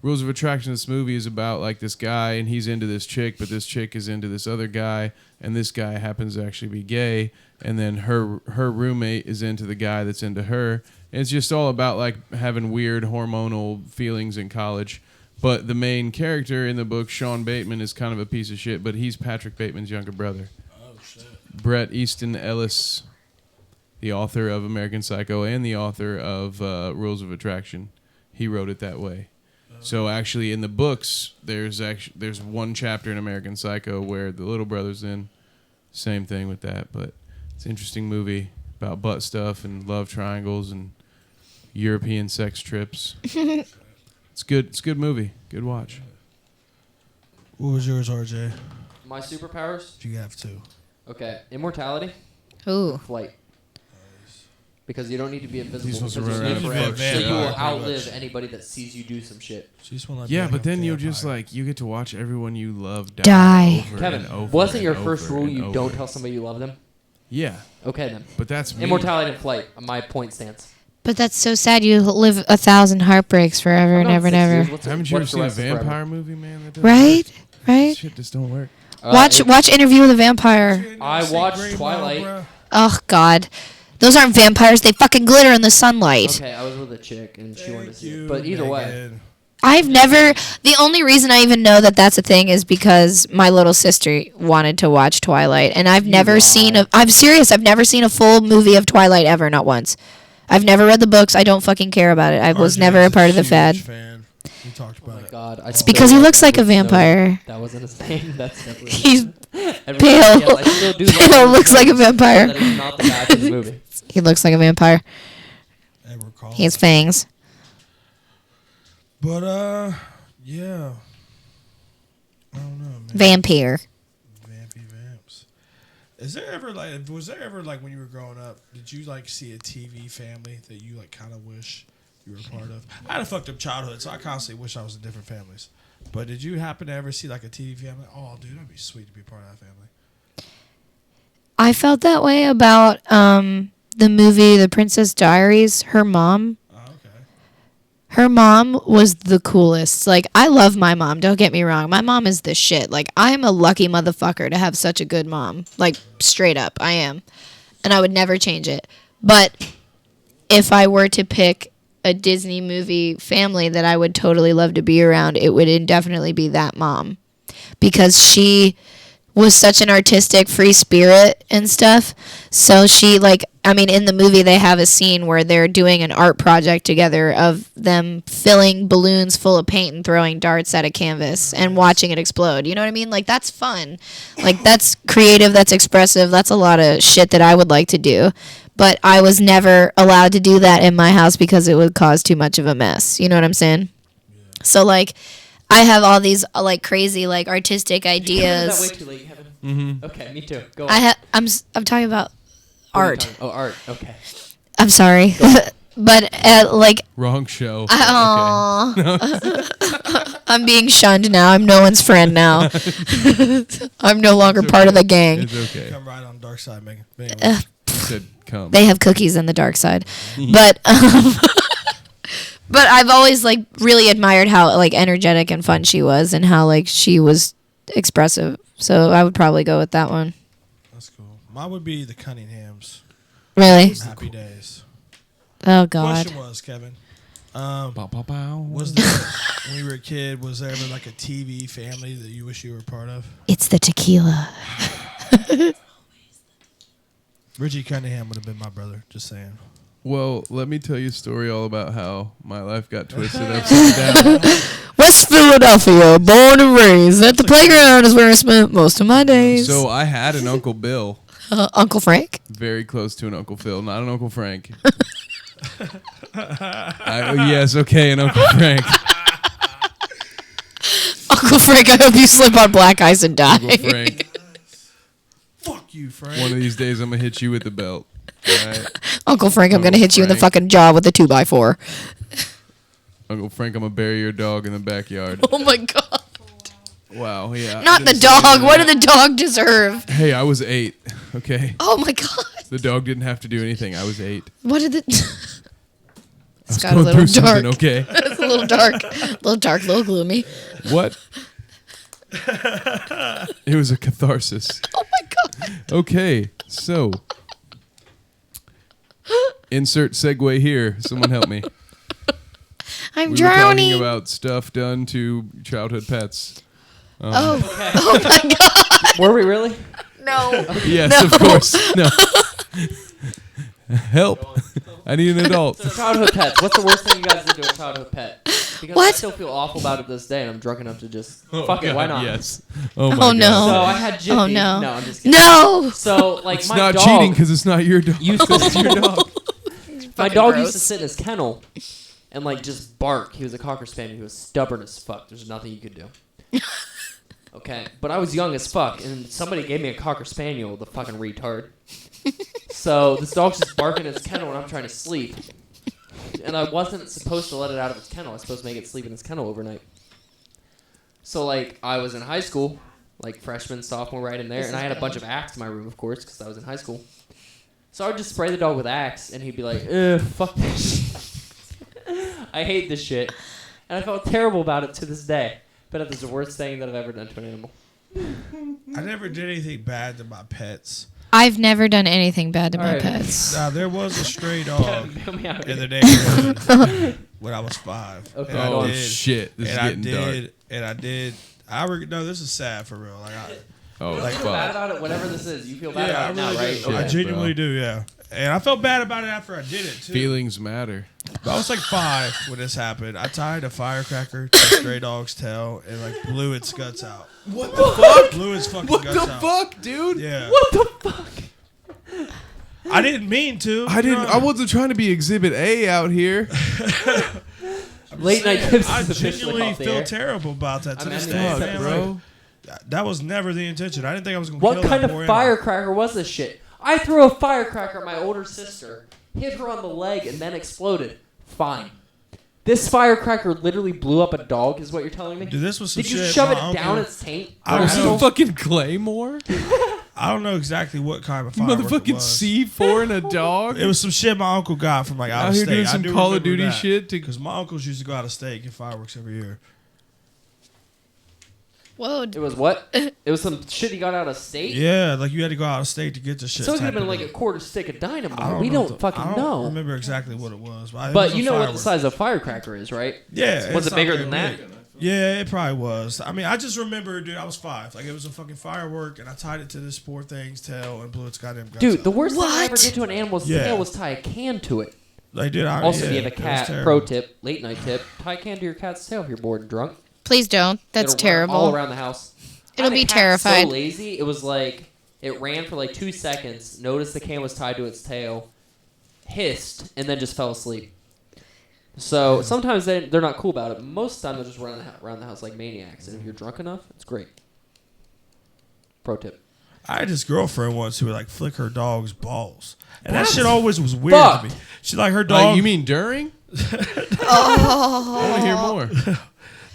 Rules of Attraction, this movie is about like this guy, and he's into this chick, but this chick is into this other guy, and this guy happens to actually be gay, and then her roommate is into the guy that's into her. And it's just all about like having weird hormonal feelings in college. But the main character in the book, Shawn Bateman, is kind of a piece of shit, but he's Patrick Bateman's younger brother. Bret Easton Ellis, the author of American Psycho and the author of Rules of Attraction, he wrote it that way. So actually, in the books, there's one chapter in American Psycho where the little brother's in. Same thing with that, but it's an interesting movie about butt stuff and love triangles and European sex trips. It's good. It's a good movie. Good watch. What was yours, RJ? My superpowers? You have to. Okay. Immortality. Ooh. Flight. Because you don't need to be invisible. He's supposed to because run you're around and forever. fuck So shit you will up. outlive anybody that sees you do some shit. Yeah, but then you'll just like you get to watch everyone you love Die. over Kevin, and over wasn't and your over first rule and you over. don't tell somebody you love them? Yeah, Okay then. but that's me. Immortality and flight. My point stands. But that's so sad. You live 1,000 heartbreaks forever and I'm not ever and 6 ever. years. What's the- Haven't you ever what's the seen a rest of forever? vampire movie, man? That doesn't Right? work. Right? Shit just don't work. Watch Interview with a Vampire. I watched Twilight. Oh, God. Those aren't vampires. They fucking glitter in the sunlight. Okay, I was with a chick and she wanted to see it. But either way. I've never. The only reason I even know that that's a thing is because my little sister wanted to watch Twilight, and I've never seen a. I'm serious. I've never seen a full movie of Twilight ever, not once. I've never read the books. I don't fucking care about it. I was never a part of the fad. Fan. We talked Oh about my it. god. It's because he looks like a vampire. That wasn't his name. That's definitely. He's Everybody- pale. yes, I still do love Pale him, looks like a but vampire. That is not the match in the movie. He looks like a vampire. I recall. He has fangs. But yeah. I don't know, man. Vampire. Vampy vamps. Was there ever like when you were growing up, did you like see a TV family that you like kind of wish you were a part of? I had a fucked up childhood, so I constantly wish I was in different families. But did you happen to ever see like a TV family? Oh, dude, that'd be sweet to be part of that family. I felt that way about the movie The Princess Diaries. Her mom. Oh, okay. Her mom was the coolest. Like, I love my mom. Don't get me wrong. My mom is the shit. Like, I'm a lucky motherfucker to have such a good mom. Like, straight up, I am. And I would never change it. But if I were to pick a Disney movie family that I would totally love to be around, it would indefinitely be that mom. Because she was such an artistic, free spirit and stuff. So she, like, I mean, in the movie, they have a scene where they're doing an art project together of them filling balloons full of paint and throwing darts at a canvas and watching it explode. You know what I mean? Like, that's fun. Like, that's creative, that's expressive. That's a lot of shit that I would like to do. But I was never allowed to do that in my house because it would cause too much of a mess. You know what I'm saying? Yeah. So, like, I have all these, like, crazy, like, artistic ideas. That way too late, Kevin. Mm-hmm. Okay, me too. Go on. I'm talking about art. Oh, art. Okay. I'm sorry, but like, Wrong show. I'm being shunned now. I'm no one's friend now. I'm no longer part of the gang. It's okay. Come right on dark side, Megan. You said come. They have cookies in the dark side, but but I've always like really admired how like energetic and fun she was, and how like she was expressive. So I would probably go with that one. That's cool. Mine would be the Cunninghams. Really? Happy Days. Oh God. Question was, Kevin. Bow, bow, bow. Was there, when you were a kid, was there ever like a TV family that you wish you were a part of? It's the tequila. Richie Cunningham would have been my brother. Just saying. Well, let me tell you a story all about how my life got twisted upside down. West Philadelphia, born and raised at the playground is where I spent most of my days. So I had an Uncle Bill, Uncle Frank. very close to an Uncle Phil, not an Uncle Frank. Yes, okay, an Uncle Frank. Uncle Frank, I hope you slip on black ice and die. Uncle Frank. Fuck you, Frank. One of these days I'm gonna hit you with the belt. All right? Uncle Frank, I'm going to Uncle hit you in the Frank. fucking jaw with a 2x4. Uncle Frank, I'm gonna bury your dog in the backyard. Oh my god. Wow, yeah. I Not the didn't say dog. any of What that. did the dog deserve? Hey, I was 8. Okay. Oh my god. The dog didn't have to do anything. I was 8. What did the... I was It's got a going little through dark. something, okay? It's a little dark. A little dark, a little gloomy. What? It was a catharsis. Oh my god. Okay, so insert segue here. Someone help me. I'm We were drowning. talking about stuff done to childhood pets. Oh my god. Were we really? No. Yes, of course. No. Help. I need an adult. So childhood pets. What's the worst thing you guys did to a childhood pet? Because I What? still feel awful about it this day, and I'm drunk enough to just Oh, fuck it. Why God, not? Yes. Oh, my Oh, God. no. So I had Jiffy. Oh, no. No, I'm just kidding. No. So like It's my not dog cheating because it's not your dog. used to It's your dog. my Fucking dog gross. used to sit in his kennel and like just bark. He was a cocker spaniel. He was stubborn as fuck. There's nothing you could do. Okay, but I was young as fuck, and somebody gave me a cocker spaniel. The fucking retard. So this dog's just barking in its kennel, and I'm trying to sleep. And I wasn't supposed to let it out of its kennel. I was supposed to make it sleep in its kennel overnight. So like I was in high school, like freshman, sophomore, right in there, and I had a bunch of Axe in my room, of course, because I was in high school. So I would just spray the dog with Axe, and he'd be like, "Ugh, fuck this shit. I hate this shit," and I felt terrible about it to this day. But it was the worst thing that I've ever done to an animal. I never did anything bad to my pets. I've never done anything bad to my Alright. pets. Now, there was a stray dog Bail me out in here. the neighborhood when I was 5. Okay, And I go on. Oh, did- shit. This is and I getting did, dark. and I did. No, this is sad for real. Like Oh, You feel bad fuck. about it, whatever this is. You feel bad yeah, I about it now, really right? do. I Okay. genuinely do. Yeah, and I felt bad about it after I did it too. Feelings matter. But I was like 5 when this happened. I tied a firecracker to a stray dog's tail and like blew its guts out. What the fuck? Blew its fucking What guts the out. fuck, dude? Yeah. What the fuck? I didn't mean to. I didn't. No. I wasn't trying to be Exhibit A out here. Late night tips I is officially genuinely off the feel air. terrible about that to I this mean, day, fuck, man. bro. Like, that was never the intention. I didn't think I was gonna What kill kind that of poor animal. firecracker was this shit? I threw a firecracker at my older sister, hit her on the leg, and then exploded. Fine. This firecracker literally blew up a dog, is what you're telling me? Dude, this was some Did you shit shove my it uncle- down its taint? I Was don't it know. a fucking Claymore? I don't know exactly what kind of firework it Motherfucking was. C4 and a dog? It was some shit my uncle got from like out Out of here state. doing some Call of Duty shit to. Because my uncles used to go out of state and get fireworks every year. Whoa. It was what? It was some shit he got out of state? Yeah, like you had to go out of state to get the shit. So it could have type been of like a thing. quarter stick of I dynamite. We know don't the- fucking I don't know. remember exactly what it was. But, it But was a you know what the firework. size of a firecracker is, right? Yeah. Was it's it bigger not than very that? big. Yeah, it probably was. I mean, I just remember, dude, I was 5. Like, it was a fucking firework, and I tied it to this poor thing's tail and blew its goddamn guts Dude, out. the worst thing I ever What? did to an animal's Yeah. tail was tie a can to it. Like, dude, Also, yeah, if you have a it was cat, terrible. pro tip, late night tip, tie a can to your cat's tail if you're bored and drunk. Please don't. That's It'll run terrible. all around the house. I It'll had a be cat terrified. So lazy, it was like it ran for like 2 seconds, noticed the can was tied to its tail, hissed, and then just fell asleep. So sometimes they're not cool about it. Most of the time they'll just run around the house like maniacs, and if you're drunk enough, it's great. Pro tip. I had this girlfriend once who would like flick her dog's balls, and that That's shit always was weird to fucked. me. She like her dog. Like, you mean during? I want to hear more.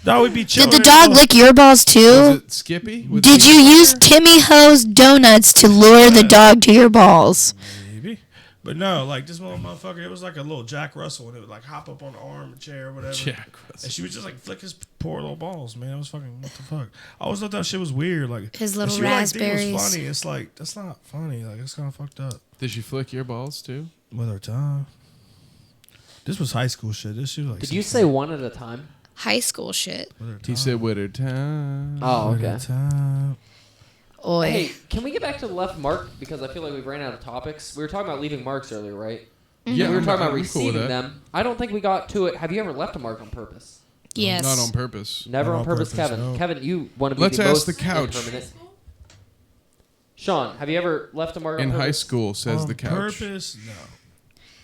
dog would be chilling. Did the in dog the- lick your balls Was too? it Skippy? With Did the- you use Timmy Ho's donuts to lure the dog to your balls? Maybe. But no, like this little motherfucker, it was like a little Jack Russell, and it would like hop up on the arm, chair, or whatever. Jack Russell. And she would just like flick his poor little balls, man. It was fucking, what the fuck? I always thought that shit was weird. Like His and little she would, like, think it was raspberries. funny. It's like, that's not funny. Like, it's kind of fucked up. Did she flick your balls too? With her tongue. This was high school shit. This shit was like. Did you 16. say one at a time? High school shit. With her He tongue. said with her tongue. Oh, With okay. her tongue. Oi. Hey, can we get back to the left mark? Because I feel like we've ran out of topics. We were talking about leaving marks earlier, right? Yeah, We were I'm- talking about I'm cool with receiving that. them. I don't think we got to it. Have you ever left a mark on purpose? Yes. Not on purpose. Never Not on on purpose, purpose, Kevin. no. Kevin, you want to be Let's the ask most the couch. impermanent. Sean, have you ever left a mark on In purpose? high school, says On the couch. purpose? No.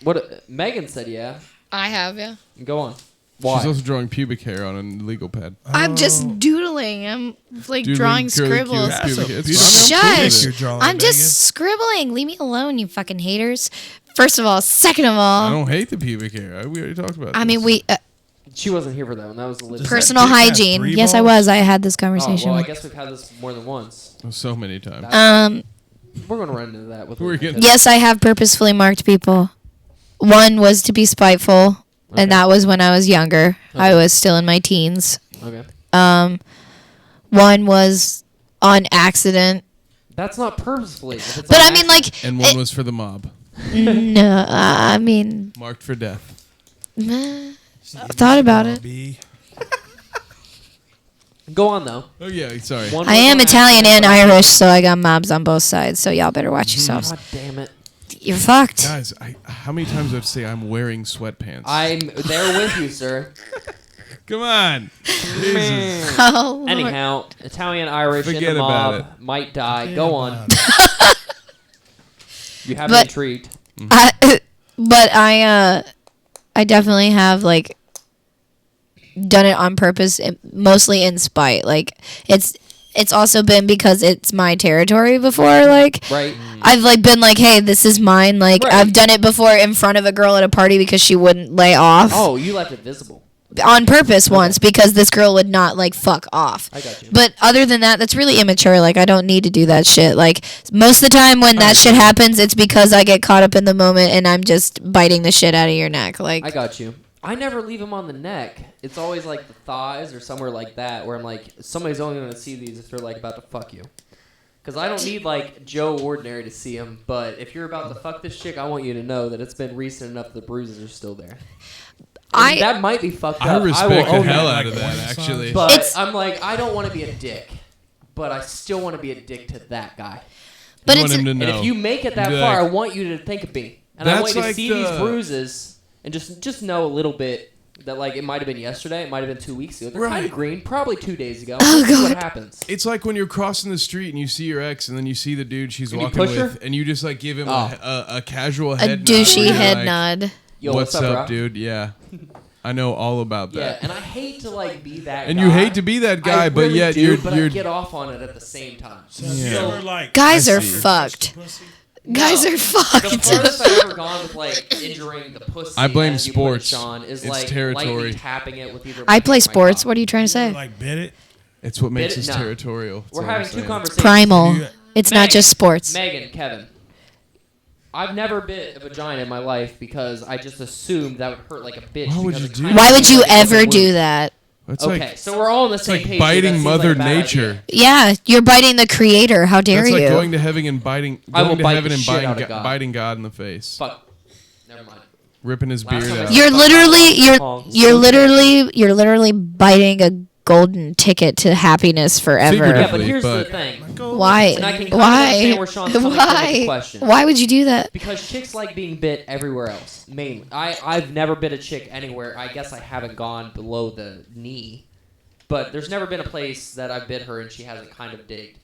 What? Megan said, yeah. I have, yeah. Go on. Why? She's also drawing pubic hair on a legal pad. I'm just doodling. I'm like Doodling drawing curly scribbles. pubic. That's a It's beautiful fine. pubic Shush. you're drawing, I'm just Megan. scribbling. Leave me alone, you fucking haters. First of all, second of I all, don't hate the pubic hair. We already talked about I this. mean we She wasn't here for that one. That was a legit. Does personal dick have hygiene. 3 Yes, I balls? was. I had this Oh, conversation. well, I with- guess we've had this more than once. So many times. We're going to run into that with We're Late Night getting- Tips. Yes, I have purposefully marked people. One was to be spiteful, Okay. and that was when I was younger. I Okay. was still in my teens. Okay. One was on accident. That's not purposefully. If it's But on I mean, accident. like, And one was for the mob. no, I mean, Marked for death. meh, I've thought about it. B. Go on, though. Oh, yeah. Sorry. One I was am on Italian accident, and but- Irish, so I got mobs on both sides. So y'all better watch yourselves. God damn it. You're fucked. Guys, how many times do I have to say I'm wearing sweatpants? I'm there with you, sir. Come on. Jesus. Man. Oh, Lord. Anyhow, Italian, Irish, in Forget the about mob, might die. Go on. You have But- me intrigued. But I definitely have like done it on purpose, mostly in spite. Like it's also been because it's my territory before. Like Right? I've like been like, hey, this is mine. Like Right. I've done it before in front of a girl at a party because she wouldn't lay off Oh, you left it visible. on purpose once because this girl would not like fuck off. I got you. But other than that, that's really immature. Like, I don't need to do that shit. Like, most of the time when that shit happens, it's because I get caught up in the moment and I'm just biting the shit out of your neck. Like, I got you. I never leave them on the neck. It's always like the thighs or somewhere like that where I'm like, somebody's only going to see these if they're like about to fuck you. Because I don't need like Joe Ordinary to see them, but if you're about to fuck this chick, I want you to know that it's been recent enough the bruises are still there. And that might be fucked I up. respect will the own hell that. out of that, actually. But It's- I'm like, I don't want to be a dick, but I still want to be a dick to that guy. but You it's want him to And know. if you make it that Be far, I like- want you to think of me, and I That's want you to like see the- these bruises and just know a little bit that like it might have been yesterday, it might have been 2 weeks ago. They're kind Right. of green, probably 2 days ago. Oh, Let's see what God. happens. It's like when you're crossing the street and you see your ex, and then you see the dude she's And you walking push her? with, and you just like give him Oh. a casual a head nod. douchey where you're head like, nod. Yo, What's up, bro? dude? Yeah, I know all about Yeah, that. and I hate to like be that. And guy. you hate to be that guy, I but really yet do, you're but you're I get off on it at the same time. Have you Yeah. ever like Guys I are see. fucked. pussy? Guys No. are The fucked. farthest I've ever gone with like injuring the pussy. I blame as you put it, sports. Sean, is It's like territory. lightly tapping it with either. my I play hand or my sports. cock. What are you trying to You ever, say? like bit it? It's what makes Bit- us no. territorial. That's We're all I'm having two saying. conversations. Primal. You- It's not Megan. just sports. Megan, Kevin. I've never bit a vagina in my life because I just assumed that would hurt like a bitch. Why would because you it do kinda Why would feels you like an ever open do wound. that? It's Okay, like so we're all on the same like page. biting That seems like Mother a bad Nature. idea. Yeah, you're biting the creator. How dare that's you? like going to heaven and biting. I will Going to bite heaven the and shit out of biting God. biting God in the face, Fuck. Never mind. ripping his Last beard time I out. saw- You're literally Songs. you're literally biting a golden ticket to happiness forever. Figuratively. Yeah, but here's but- the thing. Why? And I can kind of understand Why? where Sean's coming from with the Why? question. Why would you do that? Because chicks like being bit everywhere else. Mainly. I've never bit a chick anywhere. I guess I haven't gone below the knee. But there's never been a place that I've bit her and she hasn't kind of digged.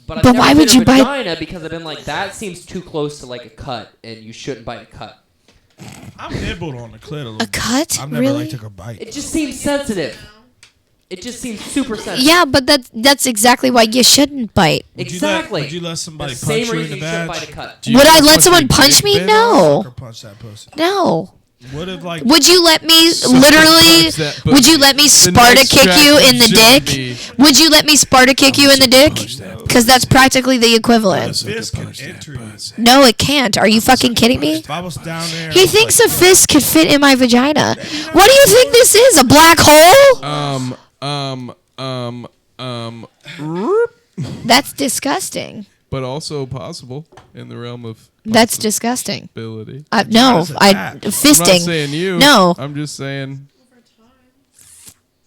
But I've But never why bit would her you bite- vagina because I've been like, that seems too close to like a cut and you shouldn't bite a cut. I've nibbled on the clit a little A cut? I've never Really? like took a bite. It just seems sensitive. It just seems super sensitive. Yeah, but that's exactly why you shouldn't bite. Exactly. Would you let somebody the punch same you in reason the you shouldn't badge? bite a cut. Do you Would I guys let want someone your punch dick me? bit No. Sucker punch that pussy. No. What if like Would you let me Sucker literally? punch that Would you pussy. let me The Sparta next kick track you from in the Shawn dick? B. Would you let me Sparta kick you in the dick? Punch that Because that's practically the equivalent. fist can punch that enter you? pussy. No, it can't. Are you fucking kidding me? If I was down there, He thinks a fist could fit in my vagina. What do you think this is? A black hole? That's disgusting. But also possible in the realm of That's disgusting. possibility. No, How's it I that? I'm not fisting. saying you. No. I'm just saying.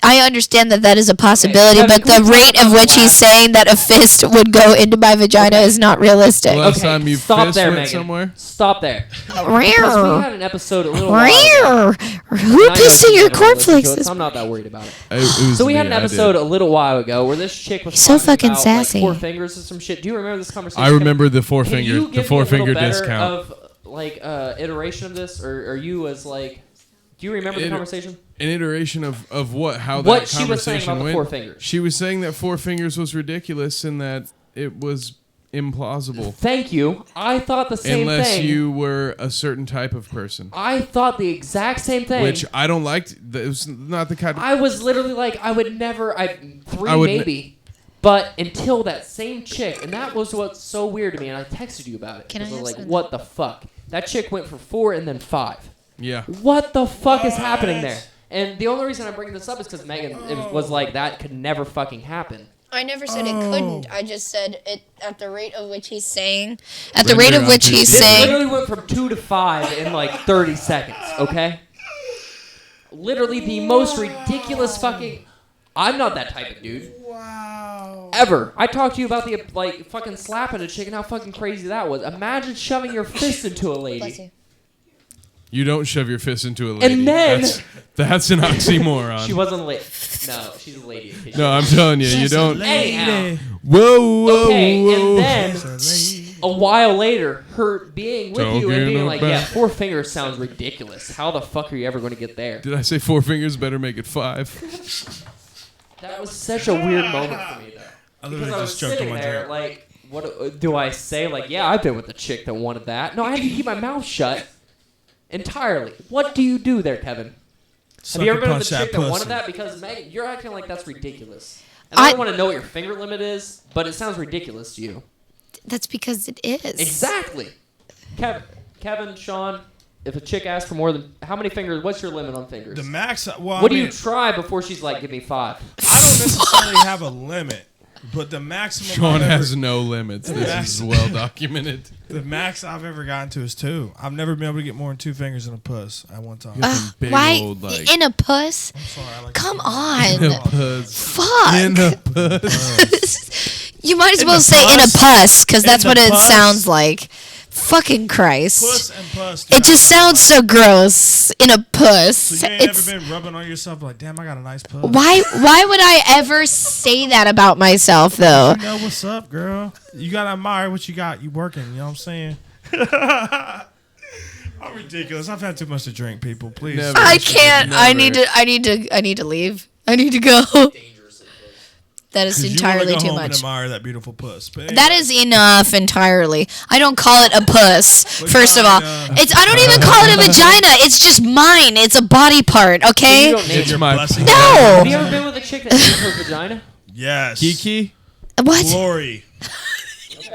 I understand that is a possibility, Kevin, but can the we talk rate of about which he's black- saying that a fist would go into my vagina is not realistic. Last time you stop fist there, went Megan. somewhere? Stop there. Because we Rare. had an episode a little while ago. Who And I know pissed in you your never listened to cornflakes? it, so I'm not that worried about it. It was So we had me, an I did. episode a little while ago where this chick was So talking fucking about, sassy. Like, 4 fingers or some shit. Do you remember this conversation? I remember the four Can finger you give me a discount. little better of like iteration of this, or you as like Do you remember the conversation? An iteration of what? How What that she was saying conversation about the went? 4 fingers. She was saying that 4 fingers was ridiculous and that it was implausible. Thank you. I thought the same Unless thing. you were a certain type of person. I thought the exact same thing. Which I don't like. It was not the kind of... I was literally like, I would never... 3 I would maybe. But until that same chick, and that was what's so weird to me, and I texted you about it. Can I 'cause was have like, some? what the fuck? That chick went for 4 and then 5. Yeah. What the fuck is happening there? And the only reason I'm bringing this up is because Megan was like, that could never fucking happen. I never said it couldn't. I just said it at the rate of which he's saying. This literally went from 2 to 5 in like 30 seconds, okay? Literally the most ridiculous fucking... I'm not that type of dude. Wow. Ever. I talked to you about the, like, fucking slapping a chick and how fucking crazy that was. Imagine shoving your fist into a lady. Bless you. You don't shove your fist into a lady. And then... That's an oxymoron. She wasn't a lady. No, she's a lady. No, I'm telling you, you don't... Anyhow. Whoa. Okay, and then a while later, her being with you and Talking being like, about- yeah, 4 fingers sounds ridiculous. How the fuck are you ever going to get there? Did I say 4 fingers? Better make it 5. That was such a weird moment for me, though. I Because literally I was just choked on sitting my there, drink. like, what do I say? Like, yeah, I've been with a chick that wanted that. No, I had to keep my mouth shut entirely. What do you do there, Kevin? Have you ever been with a chick that wanted that? Because, Megan, you're acting like that's ridiculous. And I don't want to know what your finger limit is, but it sounds ridiculous to you. That's because it is. Exactly. Kevin, Sean, if a chick asks for more than... How many fingers? What's your limit on fingers? The max. Well, What I do mean, you try before she's like, give me 5? I don't necessarily have a limit, but the maximum. Sean I've ever- has no limits. This is well documented. The max I've ever gotten to is 2. I've never been able to get more than 2 fingers in a puss at one time. Big Why old, like... in a puss? I'm sorry. I like Come to- on. In a puss. Fuck. In a puss. You might as In well the say in a puss? puss, because that's In what the it puss? sounds like. Fucking Christ. Puss and puss. It just sounds so gross. In a puss. So you ain't It's never been rubbing on yourself like, damn, I got a nice puss. why would I ever say that about myself though? You know what's up, girl. You gotta admire what you got. You working. You know what I'm saying? I'm ridiculous. I've had too much to drink, people. Please. Never. I can't. I need Never. to leave. I need to go. That is 'Cause you entirely wanna go too home and much. admire that beautiful puss. But That is enough entirely. I don't call it a puss. First of all, Vagina. I don't even call it a vagina. It's just mine. It's a body part. Okay. You don't name It's it. my blessing. No. Have you ever been with a chick that named her vagina? Yes. Kiki? What? Glory.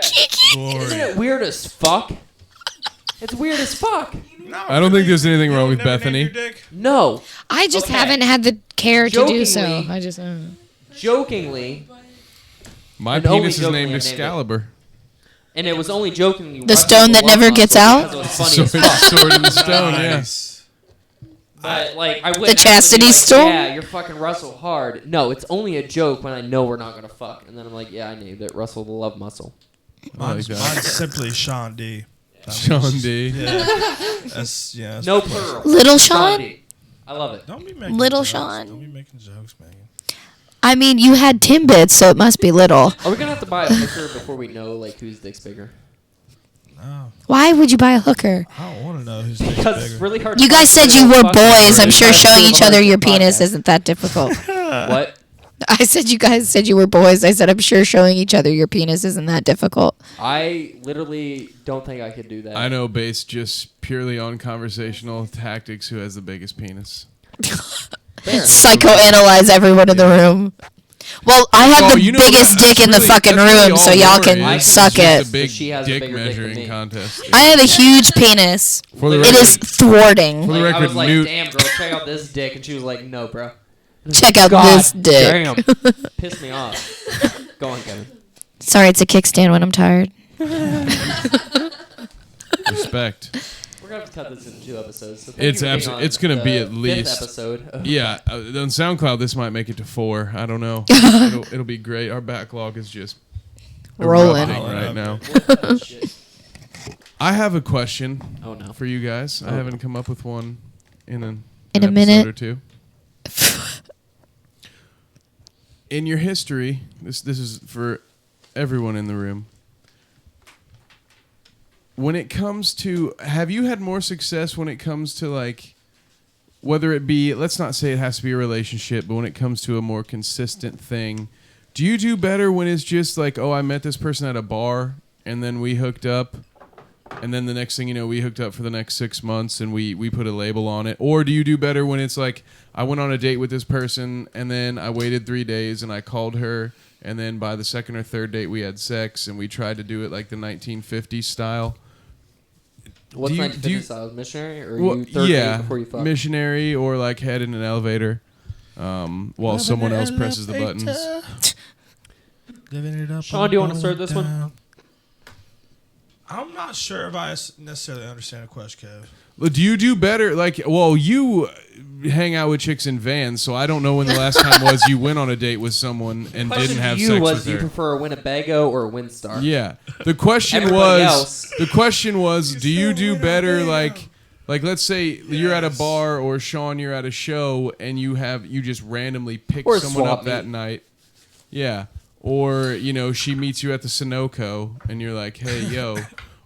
Kiki? Glory. Isn't it weird as fuck? It's weird as fuck. I don't think there's anything wrong with Never named Bethany. your dick? No. I just Okay. haven't had the care to do so. Jokingly. I just. Jokingly, My And only penis is jokingly named I named it. Excalibur. and it was only jokingly. The Russell stone that loved never muscle gets because out? It was funny as Sword, fuck. sword in the stone, yeah. Nice. But like, I wouldn't The chastity actually be like, stone? Yeah, you're fucking Russell hard. No, it's only a joke when I know we're not gonna fuck, and then I'm like, yeah, I named it Russell the Love Muscle. Mine's, that. mine's simply Shawn D. Sean D. Yeah. That's No pearl. Little Sean? D. I love it. Don't be making Little jokes. Shawn. Don't be making jokes, man. I mean, you had Timbits, so it must be little. Are we gonna have to buy a hooker before we know like whose dick's bigger? No, Why would you buy a hooker? I don't want to know who's dick's Because it's bigger. really hard. You to guys find said you people were fucking boys. I'm birds. sure That's showing really each hard other to your podcast. penis isn't that difficult. What? I said you guys said you were boys. I said I'm sure showing each other your penis isn't that difficult. I literally don't think I could do that. I know based just purely on conversational tactics who has the biggest penis. Fair. Psychoanalyze everyone in the room. Well, I have Oh, the you know, biggest that's dick in the really- fucking that's really room, so all y'all Laura can is. It's suck just it. a big She has a dick bigger dick than measuring me. contest. I have a huge penis. For the It record, is thwarting. For the Like, I record, was like, Newt- damn, girl, check out this dick. And she was like, no, bro. Check out God this dick. damn. Pissed me off. Go on, Kevin. Sorry, it's a kickstand when I'm tired. respect. We're going to have to cut this into 2 episodes. So thank It's you for being abso- on it's gonna be the at 5th least- episode. of- Yeah, on SoundCloud this might make it to 4. I don't know. It'll be great. Our backlog is just Rolling. erupting right now. Oh, shit. I have a question Oh, no. for you guys. I Oh. haven't come up with one in an In a episode minute. or two. In your history, this is for everyone in the room. When it comes to, have you had more success when it comes to like whether it be, let's not say it has to be a relationship, but when it comes to a more consistent thing, do you do better when it's just like, oh, I met this person at a bar and then we hooked up, and then the next thing you know, we hooked up for the next 6 months and we put a label on it? Or do you do better when it's like, I went on a date with this person and then I waited 3 days and I called her, and then by the second or third date we had sex and we tried to do it like the 1950s style? What's Do you- 1950 do you- style? Missionary? Or Well, you third yeah, date before you fuck? missionary, or like head in an elevator while someone else presses the buttons. Living it up. Sean, do you want to start this one? down. I'm not sure if I necessarily understand the question, Kev. Well, do you do better? Like, well, you hang out with chicks in vans, so I don't know when the last time was you went on a date with someone and didn't have you sex was, with do you her. prefer a Winnebago or a Windstar? Yeah. The question Everybody was, else. do you do better like let's say you're at a bar, or Sean, you're at a show and you just randomly pick Or someone swap up that meet. night. Yeah. Or, she meets you at the Sunoco and you're like, "Hey, yo."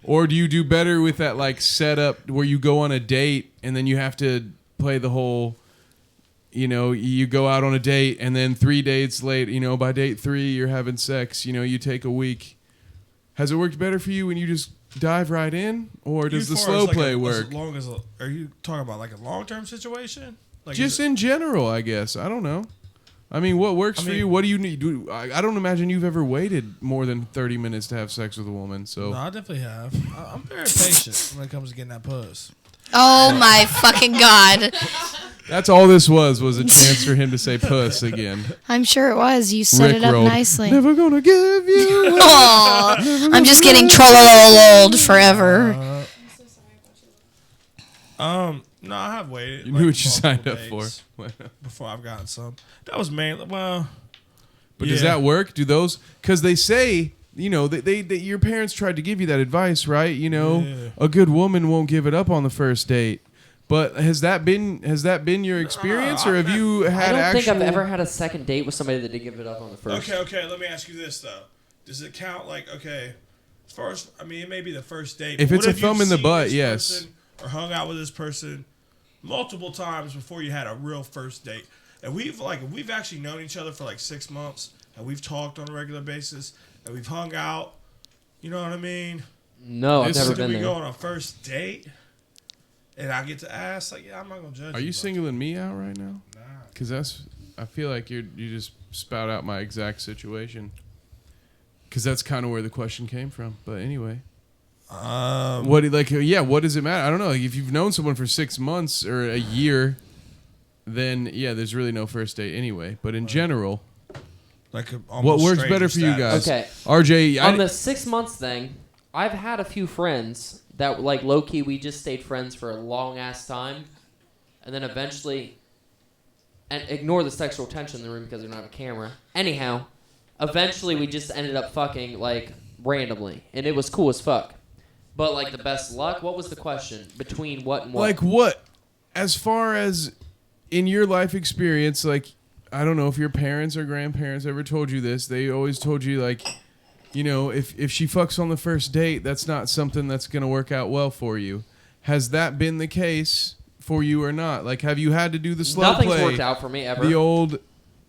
Or do you do better with that like setup where you go on a date and then you have to play the whole, you go out on a date and then 3 dates late, by date 3 you're having sex, you take a week. Has it worked better for you when you just dive right in, or does the slow play work? As long as are you talking about like a long-term situation? Like Just in general, I guess. I don't know. I mean, what works for you? What do you need? I don't imagine you've ever waited more than 30 minutes to have sex with a woman. So No, I definitely have. I'm very patient when it comes to getting that puss. Oh my fucking god! that's all this was a chance for him to say puss again. I'm sure it was. You set it up Rickrolled. nicely. Never gonna give you. Aw, I'm just getting trollololed forever. No, I have waited. You knew what you multiple signed up for. dates before I've gotten some. That was mainly But yeah. does that work? Do those? Because they say, they your parents tried to give you that advice, right? Yeah. A good woman won't give it up on the first date. But has that been your experience, or have you I had don't actual? think I've ever had a second date with somebody that didn't give it up on the first. Okay. Let me ask you this though: does it count? Like, okay, as far as it may be the first date. If but it's what a thumb you've in the seen butt, this yes. person or hung out with this person multiple times before you had a real first date, and we've actually known each other for like 6 months, and we've talked on a regular basis, and we've hung out. You know what I mean? No, I've This never is- Do been we go there. on a first date, and I get to ask, like, yeah, I'm not gonna judge. Are you but- singling me out right now? Nah. Because I feel like you just spout out my exact situation. Because that's kind of where the question came from. But anyway, what does it matter? I don't know. Like, if you've known someone for 6 months or a year, then there's really no first date anyway. But in general, Like what works better for you guys? Okay. RJ, On the 6 months thing, I've had a few friends that, like, low-key, we just stayed friends for a long-ass time. And then eventually, and ignore the sexual tension in the room because we don't have a camera. Anyhow, eventually we just ended up fucking, like, randomly. And it was cool as fuck. But, like, the best luck? What was the question? Between what and what? like what? As far as in your life experience, like, I don't know if your parents or grandparents ever told you this. They always told you, like, if she fucks on the first date, that's not something that's going to work out well for you. Has that been the case for you or not? Like, have you had to do the slow Nothing's play? worked out for me ever. The old...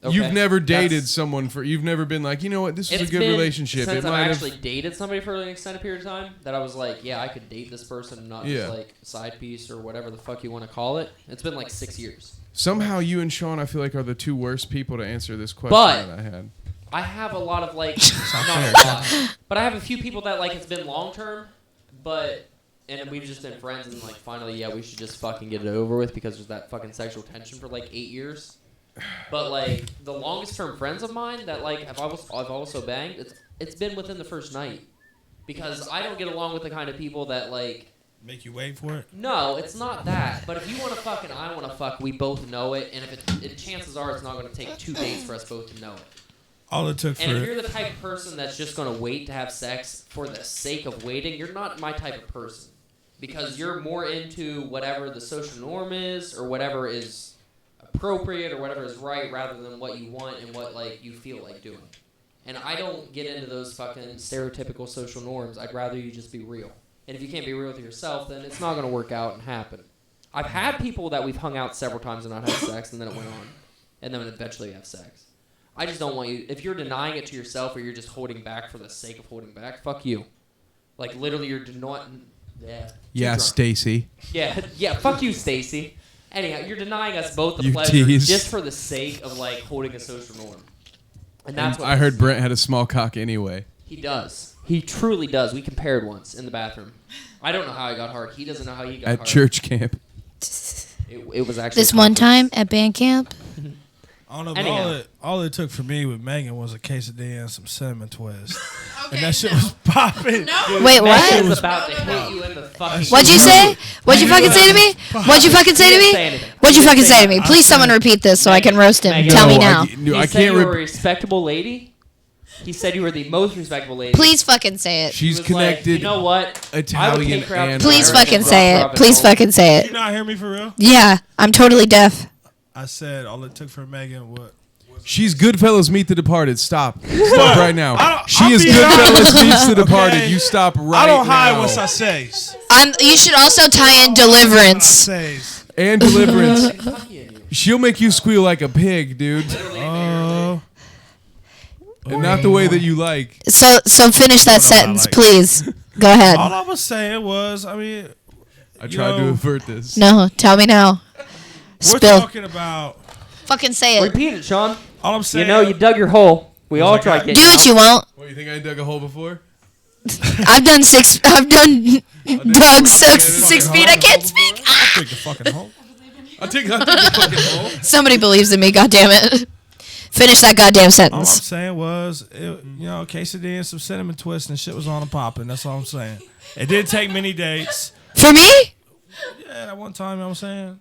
Okay. You've never dated That's- someone you've never been like, this was a It's good been relationship. Since It I've might have... actually dated somebody for an extended period of time, that I was like, yeah, I could date this person and not Yeah. just like side piece or whatever the fuck you want to call it. It's been like 6 years. Somehow you and Sean, I feel like, are the two worst people to answer this question But- that I had. I have a lot of like, not a lot, but I have a few people that like it's been long term, and we've just been friends and like finally, yeah, we should just fucking get it over with because there's that fucking sexual tension for like 8 years. But like the longest term friends of mine that like I've also banged, it's been within the first night because I don't get along with the kind of people that like. Make you wait for it? No, it's not that. But if you want to fuck and I want to fuck, we both know it, and if chances are it's not going to take 2 dates for us both to know it. All it took And if for you're the type of person that's just going to wait to have sex for the sake of waiting, you're not my type of person. Because you're more into whatever the social norm is or whatever is appropriate or whatever is right rather than what you want and what like you feel like doing. And I don't get into those fucking stereotypical social norms. I'd rather you just be real. And if you can't be real with yourself, then it's not going to work out and happen. I've had people that we've hung out several times and not had sex, and then it went on, and then eventually we have sex. I just don't want you. If you're denying it to yourself, or you're just holding back for the sake of holding back, fuck you. Like literally, you're denying. Yeah, Stacy. Yeah. Fuck you, Stacy. Anyhow, you're denying us both the You pleasure tease. just for the sake of like holding a social norm. And that's what I heard Brent had a small cock anyway. he does. He truly does. We compared once in the bathroom. I don't know how I got hard. He doesn't know how he got hard. At church camp. It was actually This one time at band camp. I don't know, but Anyhow. all it took for me with Megan was a quesadilla and some cinnamon twist. Okay, And that shit was popping. No. Wait, what? Megan's about to hit you in the fucking. What'd you say? What'd you fucking say to me? What'd you fucking say to He didn't say me? anything. What'd you He didn't fucking say to me? anything. Please, someone repeat this so I can roast him. Megan. Tell me No, now. I He said can't. you were a respectable lady. He said you were the most respectable lady. Please fucking say it. He She's was like, connected. you know what? I would Italian take her out to and dinner Please and fucking drop say her it. off at Please home. fucking say Did it. you not hear me for real? Yeah, I'm totally deaf. I said all it took for Megan what? She's Goodfellas Meet the Departed. Stop. Stop right now. She I'm is being Goodfellas honest. Meets the Departed. Okay. You stop right I don't hide now. what I say. You should also tie in What I Deliverance. say. And Deliverance. She'll make you squeal like a pig, dude. Oh. And not the way that you like. So finish that sentence, like. please. Go ahead. All I was saying was, I mean, I tried to Yo. avert this. No, tell me now. we're Spill. talking about. Fucking say it. Repeat it, Sean. All I'm saying. You know you dug your hole. We all like tried that. getting Do what you won't. What, you think I dug a hole before? I've done dug 6 feet. I can't speak. I'll take the fucking hole. I take the fucking hole. Somebody believes in me. God damn it. Finish that goddamn All I'm sentence. saying was, quesadilla and some cinnamon twist and shit was on and popping. That's all I'm saying. It didn't take many dates. For me? Yeah, that one time, you know what I'm saying?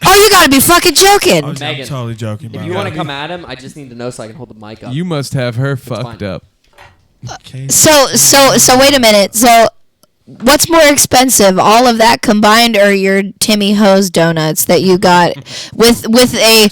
Oh, you gotta be fucking joking. I'm Megan, totally joking. If you want to come at him, I just need to know so I can hold the mic up. You must have her fine. fucked up. So wait a minute. So what's more expensive, all of that combined, or your Timmy Hose donuts that you got with a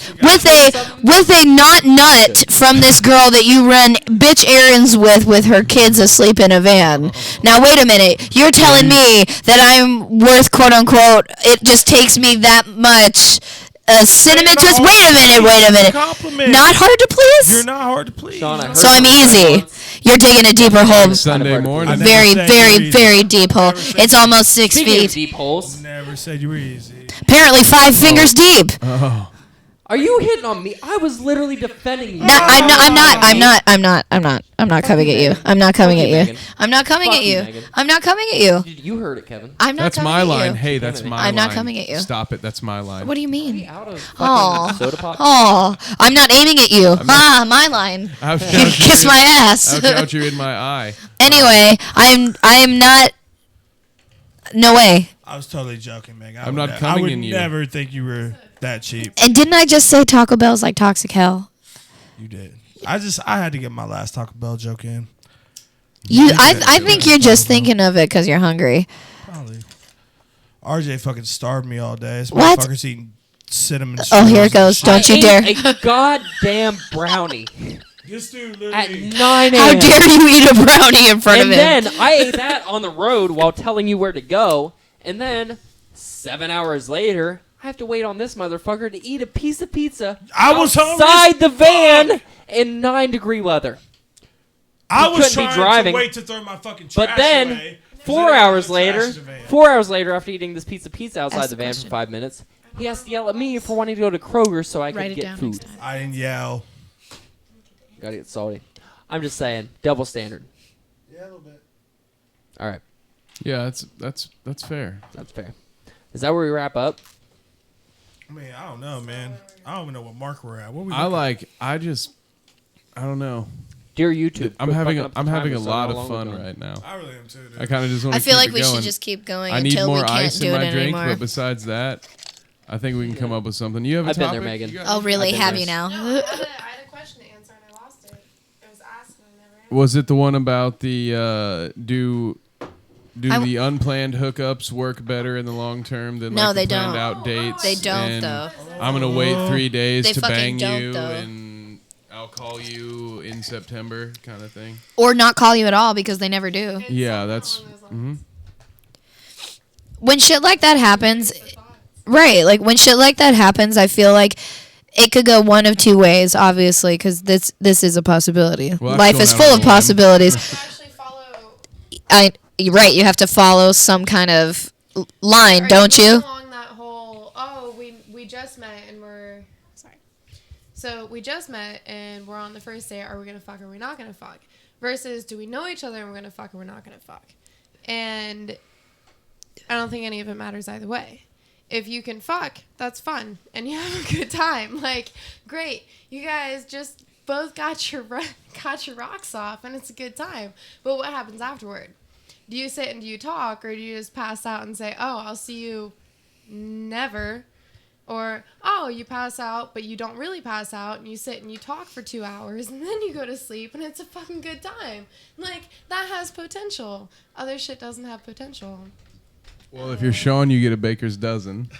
not nut from this girl that you run bitch errands with her kids asleep in a van? Now wait a minute. You're telling me that I'm worth quote unquote. It just takes me that much. A cinnamon twist. Wait a minute. Compliment. Not hard to please. You're not hard to please. Sean, I heard So I'm you easy. once. You're digging a deeper hole. Sunday hard to morning. I never Very, said very, you were easy. very deep hole. Never said It's almost 6 Speaking of feet. deep holes, Never said you were easy. Apparently 5 fingers deep. Oh. are you hitting on me? I was literally defending you. No, I'm not coming at you. I'm not coming Fuck at you, you. Megan. I'm not coming Fuck at you, you. Megan. I'm not coming at you. You heard it, Kevin. I'm not That's coming my at line. you. Hey, that's my line. I'm not coming at you. Stop it. That's my line. What do you mean? Out of Oh. fucking soda pop. Oh, I'm not aiming at you. My line. I'll shout Kiss you my in- ass. I'll shout you in my eye. Anyway, I'm not. No way. I was totally joking, man. I'm not coming I would in you. never think you were that cheap. And didn't I just say Taco Bell's like toxic hell? You did. I had to get my last Taco Bell joke in. I think you're just thinking of it because you're hungry. Probably. RJ fucking starved me all day. This What? motherfucker's eating cinnamon. Oh, here it swirls goes. and Don't you I dare. ate a goddamn brownie shit. This dude at literally. 9 a.m. How dare you eat a brownie in front And of him? then I ate that on the road while telling you where to go. And then 7 hours later, I have to wait on this motherfucker to eat a piece of pizza I was hungry outside as the van in 9-degree weather. I He was couldn't be trying driving. to wait to throw my fucking trash But then, away. 4 hours later, Trash the van. 4 hours later, after eating this piece of pizza outside Ask the the van question. for 5 minutes, he has to yell at me for wanting to go to Kroger so I Write could it get down food. next time. I didn't yell. Gotta get salty. I'm just saying, double standard. Yeah, a little bit. All right, Yeah, that's fair. that's fair. Is that where we wrap up? I mean, I don't know, man. I don't even know what mark we're at. What we I looking- I don't know. Dear YouTube, I'm quit having fucking a, up the I'm having a timer so lot how of long fun we've gone. right now. I really am too, dude. I kind of just want to I feel like it we going. should just keep going I need until more we can't ice do in it my drink, anymore. but besides that, I think we can come up with something. You have a I've been topic? there, Megan. You got- Oh, really? I've been Have there. you now? No, I had a question to answer and I lost it. It was asked and I never answered. Was it the one about the do I- the unplanned hookups work better in the long term than No, like they the planned don't. out dates? They don't, and though. I'm gonna wait 3 days They to fucking bang don't, you, though. and I'll call you in September, kind of thing. Or not call you at all because they never do. It's Yeah, something that's. along those hmm lines. when shit like that happens, right? Like when shit like that happens, I feel like it could go one of two ways. Obviously, because this is a possibility. Well, Life is full of possibilities. You actually follow. Right. You have to follow some kind of line, Are don't going you? Along that whole, we just met and we're sorry. So we just met and we're on the first date. Are we gonna fuck or are we not gonna fuck? Versus, do we know each other and we're gonna fuck or we're not gonna fuck? And I don't think any of it matters either way. If you can fuck, that's fun and you have a good time. Like, great, you guys just both got your rocks off and it's a good time. But what happens afterward? Do you sit and do you talk, or do you just pass out and say, oh, I'll see you never? Or, oh, you pass out, but you don't really pass out, and you sit and you talk for 2 hours, and then you go to sleep, and it's a fucking good time. Like, that has potential. Other shit doesn't have potential. Well, if you're Shawn, you get a baker's dozen.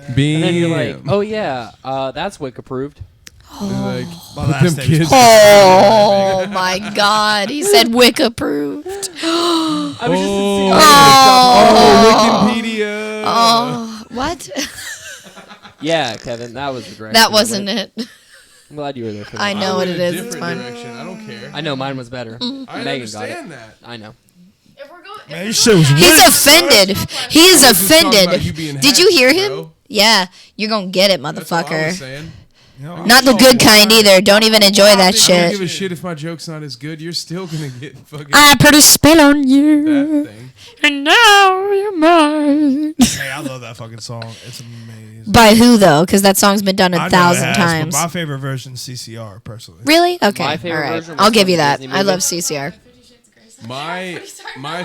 And then you're like, oh yeah, that's WIC approved. Like, My put last them name is kids. Oh my God! He said Wick approved. I was Oh, Wikipedia. Oh, what? Yeah, Kevin, that was the direction. That wasn't it. I'm glad you were there for that. I know what went it a is. It's different fine. direction. I don't care. I know mine was better. I Megan got it. understand that. I know. If we're going, Man, your shit was He's weird. offended. He is I was just talking about offended. you being Did you hear hacks, him? bro. Yeah, you're gonna get it, That's all I motherfucker. was saying. You know, Not the good kind either. Don't even enjoy that I don't give shit. a shit if my joke's not as good. You're still gonna get fucking I put a spell on you, that thing. and now you're mine. Hey, I love that fucking song. It's amazing. By who though? Because that song's been done I know a it thousand has, times. but my favorite version is CCR, personally. Really? Okay. My All favorite right. version was I'll give from you the that. Disney I love movie. CCR. My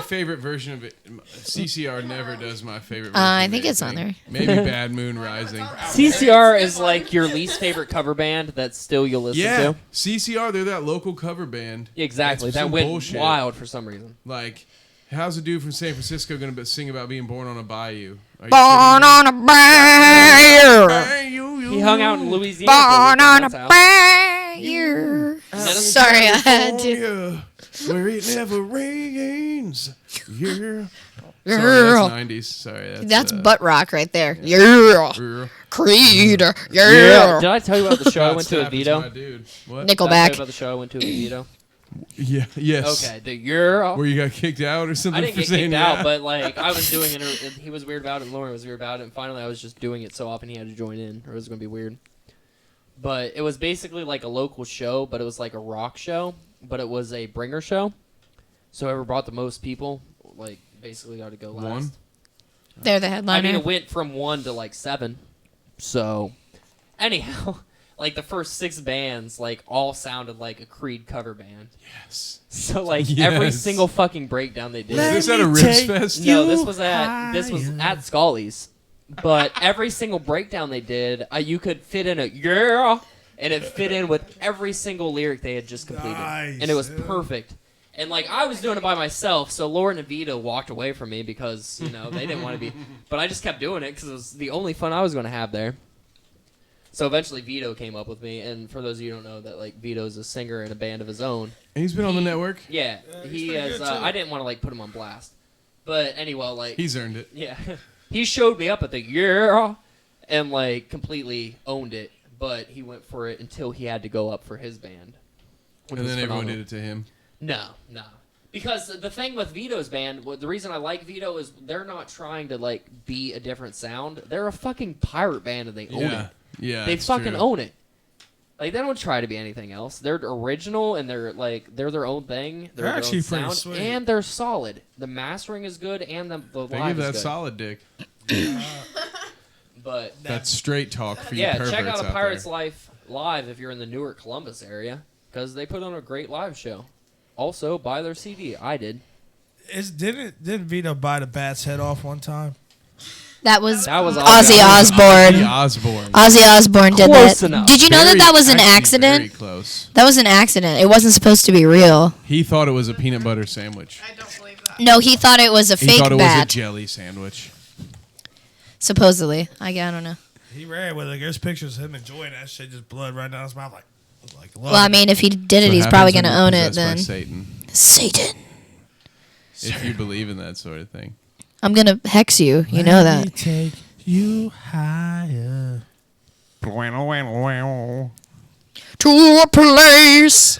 favorite version of it, CCR never does my favorite version. I of think it's on anything. there. Maybe Bad Moon Rising. CCR is like your least favorite cover band that still you'll listen Yeah, to. CCR, they're that local cover band. Exactly. That's That some went bullshit. wild for some reason. Like, how's a dude from San Francisco gonna sing about being born on a bayou? Are you Born kidding on a bayou. me? He hung out in Louisiana. Born for on a weekend, that's how. bayou. Sorry, I had to. California, where it never rains. Yeah. Girl. Sorry, that's 90s. Sorry, That's uh, butt rock right there. Yeah. yeah. Creed. Yeah. Yeah. Did I tell you about the show I went to Scott at Stapp is my Vito? dude. What? Did I tell you Nickelback. about the show I went to at Vito? Yeah. Yes. Okay, the girl. Where you got kicked out or something I didn't for get saying kicked yeah? out, but like I was doing it, and he was weird about it, and Lauren was weird about it, and finally I was just doing it so often he had to join in, or it was gonna be weird. But it was basically like a local show, but it was like a rock show, but it was a bringer show. So whoever brought the most people, like basically got to go last. One? They're the I headliner. mean, it went from 1 to like 7. So, anyhow, like the first 6 bands, like all sounded like a Creed cover band. Yes. So like every Yes. single fucking breakdown they did. Is this at a Ribs Fest? No, this was at Scully's. But every single breakdown they did, you could fit in a yeah, and it fit in with every single lyric they had just completed, Nice, and it was dude. perfect. And like I was doing it by myself, so Lauren and Vito walked away from me because they didn't want to be. But I just kept doing it because it was the only fun I was going to have there. So eventually Vito came up with me, and for those of you who don't know, that like Vito's a singer in a band of his own. He's been on the network. Yeah, he pretty has. good, too. I didn't want to like put him on blast, but anyway, like He's earned it. yeah, he showed me up at the yeah, and like completely owned it. But he went for it until he had to go up for his band. which And was then everyone phenomenal. did it to him. No. Because the thing with Vito's band, the reason I like Vito is they're not trying to like be a different sound. They're a fucking pirate band and they own Yeah. it. Yeah. They it's fucking true. own it. Like they don't try to be anything else. They're original and they're their own thing. They're their actually own pretty sound, sweet. and they're solid. The mastering is good and the They live give is that good. solid dick. But That's straight talk for you yeah, perverts check out A out Pirate's there. Life live if you're in the Newark, Columbus area because they put on a great live show. Also, buy their CD. I did. Didn't Vito buy the bat's head off one time? That was That was Ozzy Ozzy Osbourne. Osbourne. Ozzy Osbourne did Close that. enough. Did you know Very- that was an actually accident? Very close. That was an accident. It wasn't supposed to be real. He thought it was a peanut butter sandwich. I don't believe that. No, he thought it was a He fake thought it was a bat. jelly sandwich. Supposedly. I don't know. He ran with it. There's pictures of him enjoying that shit, just blood right down his mouth, like Well, I mean, if he did it, So he's happens probably when going to you're own it possessed by then. Satan. Satan. if you believe in that sort of thing. I'm gonna hex you. You know Let me that. take you higher. To a place.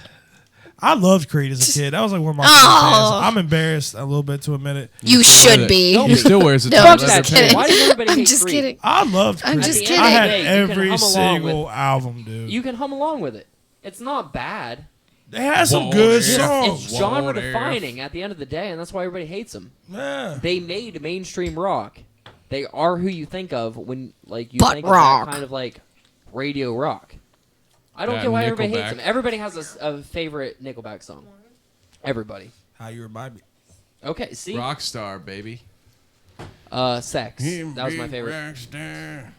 I loved Creed as a kid. That was like one of my Oh. favorite bands. I'm embarrassed a little bit to admit it. You still should wear be. it. He still wears a No, ton I'm of just leather kidding. pants. Why does everybody I'm hate just Creed? kidding. I loved Creed. I'm just At the end kidding. I of the had day, you can every hum along single album, dude. You can hum along with it. It's not bad. They had some Whoa, good yeah. songs. It's genre defining at the end of the day, and that's why everybody hates them. Yeah. They made mainstream rock. They are who you think of when like you Butt think rock. of that kind of like radio rock. I don't Yeah, get why everybody hates Nickelback. them. Everybody has a favorite Nickelback song. Everybody. How you remind me. Okay, see? Rockstar, baby. Sex. That was my favorite. Rockstar.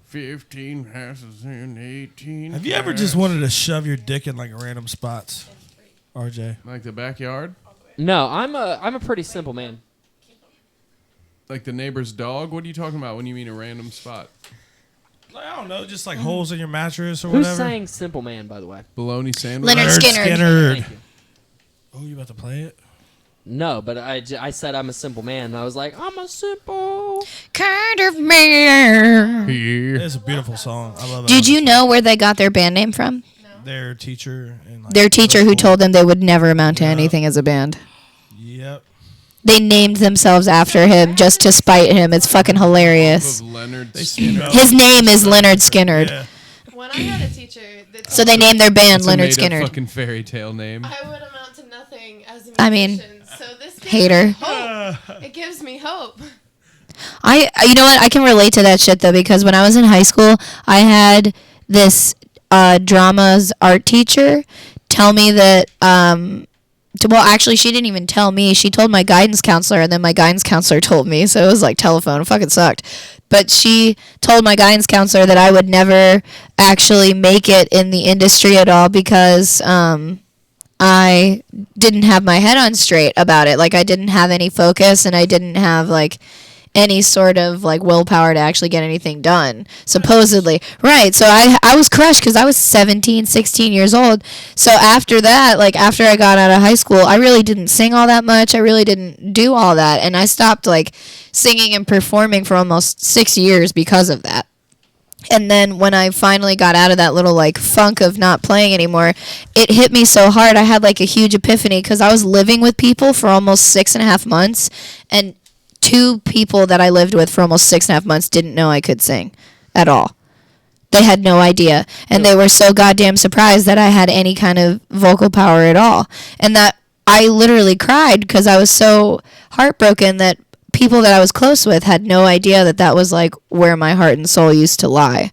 15 houses and 18. Have you ever cars. just wanted to shove your dick in like random spots? RJ. like the backyard? No, I'm a pretty simple man. Like the neighbor's dog? What are you talking about when you mean a random spot? Like, I don't know, just like holes in your mattress or Who's whatever. saying simple man, by the way? Bologna sandwich? Leonard Skinner. Thank you. Oh, you about to play it? No, but I said I'm a simple man, and I was like, I'm a simple. Kind of man. Yeah. It's a beautiful song. I love it. Did you know where they got their band name from? Their teacher and like Their teacher who middle school. told them they would never amount to Yeah. anything as a band. Yep. They named themselves after him just to spite him. It's fucking hilarious. Of Leonard They Skinner. His name is Leonard Skinner. Yeah. When I had a teacher that So they named their band It's a Leonard made-up Skinner. fucking fairy tale name. I would amount to nothing as a musician. I mean, so this gives hater. Me hope. It gives me hope. You know what? I can relate to that shit though, because when I was in high school, I had this drama's art teacher tell me that. Well, actually, she didn't even tell me. She told my guidance counselor, and then my guidance counselor told me. So it was like telephone. It fucking sucked. But she told my guidance counselor that I would never actually make it in the industry at all because I didn't have my head on straight about it. Like, I didn't have any focus, and I didn't have, like, any sort of like willpower to actually get anything done, supposedly. Right. So I was crushed because I was 17, 16 years old. So after that, like after I got out of high school, I really didn't sing all that much. I really didn't do all that. And I stopped like singing and performing for almost 6 years because of that. And then when I finally got out of that little like funk of not playing anymore, it hit me so hard. I had like a huge epiphany because I was living with people for almost 6.5 months, and 2 people that I lived with for almost 6.5 months didn't know I could sing at all. They had no idea. And they were so goddamn surprised that I had any kind of vocal power at all. And that I literally cried because I was so heartbroken that people that I was close with had no idea that that was like where my heart and soul used to lie.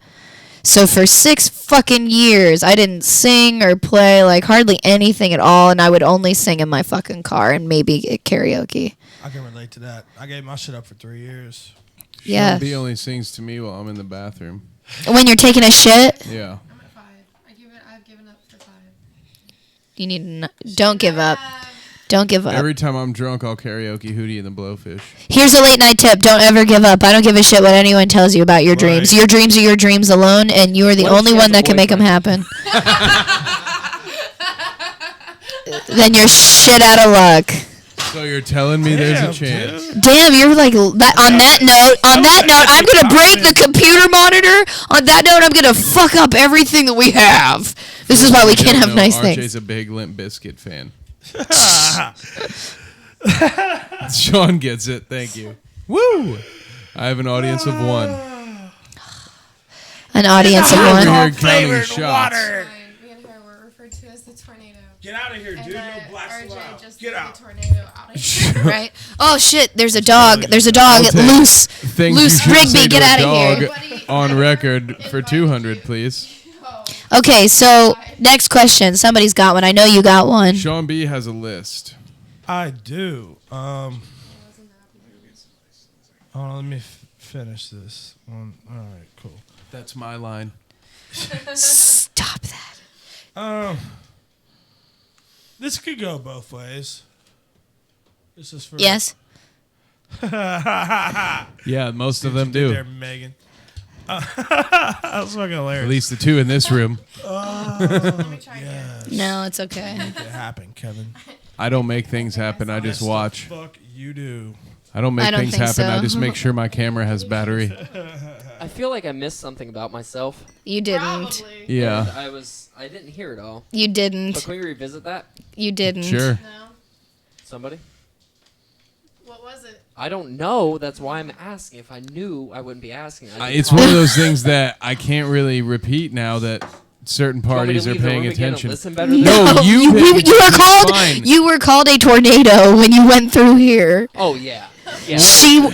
So for 6 fucking years, I didn't sing or play like hardly anything at all. And I would only sing in my fucking car and maybe at karaoke. I can relate to that. I gave my shit up for 3 years. Yeah. Sean B only sings to me while I'm in the bathroom. When you're taking a shit, Yeah. I'm at 5. I've given up for 5. you need don't give up. Don't give up. Every time I'm drunk, I'll karaoke Hootie and the Blowfish. Here's a late night tip. Don't ever give up. I don't give a shit what anyone tells you about your dreams. Right. Your dreams are your dreams alone, and you are the What if only she has one a that can make them boyfriend? happen. Then you're shit out of luck. So you're telling me there's Damn, a chance? dude. Damn, you're like that. On that note, I'm gonna break the computer monitor. On that note, I'm gonna fuck up everything that we have. This is why we can't have nice RJ's things. a big Limp Bizkit fan. Sean gets it. Thank you. Woo! I have an audience of 1. An audience of Over one. here counting Flavored shots. water. Me and her were referred to as the tornado. Get out of here, And dude. No that blacks RJ allowed. just Get threw out. the tornado out of here. Right. Oh shit! There's a dog. There's a dog. I'll take Loose. Things Loose you should say Rigby, to get a outta here. dog Everybody- on record for 200, please. Oh, Okay, so next question. Somebody's got one. I know you got one. Sean B has a list. I do. Hold on, let me finish this one. All right, cool. That's my line. Stop that. This could go both ways. This is for Yes. Yeah, most of them There, do. Megan. That's fucking hilarious. At least the 2 in this room. let me try again. No, it's okay. Make it happen, Kevin. I don't make things happen. I just watch. Fuck you do. I don't make I don't things think happen. so. I just make sure my camera has battery. I feel like I missed something about myself. You didn't. Probably. Yeah. And I didn't hear it all. You But didn't. can we revisit that? You didn't. Sure. No. Somebody? What was it? I don't know. That's why I'm asking. If I knew, I wouldn't be asking. It's one of those things that I can't really repeat now that certain parties are paying attention. Listen better No, you you were called. fine. You were called a tornado when you went through here. Oh yeah. Yeah.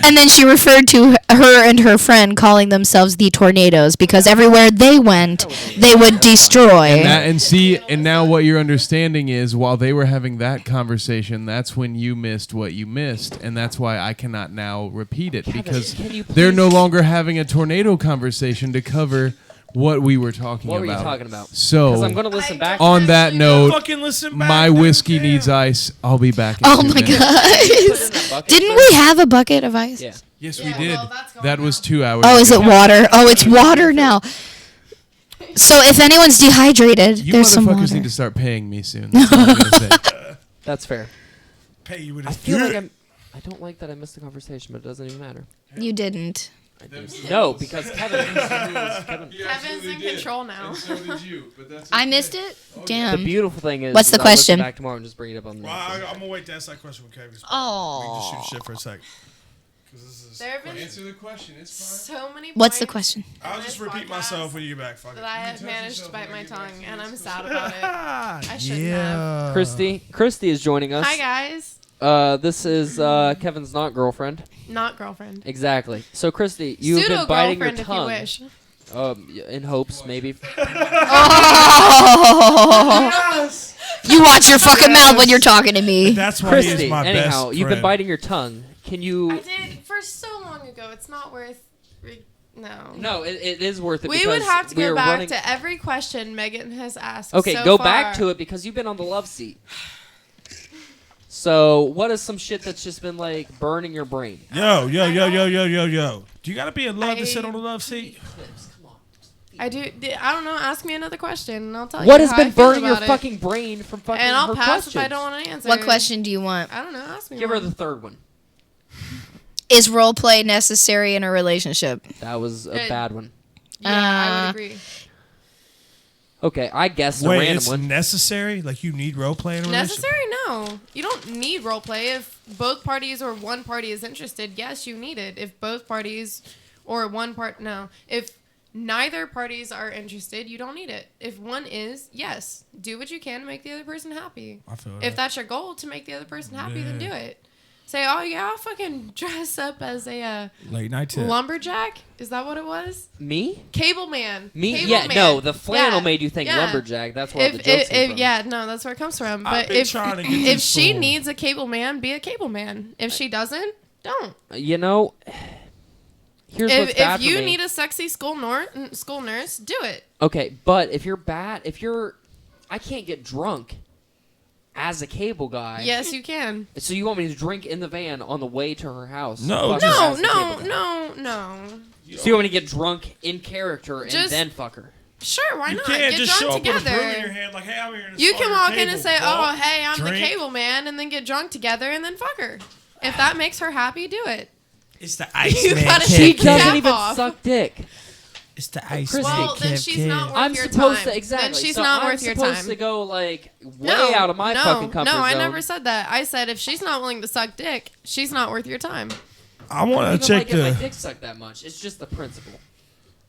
And then she referred to her and her friend calling themselves the tornadoes because everywhere they went, they would destroy. And now what you're understanding is while they were having that conversation, that's when you missed what you missed, and that's why I cannot now repeat it because can you they're no please- longer having a tornado conversation to cover what we were talking What about. were you talking about? So Because I'm gonna listen back. on that note, Fucking listen back. my dude, whiskey damn. needs ice. I'll be back. In Oh 2 my minutes. god! Didn't we have a bucket of ice? Yeah. Yes, Yeah, we did. well, that's gone That was now. 2 hours. Oh, is it ago. water? Oh, it's water now. So if anyone's dehydrated, You there's some motherfuckers water. need to start paying me soon. That's all I'm gonna say. That's fair. Pay you with I his feel like dick. I don't like that I missed the conversation, but it doesn't even matter. You didn't. No, because Kevin. Kevin's in control now. I missed it. The Damn. beautiful thing is, What's the I'll listen question? Back tomorrow and just bring it up on the. Well, next I'm one. gonna wait to ask that question with Kevin. We can just Oh. shoot shit for a sec. 'Cause this is- There have been the question. It's so many What's the points question? I'll on just this repeat podcast myself when you get back. Fuck that it. I have managed to bite my tongue, and I'm sad about it. I shouldn't yeah. Christy is joining us. Hi guys, This is Kevin's not girlfriend. not girlfriend. Exactly. So Christy, you've Pseudo been biting your girlfriend if you tongue. wish. In hopes, maybe. Oh. You watch your fucking mouth when you're talking to me. That's why he Christy, is my anyhow, best you've been friend. biting your tongue. Can I you? did for so long ago. It's not worth. No. No, it is worth it. We because would have to we go are back running... to every question Megan has asked. Okay, so go far. back to it because you've been on the love seat. So, what is some shit that's just been like burning your brain? Yo. Do you gotta be in love to sit on the love seat? I do. I don't know. Ask me another question, and I'll tell you. What has how been I feel burning your about it. fucking brain from fucking And I'll her pass questions? if I don't want to answer. What question do you want? I don't know. Ask me. Give her one. the third one. Is role play necessary in a relationship? That was a It- bad one. Yeah, I would Uh, agree. Okay, I guess a Wait, random it's one. necessary? Like you need role play in a relationship? Necessary? No. You don't need role play. If both parties or one party is interested, yes, you need it. If both parties or one part, no. If neither parties are interested, you don't need it. If one is, yes, do what you can to make the other person happy. I feel If that's your goal to make the other person happy, then do it. Say, oh yeah, I'll fucking dress up as a late night tip. lumberjack. Is that what it was? Me? Cable man. Me? Cable Yeah, man. no, the flannel Yeah, made you think yeah. lumberjack. That's where all the If, jokes came from. yeah, no, that's where it comes from. I've But been if trying to get if this she fool. needs a cable man, be a cable man. If she doesn't, don't. You know, here's what's bad If you for me. need a sexy school nurse, do it. Okay, but if you're I can't get drunk as a cable guy. Yes, you can. So you want me to drink in the van on the way to her house? No, Fuck just- her No, as the cable guy. no. So you want me to get drunk in character and Just- then fuck her? Sure, why You not? can't Get just show drunk up with a brew in your together. hand like, hey, I'm here to You install can your walk in cable. and say, Walk, "Oh, hey, I'm drink. the cable man," and then get drunk together and then fuck her. If that makes her happy, do it. It's the You Iceman gotta Kid. shake the Doesn't cap even off. suck dick. It's the Iceman Well, then Kid. she's not worth I'm your supposed time. to exactly. Then she's so not I'm worth your supposed time. to go like way out of my fucking comfort No, I zone. never said that. I said if she's not willing to suck dick, she's not worth your time. I want I a don't chick like get my to. dick sucked that much. It's just the principle.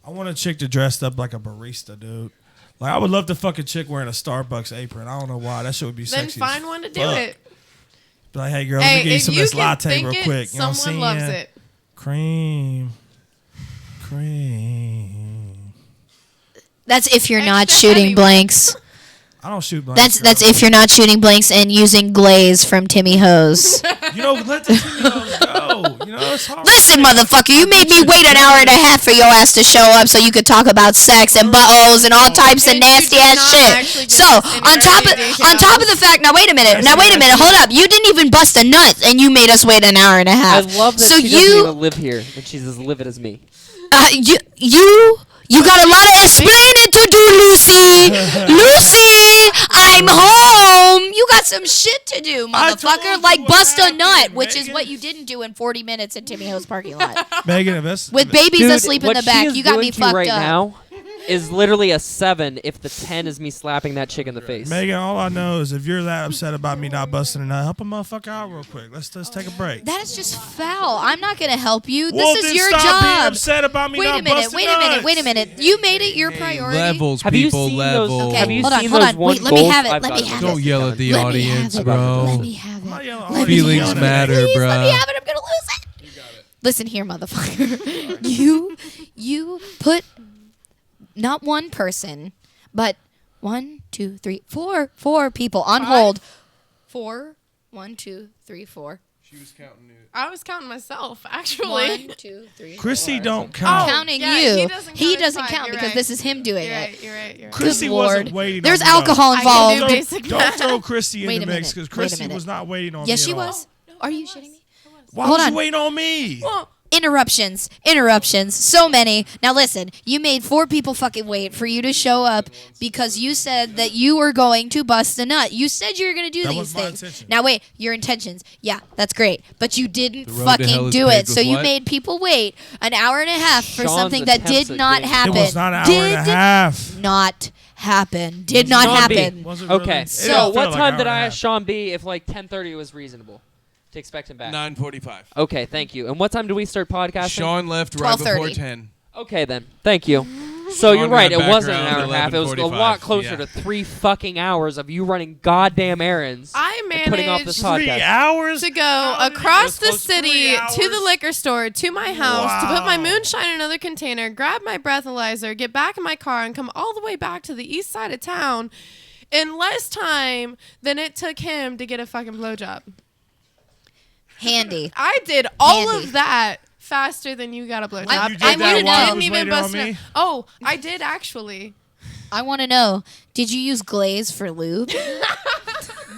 I want a chick to dressed up like a barista, dude. Like I would love to fuck a chick wearing a Starbucks apron. I don't know why. That shit would be Then sexy. find as one to do fuck. it. Be like, hey girl, let me Hey, get you if some of you this can latte think real it, quick. You know what I'm someone saying? loves it. Cream. That's if you're not Extra shooting heavy. blanks. I don't shoot blanks. That's if you're not shooting blanks and using glaze from Timmy Hose. You know, let the Timidos go. You know, it's hard. Listen, motherfucker, you made me wait an hour and a half for your ass to show up so you could talk about sex and buttholes and all types of And you nasty did ass not shit. actually give So us any on top of recommendations. the fact, now wait a minute, hold up, you didn't even bust a nut and you made us wait an hour and a I half. love that so she doesn't you, even live here and she's as livid as me. you got a lot of explaining to do, Lucy. Lucy, I'm home. You got some shit to do, I told motherfucker. you Like what bust a happened, nut, which is Megan. what you didn't do in 40 minutes in Timmy Ho's parking lot. Megan, if that's With babies Dude, asleep in what the she back. is You got doing me to you fucked right up. now is literally a 7 if the 10 is me slapping that chick in the face. Megan, all I know is if you're that upset about me not busting a nut, help a motherfucker out real quick. Let's take a break. That is just foul. I'm not gonna help you. Well, This is then your stop being job. upset about me Wait a not minute. busting Wait a minute. nuts. Wait a minute. You made it your priority. Levels, Have you people, seen levels. those? Okay, Have you hold on, seen hold those on. one Wait, let me goals? have it, I've let got me it. have Don't yell at the Let me audience, have it. bro. Let me have I'm not it. yelling at Let all me you Feelings yelling at matter, me. Please, bro. let me have it. I'm gonna lose it. Listen here, motherfucker. you put not one person, but 1, 2, 3, 4 people on hold. 4. 1, 2, 3, 4. She was counting it. I was counting myself, actually. 1, 2, 3. Chrissy 4. don't I'm count. counting yeah, you. he doesn't count, it's fine, count you're because right. this is him doing You're it. right. You're right. You're right. Chrissy Good wasn't Lord. waiting There's on me, though. alcohol I can involved. do basic Don't math. throw Chrissy in Wait the a mix minute. because Wait a Chrissy minute. was not waiting on Yes, me she at all. was. Are you shitting me? Why Hold was on. you waiting on me? Well, Interruptions. So many. Now listen, you made 4 people fucking wait for you to show up because you said that you were going to bust a nut. You said you were going to do That these was my things. intention. Now wait, your intentions. Yeah, that's great. But you didn't The road to hell fucking is do paved it. So with you what? made people wait an hour and a half for Sean's something that attempts did at not getting- happen. It was not an hour and a half. Not happen. Did not Sean B. happen. Was it really? Okay, It so felt what like time an did hour I and a ask Shawn B if like 10:30 was reasonable to expect him back? 9:45. Okay, thank you. And what time do we start podcasting? Sean left right before 12:30. 10. Okay then, thank you. So you're Sean right. got It back wasn't an around hour and a half. It was a 11:45, lot closer yeah. to 3 fucking hours of you running goddamn errands. I and putting off this managed podcast. 3 hours? to go How did you across get the close to city 3 to the hours? liquor store to my house to put my Wow. moonshine in another container, grab my breathalyzer, get back in my car, and come all the way back to the east side of town in less time than it took him to get a fucking blowjob. Handy. I did all Handy. of that faster than you got a blowjob. You did and that you while I didn't was even waiting on bust me? it. Oh, I did actually. I want to know, did you use glaze for lube?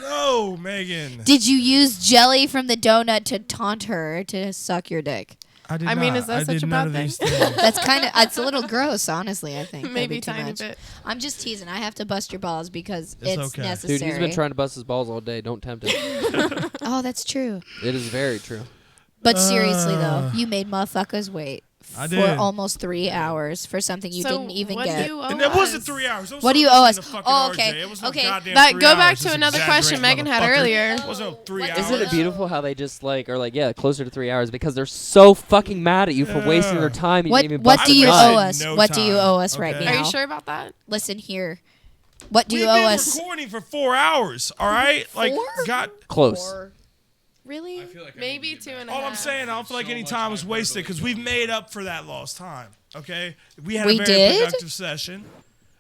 No, Megan. Did you use jelly from the donut to taunt her to suck your dick? I did I mean, not. is that I such did a none bad of thing? these things. That's kind of, it's a little gross, honestly, I think. That'd Maybe be too tiny much. bit. I'm just teasing. I have to bust your balls because It's it's okay. necessary. Dude, he's been trying to bust his balls all day. Don't tempt him. Oh, that's true. It is very true. But seriously, though, you made motherfuckers wait I for did. almost 3 hours for something you So didn't even what get. do you owe And that wasn't us? 3 hours. It was What do you something owe in us? the fucking Oh, RJ. okay. It was no Okay. goddamn That 3 go back hours, to this another exaggerated question Megan had motherfucker. earlier. It was no 3 What hours. is Isn't it beautiful how they just like are like, yeah, closer to 3 hours because they're so fucking mad at you for wasting their time. What Even what bust do a you nut. owe us? No What do you time. owe us right Okay. now? Are you sure about that? Listen here. What do We've you owe been us? recording for 4 hours, all right? Like, 4? God. Close. Really? Maybe 2.5. All I'm saying, I don't feel like any time was wasted because we've made up for that lost time. Okay, we had We a very did? productive session.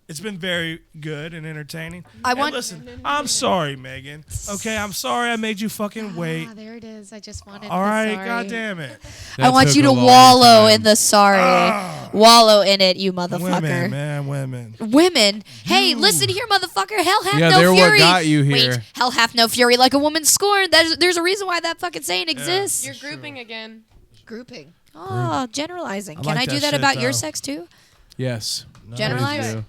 It's been very good and entertaining. I And want- listen, I'm sorry, Megan. Okay, I'm sorry I made you fucking wait. Ah, there it is. I just wanted All the right, sorry. God damn it. I want you to wallow in the sorry. Wallow in it, you motherfucker. Women, man, women. Women. Hey, listen here, motherfucker. Hell hath Yeah, no they're what fury. got you here. Wait, hell hath no fury like a woman scorned. There's a reason why that fucking saying exists. You're grouping again. Grouping. Oh, generalizing. I Can like I do that that shit, about your though. sex too? Yes. Generalize? Please do.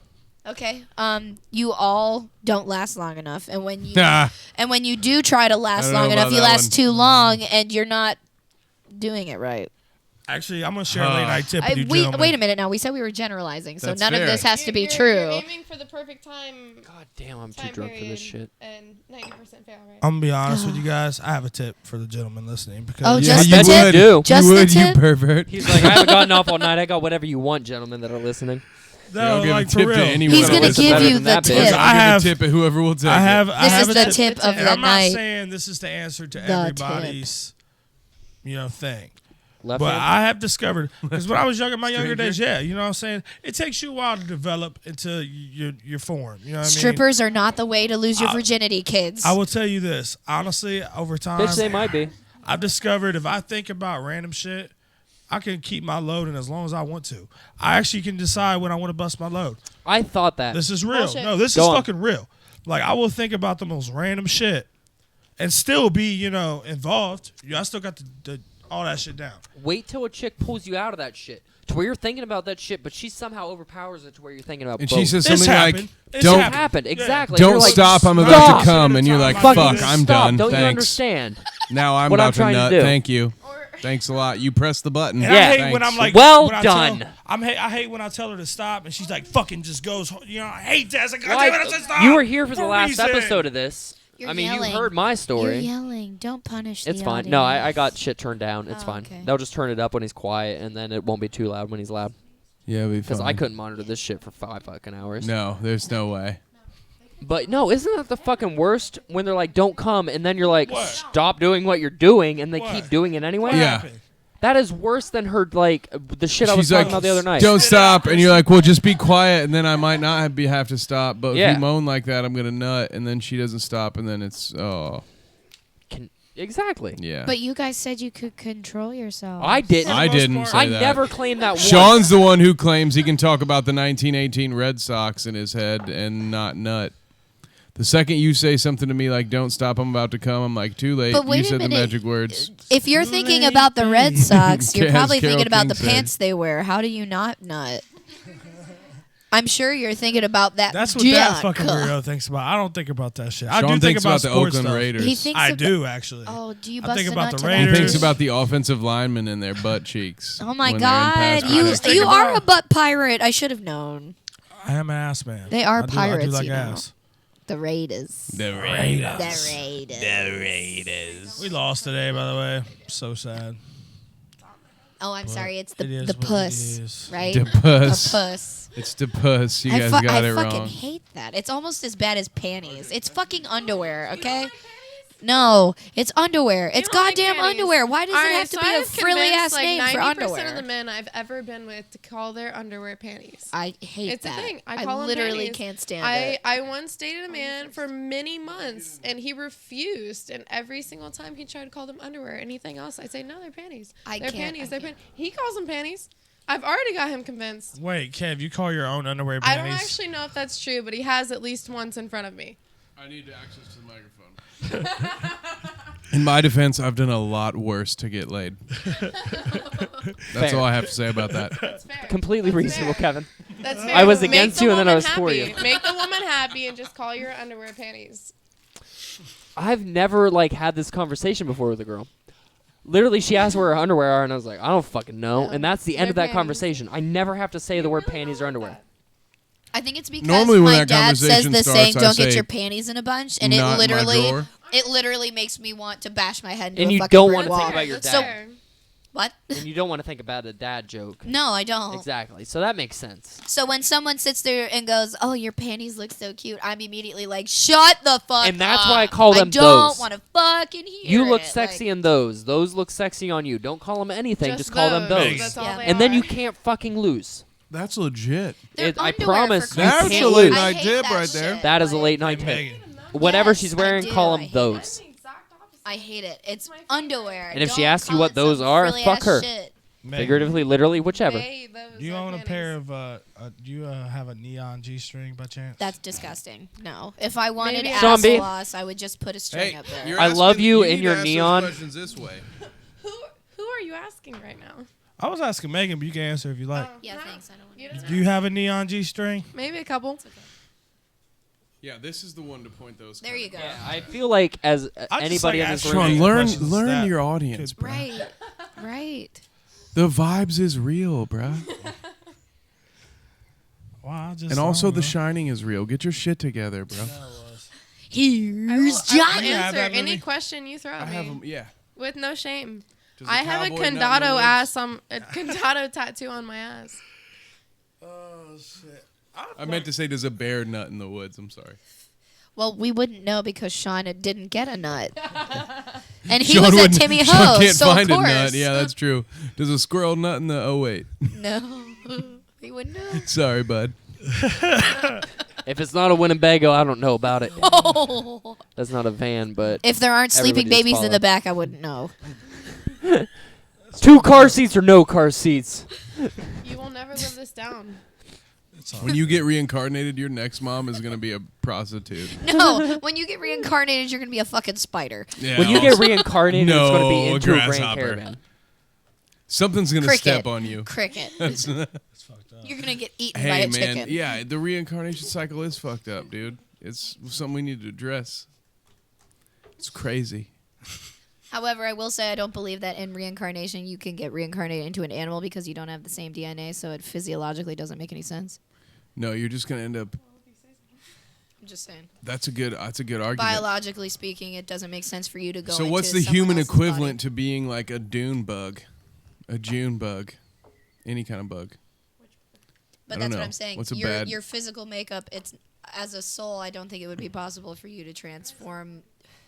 Okay. You all don't last long enough, and when you Nah. and when you do try to I last don't long know enough, about you that last one. too long, and you're not doing it right. Actually, I'm gonna share a late night tip with you, We gentlemen. wait a minute now. We said we were generalizing, so That's none fair. of this has to be You're true. aiming for the perfect time. God damn, I'm too time drunk for period this shit. And 90% fail rate. I'm gonna be honest with you guys. I have a tip for the gentlemen listening because Oh, Yeah, just you the tip? would. Do. Just you the would, tip? you pervert. He's like, I haven't gotten off all night. I got whatever you want, gentlemen that are listening. no, Don't give like a for tip real. to anyone. He's gonna Listen give better you than the that, bitch. tip. I have- Give a tip at whoever will take I have. it. I This have is a the tip. tip of And the I'm not night. saying this is the answer to The everybody's, thing. Left But hand? I have discovered because when I was younger, my younger days, Stranger. yeah, you know what I'm saying. It takes you a while to develop into your form. You know what Strippers are not the way to lose your virginity, kids. I mean. I will tell you this honestly. Over time, Bitch, they might be. I've discovered if I think about random shit, I can keep my load in as long as I want to. I actually can decide when I want to bust my load. I thought that. This is real. Bullshit. No, this Go is on. fucking real. Like I will think about the most random shit and still be, involved. I still got the all that shit down. Wait till a chick pulls you out of that shit to where you're thinking about that shit, but she somehow overpowers it to where you're thinking about And both. she says It's something like, happened. It's "Don't happened exactly. don't You're like, stop, I'm about "Stop." to come," and you're like, Fucking "Fuck, I'm stop. done. Don't you Thanks." understand? Now I'm what I'm about to trying to nut. do? Thank you. Or Thanks a lot. You press the button. And Yeah. I hate Thanks. when I'm like, Well when done. I hate when I tell her to stop and she's like, fucking just goes. You know, I hate that. It's like, Well, God damn it, I said stop. you were here for the a last reason. episode of this. You're I mean, yelling. you heard my You're story. yelling. Don't punish It's the fine. audience. No, I got shit turned down. It's Oh, fine. okay. They'll just turn it up when he's quiet, and then it won't be too loud when he's loud. Yeah, be Because fine. I couldn't monitor this shit for 5 fucking hours. No, there's no way. But no, isn't that the fucking worst when they're like, "Don't come," and then you're like, What? "Stop doing what you're doing," and they What? keep doing it anyway? What Yeah. happened? That is worse than her, like, the shit I was She's talking like, about the other night. "Don't Spit it out, stop," and you're like, "Well, just be quiet," and then I might not have to stop. But Yeah. if you moan like that, I'm gonna nut, and then she doesn't stop, and then it's Exactly. yeah. But you guys said you could control yourself. I didn't. For the I most didn't part. say I that. never claimed that once. Sean's the one who claims he can talk about the 1918 Red Sox in his head and not nut. The second you say something to me like, "Don't stop, I'm about to come," I'm like, "Too late." But wait You a said the minute. magic words. If you're thinking about the Red Sox, you're As probably Carole thinking about King the said. pants they wear. How do you not nut? I'm sure you're thinking about that. That's what that junk. fucking weirdo thinks about. I don't think about that shit. I Sean do think thinks about about the sports Oakland stuff. Raiders. He thinks I about- do actually. Oh, do you I bust think a about nut the to that? He Raiders. thinks about the offensive linemen and their butt cheeks. Oh my when they're in pass God, you protection. you are a butt pirate. I should have known. I am an ass man. They are I do pirates, like you know. ass. The Raiders. The Raiders. The Raiders. We lost today, by the way. So sad. Oh, I'm sorry. It's the It is the what it puss, is. right? The puss. The puss. It's the puss. You I guys fu- got I it fucking wrong. hate that. It's almost as bad as panties. It's fucking underwear, okay? No, it's underwear. It's don't like goddamn panties. underwear. Why does it have to be a frilly ass name for 90% underwear? of the men I've ever been with to call their underwear panties. I hate It's that. a thing. I call them literally panties. can't stand I, it. I once dated a man for many months, and he refused. And every single time he tried to call them underwear, anything else, I say, no, they're panties. I They're can't, panties. I They're can't. panties. He calls them panties. I've already got him convinced. Wait, Kev, you call your own underwear I panties? don't actually know if that's true, but he has at least once in front of me. I need access to the microphone. In my defense, I've done a lot worse to get laid. That's Fair. all I have to say about that. That's fair. Completely That's reasonable, fair. Kevin. That's fair. I was Make against the you and then I woman was for happy. you. Make the woman happy and just call your underwear panties. I've never like had this conversation before with a girl. Literally, she asked where her underwear are, and I was like, I don't fucking know. No, And that's the end they're of that panties. conversation. I never have to say the word panties or underwear. I think it's because Normally when my that dad says conversation the starts, saying, I "Don't get say, your panties in a bunch," and it "Not in my literally, drawer." makes me want to bash my head into And a you fucking don't brick wanna wall. think about your That's dad. fair. What? And you don't want to think about a dad joke. No, I don't. Exactly. So that makes sense. So when someone sits there and goes, "Oh, your panties look so cute," I'm immediately like, "Shut the fuck And that's up. why I call them I don't those. want to fucking hear You look it." sexy Like, in those. Those look sexy on you. Don't call them anything. Just call them those. those. That's all Yeah. they And then are. you can't fucking lose. That's legit. they're I underwear, promise for you Christ's can't sake. lose. I Night hate tip that right there. shit. That is a Like, late night tip. Megan. Whatever Yes, she's I wearing, do. call I them hate those. I hate it. It's underwear. And if she Don't asks you call what it some those are, frilly fuck ass her. shit. Megan, Figuratively, literally, whichever. Hey, those do you are own a panties. pair of? Do you have a neon G-string by chance? That's disgusting. No. If I wanted Maybe ass Sean B. loss, I would just put a string Hey, up there. you're I love asking- you need in to your ask those neon. questions this way. Who are you asking right now? I was asking Megan, but you can answer if you like. Yeah, No, thanks. I don't want you to. don't Do you have a neon G-string? Maybe a couple. Yeah, this is the one to point those. There you go. I feel like as I just anybody like in this asking room, Sean, Megan learn questions learn that your audience, could- bro. Right. Right. The vibes is real, bro. Wow, I just And also, don't The know. Shining is real. Get your shit together, bro. Here's I will Johnny. You have answer that any movie? question you throw I at have me them. Yeah. with no shame. Does I have a cowboy nut in the condado woods? ass on a condado tattoo on my ass. Oh shit! I meant to say, there's a bear nut in the woods. I'm sorry. Well, we wouldn't know because Sean didn't get a nut. And he Sean was at wouldn't- Timmy Sean Ho, can't so find of a course. nut. Yeah, that's true. Does a squirrel nut in the? Oh wait. No. He wouldn't know. Sorry, bud. if it's not a Winnebago, I don't know about it. Oh. That's not a van, but If there aren't sleeping Everybody just babies in follow. the back, I wouldn't know. 2 car seats or no car seats. You will never live this down. When you get reincarnated, your next mom is gonna be a prostitute. No, when you get reincarnated, you're gonna be a fucking spider. Yeah. When you get reincarnated, it's going to be No, into a Grand grasshopper. Caravan. Something's gonna Cricket. step on you. Cricket. It's fucked up. You're gonna get eaten by Hey a man, chicken. yeah, the reincarnation cycle is fucked up, dude. It's something we need to address. It's crazy. However, I will say I don't believe that in reincarnation you can get reincarnated into an animal because you don't have the same DNA, so it physiologically doesn't make any sense. No, you're just gonna end up. I'm just saying. That's a good argument. Biologically speaking, it doesn't make sense for you to go. So into what's the someone human else's equivalent body. to being like a dune bug, a June bug, any kind of bug? But I don't that's know. what I'm saying. What's a your bad- your physical makeup. It's as a soul. I don't think it would be possible for you to transform.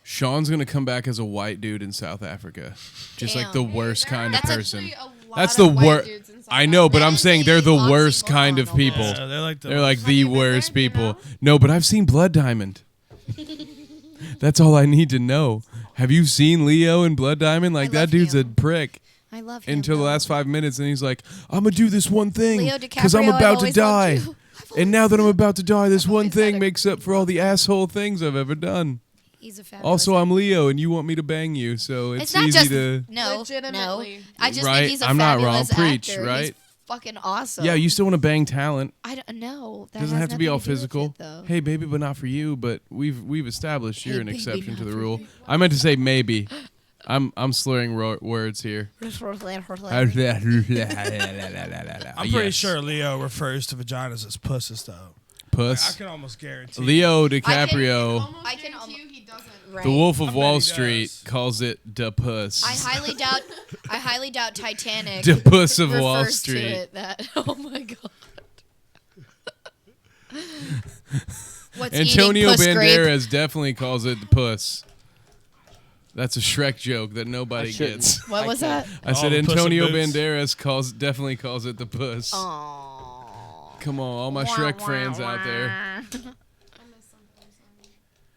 Sean's gonna come back as a white dude in South Africa, just like the Damn. worst kind of That's person. That's That's the worst. I know, but I'm saying they're the That is a worst kind of oxymoron people. almost. Yeah, they're like the They're like Have the you been worst there? Do you people. know? No, but I've seen Blood Diamond. That's all I need to know. Have you seen Leo in Blood Diamond? Like I that love dude's a him. prick. I love him. Until the though. last 5 minutes, and he's like, "I'm gonna do this one thing Leo because I'm DiCaprio, I've about to always die." loved you. And now that I'm about to die, this I've one always thing had a- makes up for all the asshole things I've ever done. He's a fabulous. Also, I'm Leo, and you want me to bang you, so it's not easy just to. no. Legitimately. I just Right, think he's a I'm not fabulous wrong. Preach, actor. right? He's fucking awesome. Yeah, you still want to bang talent. I don't know. That Doesn't has have to be nothing all do with physical. it, though. Hey, baby, but not for you. But we've established you're Hey, an baby, exception to not the for rule. me. I meant to say maybe. I'm slurring words here. I'm I'm pretty sure Leo refers to vaginas as pusses, though. I Puss. can almost guarantee. Leo DiCaprio, I can he doesn't. Right. the Wolf of I bet Wall he Street, does. calls it da puss. I highly doubt Titanic Da puss of Wall refers Street. to it that. Oh my god. What's Antonio eating puss grape? Banderas definitely calls it the puss. That's a Shrek joke that nobody shouldn't. gets. What was that? I said the Puss in Antonio Boots. Banderas definitely calls it the puss. Aww. Come on, all my Shrek fans out there.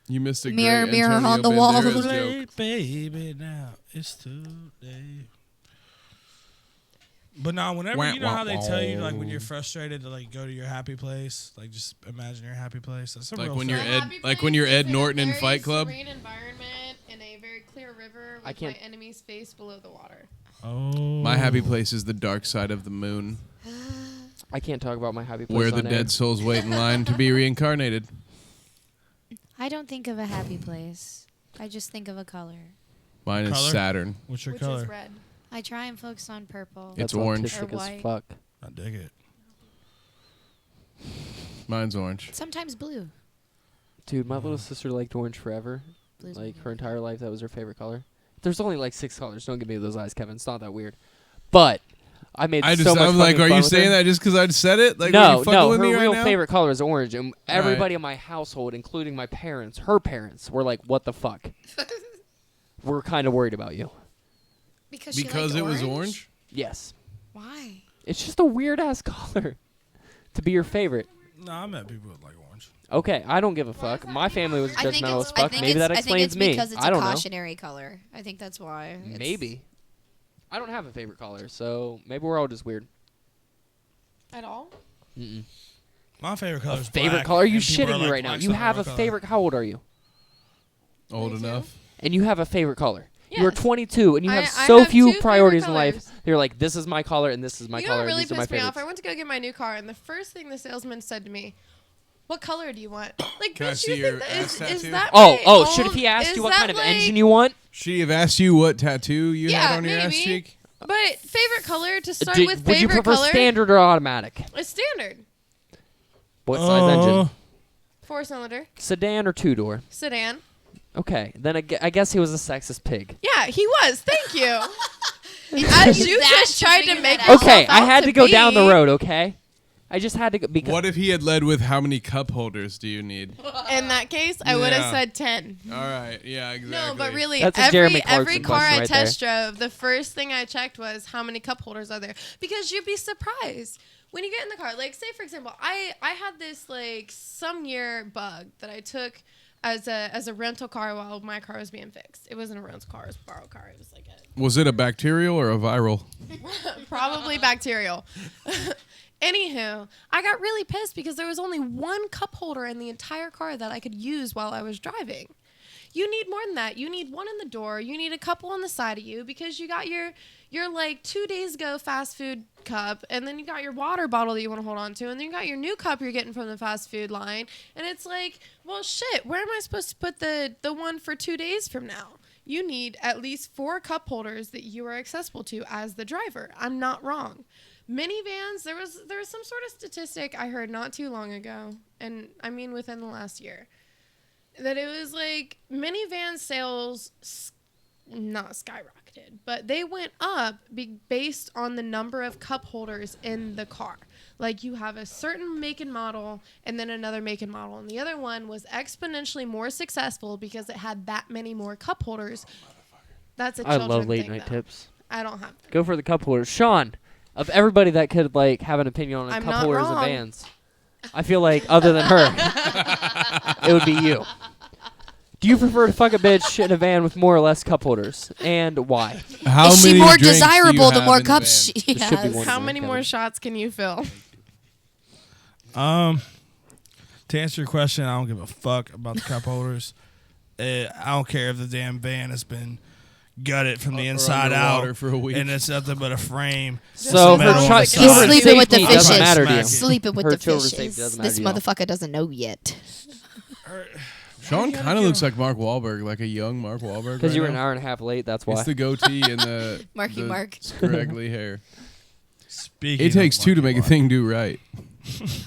You missed a Mirror, great mirror Antonio on the wall. Banderas joke. Late, baby, now it's too late. But now, whenever you know how they tell you, like when you're frustrated, to like go to your happy place, like just imagine your happy place. That's a Like real when fact. you're like when you're Ed Norton in Fight Club. Serene environment in a very clear river I with can't- my enemy's face below the water. Oh, My happy place is the dark side of the moon, I can't talk about my happy place where the on air. dead souls wait in line to be reincarnated. I don't think of a happy place. I just think of a color. Mine is Color? Saturn. What's your Which color? is red. I try and focus on purple. It's That's orange. autistic Or as white. fuck. I dig it. Mine's orange. Sometimes blue. Dude, my little sister liked orange forever. Blue's Like my her entire life, that was her favorite color. There's only like 6 colors. Don't give me those eyes, Kevin. It's not that weird. But I made I so much I'm like, fucking are fun you with saying her. that just because I said it? Like, are No, you fucking no. with Her me real right now? favorite color is orange, and right. everybody in my household, including my parents, her parents, were like, "What the fuck?" We're kind of worried about you. Because she Because liked it was orange. Yes, Why? it's just a weird ass color to be your favorite. No, I met people with like orange. Okay, I don't give a fuck. My family was I think judgmental it's. as I fuck. think Maybe it's. that I think explains it's me. because it's I a don't know. cautionary color. I think that's why. It's- Maybe. I don't have a favorite color, so maybe we're all just weird. At all? Mm-mm. My favorite color A is favorite black, color? Are you and people shitting are me like, right now? black's You not have real a color. favorite. How old are you? Old 22. enough. And you have a favorite color. You are Yes. 22, and you have I so have few 2 priorities in favorite life. colors. You're like, this is my color, and this is my You know color. what really and these are my pissed me off? favorites. I went to go get my new car, and the first thing the salesman said to me, "What color do you want?" Like, Can I bitch, see you your think ass that is tattoo? that Oh, my should have own- he asked is you what that kind of like- engine you want? She have asked you what tattoo you Yeah, had on your ass maybe. cheek. But favorite color to start Did- with. would you Favorite prefer color. standard or automatic? It's standard. What size engine? 4-cylinder 4 or 2-door? sedan. Okay, then I guess he was a sexist pig. Yeah, he was. Thank you. As you that just to tried to figure make that out. Okay, yourself I had out to go down the be. road. Okay, I just had to go because What if he had led with how many cup holders do you need? In that case, I would have Yeah. said 10. All right. Yeah. Exactly. No, but really, That's a Jeremy every Clarkson car question I right test drove, the first thing I checked was how many cup holders are there, because you'd be surprised when you get in the car. Like, say for example, I had this like some year bug that I took as a rental car while my car was being fixed. It wasn't a rental car; it was a borrowed car. It was like Was it a bacterial or a viral? probably bacterial. Anywho, I got really pissed because there was only one cup holder in the entire car that I could use while I was driving. You need more than that. You need one in the door. You need a couple on the side of you because you got your like 2 days ago fast food cup, and then you got your water bottle that you want to hold on to, and then you got your new cup you're getting from the fast food line. And it's like, well, shit, where am I supposed to put the one for 2 days from now? You need at least 4 cup holders that you are accessible to as the driver. I'm not wrong. Minivans, there was some sort of statistic I heard not too long ago, and I mean within the last year, that it was like minivan sales not skyrocketed, but they went up based on the number of cup holders in the car. Like, you have a certain make and model and then another make and model, and the other one was exponentially more successful because it had that many more cup holders. That's a I children love late thing, night though. tips. I don't have them. Go for the cup holders. Sean, of everybody that could like have an opinion on I'm cup not holders wrong. and vans, I feel like other than her, it would be you. Do you prefer to fuck a bitch in a van with more or less cup holders, and why? How Is she many more drinks do you desirable the have more in the cups van? she There should be has? one. How Kevin. many more shots can you fill? To answer your question, I don't give a fuck about the cup holders. I don't care if the damn van has been gutted from the Or inside underwater out for a week. and it's nothing but a frame. So Metal for on chi- the children's side. Sleeping with the safety doesn't fishes. matter to you. Smack it. Sleeping with Her the children's fishes. safety doesn't matter This to y'all. motherfucker doesn't know yet. Sean kind of looks like Mark Wahlberg, like a young Mark Wahlberg. Because right you were an now. hour and a half late, that's why. It's the goatee and the Marky the Mark. scraggly hair. Speaking It takes of two to Marky make a Mark. thing do right.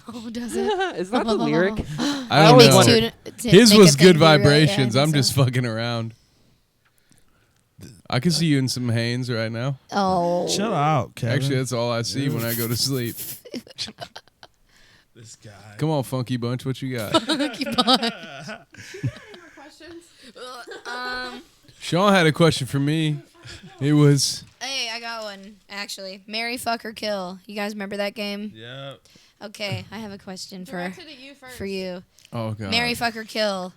Oh, does it? Is that the lyric? I don't always know. wondered. His was good vibrations. I'm just fucking around. I can see you in some Hanes right now. Oh. Chill out, Kevin. Actually, that's all I see when I go to sleep. This guy. Come on, Funky Bunch, what you got? Sean had a question for me. It was Hey, I got one, actually. Marry, fuck, or kill. You guys remember that game? Yep. Okay, I have a question Directed at you first. for you. oh god. Marry, fuck, or kill.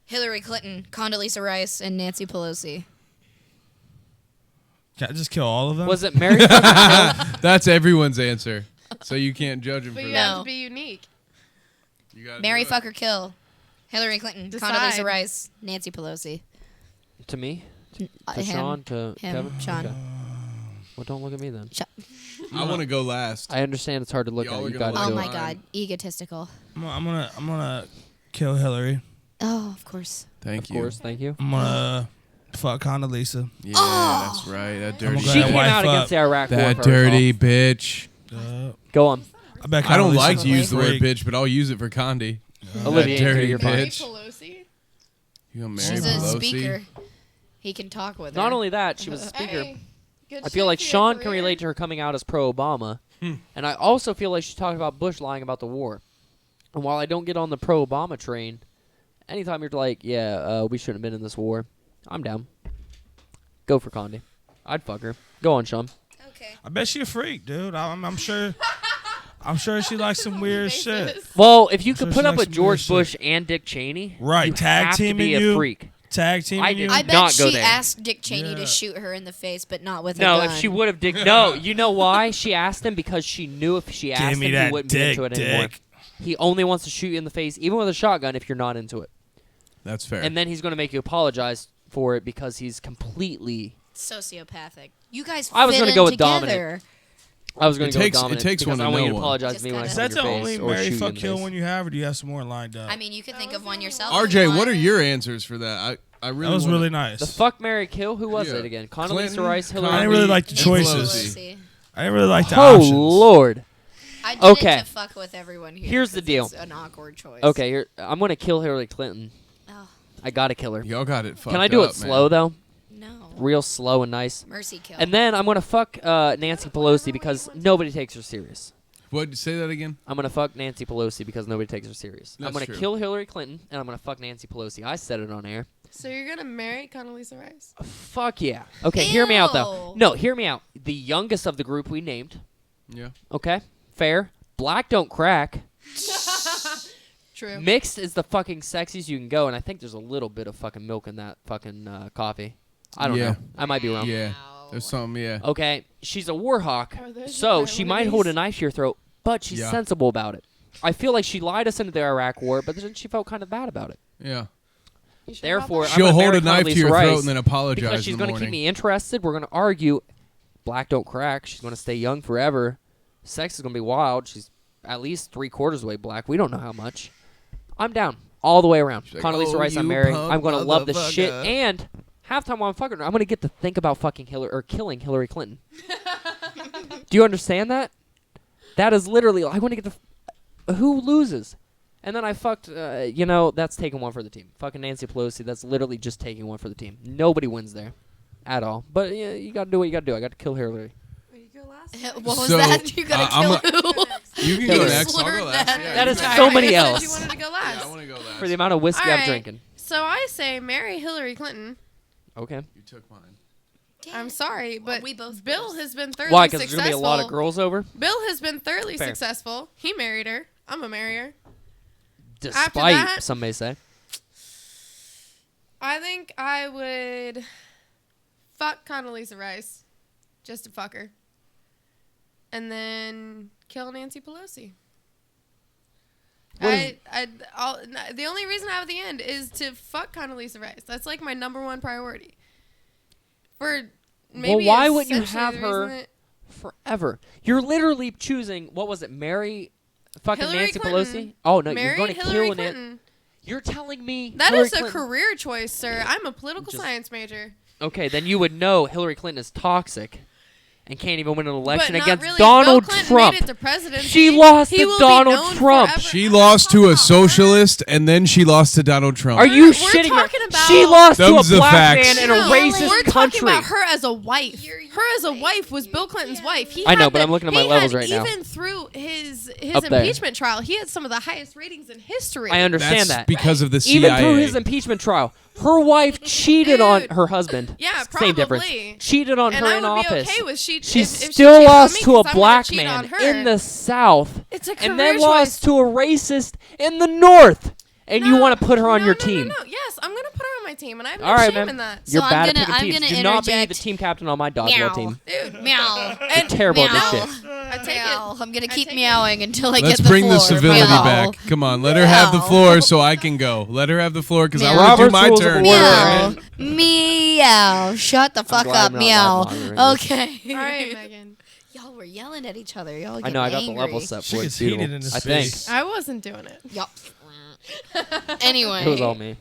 Hillary Clinton, Condoleezza Rice, and Nancy Pelosi. Can I just kill all of them? Was it Mary fucking Kill? That's everyone's answer. So you can't judge him But for you that. have No. to be unique. You gotta Marry, do it. fuck, or kill. Hillary Clinton, Decide. Condoleezza Rice, Nancy Pelosi. To me? To Him. Sean? To Him. Kevin? Sean. Okay. Well, don't look at me then. I want to go last. I understand it's hard to look Y'all at. are You gonna gotta Oh do my it. God, egotistical. I'm gonna kill Hillary. Oh, of course. Thank Of you. course, thank you. I'm gonna fuck Condoleezza. Yeah, Oh. that's right. That I'm dirty. gonna She that came wife out up. against the Iraq War. That for her dirty fault. bitch. Go on. I bet I don't Condoleezza like to use the word freak. bitch, but I'll use it for Condi. Olivia, That dirty you're fine. Mary bitch. Pelosi? You gonna marry She's a Pelosi? speaker. He can talk with her. Not only that, she was a speaker. Hey, good I feel shit like for your Sean can career. relate to her coming out as pro-Obama. And I also feel like she's talking about Bush lying about the war. And while I don't get on the pro-Obama train, anytime you're like, yeah, we shouldn't have been in this war, I'm down. Go for Condi. I'd fuck her. Go on, Sean. Okay. I bet she a freak, dude. I'm sure. I'm sure she likes some weird shit. Basis. Well, if you So could she put up likes with some George weird Bush and Dick Cheney, Right, you tag have to teaming be a you. freak. Tag team. I you. did I not bet go she there. asked Dick Cheney Yeah. to shoot her in the face, but not with a No, gun. if she would have Dick. No, you know why she asked him? Because she knew if she asked Give me him, he that wouldn't be dick, into it anymore. dick. He only wants to shoot you in the face, even with a shotgun, if you're not into it. That's fair. And then he's going to make you apologize for it because he's completely. Sociopathic. You guys I was fit gonna in go with together. Dominic. I was going It to go with takes- it Dominic takes because one I to want you know to one. apologize Just to me when I gotta- hit Is that your the face only or marry, shoot you fuck, in the kill face. one you have, or do you have some more lined up? I mean, you could think of one yourself. RJ, what are your answers for that? I really that was wanna- really nice. The fuck, Mary, kill? Who was Yeah. it again? Condoleezza Clinton, Rice, Hillary. I didn't really like the Nancy choices. Pelosi. I didn't really like the Oh options. Lord. I did Okay. it to fuck with everyone here. Here's the 'cause deal. It's an awkward choice. Okay, here I'm going to kill Hillary Clinton. Oh, I got to kill her. Y'all got it fucked Can I do up, it slow man. though? no. Real slow and nice. Mercy kill. And then I'm gonna fuck Nancy Pelosi because nobody takes her serious. What? Say that again. I'm gonna fuck Nancy Pelosi because nobody takes her serious. I'm That's gonna true. kill Hillary Clinton and I'm gonna fuck Nancy Pelosi. I said it on air. So you're gonna marry Condoleezza Rice? Fuck yeah. Okay, hear me out though. Ew. No, hear me out. The youngest of the group we named. Yeah. Okay, fair. Black don't crack. True. Mixed is the fucking sexiest you can go, and I think there's a little bit of fucking milk in that fucking coffee. I don't Yeah. know. I might be wrong. Yeah. There's something. Yeah. Okay, she's a war hawk, Are those so your she might hold a knife to your throat, but she's Yeah. sensible about it. I feel like she lied us into the Iraq war, but then she felt kind of bad about it. Yeah. You sure Therefore, about I'm She'll gonna hold marry a knife to Condoleezza your Rice throat and then apologize because she's in the gonna morning. keep me interested. We're gonna argue. Black don't crack. She's gonna stay young forever. Sex is gonna be wild. She's at least 3/4 away black. We don't know how much. I'm down all the way around. like, Condoleezza "Oh, Rice, I'm you marrying. punk I'm gonna love this shit. motherfucker." And halftime while I'm fucking her, I'm gonna get to think about fucking Hillary or killing Hillary Clinton. Do you understand that? That is literally. I want to get the. Who loses? And then I fucked. That's taking one for the team. Fucking Nancy Pelosi. That's literally just taking one for the team. Nobody wins there, at all. But yeah, you gotta do what you gotta do. I got to kill Hillary. You go last. What was So, that? You gotta I'm kill who? You can go Hillary. next. I'll go Slurred last. that. Yeah, That you is go. so many You said else. you wanted to go Yeah, last. I want to go last. For the amount of whiskey I'm Alright. drinking. So I say marry Hillary Clinton. Okay. You took mine. I'm sorry, but we both Bill first. has been thoroughly Why? Because successful. there's gonna be a lot of girls over. Bill has been thoroughly Fair. successful. He married her. I'm a marrier. Despite that- some may say. I think I would fuck Condoleezza Rice just to fuck her. And then kill Nancy Pelosi. What The only reason I have the end is to fuck Condoleezza Rice. That's like my number one priority. For maybe why wouldn't you essentially have the her reason that- forever? You're literally choosing. What was it? Marry fucking Hillary Nancy Clinton. Pelosi? Oh no, Marry you're going to Hillary kill Clinton. Nancy. You're telling me That Hillary is a Clinton- career choice, sir. I'm a political Just- science major. Okay, then you would know Hillary Clinton is toxic and can't even win an election But not against really. Donald Bill Clinton Trump. Made it to presidency. She lost He to will be Donald known Trump. forever. She I'm lost not to talking a about her. socialist, and then she lost to Donald Trump. Are you We're shitting me? talking about- She lost to a Them's the black facts. man in a No, racist we're country. talking about her as a wife. Her as a wife was Bill Clinton's wife. He I know, had but I'm looking at my he levels had right now. Even through his Up there. impeachment trial, he had some of the highest ratings in history. I understand That's that. because of the Even CIA. through his impeachment trial, her wife cheated on Dude. her husband. Yeah, Same difference. probably. Cheated on and her I in would office. be okay with she. She if still she cheated on lost me, to a 'cause I'm gonna black cheat man on her. in the South, It's a and then career lost choice. to a racist in the North. And you want to put her on no, your no, team. No. Yes, I'm gonna put her on my team, and I have no All right, shame man. in that. You're So bad I'm at gonna- picking I'm teams. gonna Do not be the interject. team captain on my dodgeball Meow. team. Dude, Meow. You're terrible at this Meow. shit. I take Meow. it. I'm gonna I keep take it. meowing until I Let's get the bring floor. the civility Meow. back. Come on, let her have the Meow. floor so I can go. Let her have the floor because I Meow. want to do Robert's my rules of turn. order, goddammit. Meow. Meow. Shut the fuck glad up. I'm not Meow. live monitoring this. Okay. All right, Megan. Y'all were yelling at each other. Y'all I getting know. I got the angry. level set She for it. gets It's beautiful. heated in this I think bitch. I wasn't doing it. Yup. Anyway. it was all me.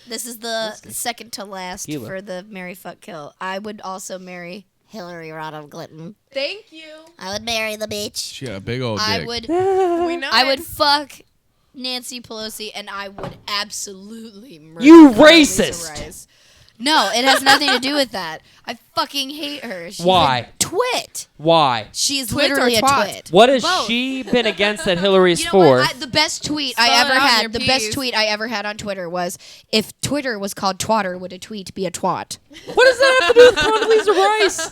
This is the second to last Gila. for the marry, fuck, kill. I would also marry Hillary Rodham Clinton. Thank you. I would marry the bitch. She got a big old dick. I would. We know. I it. would fuck Nancy Pelosi, and I would absolutely murder You Condoleezza racist! Rice. No, it has nothing to do with that. I fucking hate her. She's Why? a twit. Why? She's Twit or literally a twat? twit. What has Both. she been against that Hillary's You know for? what? The best tweet Spell I it ever out in had. your The best Ps. tweet I ever had on Twitter was, "If Twitter was called Twatter, would a tweet be a twat?" What does that have to do with Condoleezza Rice?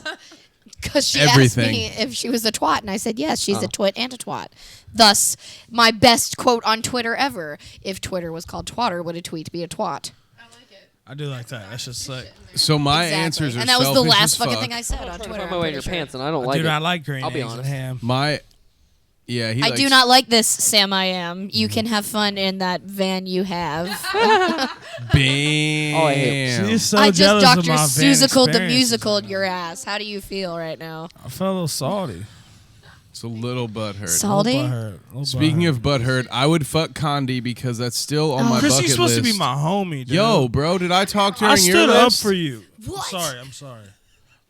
Because she Everything. asked me if she was a twat, and I said yes, she's Oh. a twit and a twat. Thus, my best quote on Twitter ever: "If Twitter was called Twatter, would a tweet be a twat?" I do like that. That's just sick. So my Exactly. answers are and that was the selfish last as fucking fuck. thing I said on I'm trying to Twitter. find my I'm way in your pretty sure. pants, and I don't I like do it. not like green I'll be eggs and honest. ham. My, yeah, he I likes, do not like this, Sam. I am. You can have fun in that van you have. Bam. Oh, I hate She is so I just jealous of Dr. my van Seussical the experiences musical right now. your ass. How do you feel right now? I felt a little salty. It's a little butthurt. Salty? Speaking of butthurt, I would fuck Condi because that's still on my Chris, bucket you're supposed list. to be my homie, dude. Yo, bro, did I talk during I your stood up list? for you. What? I'm sorry.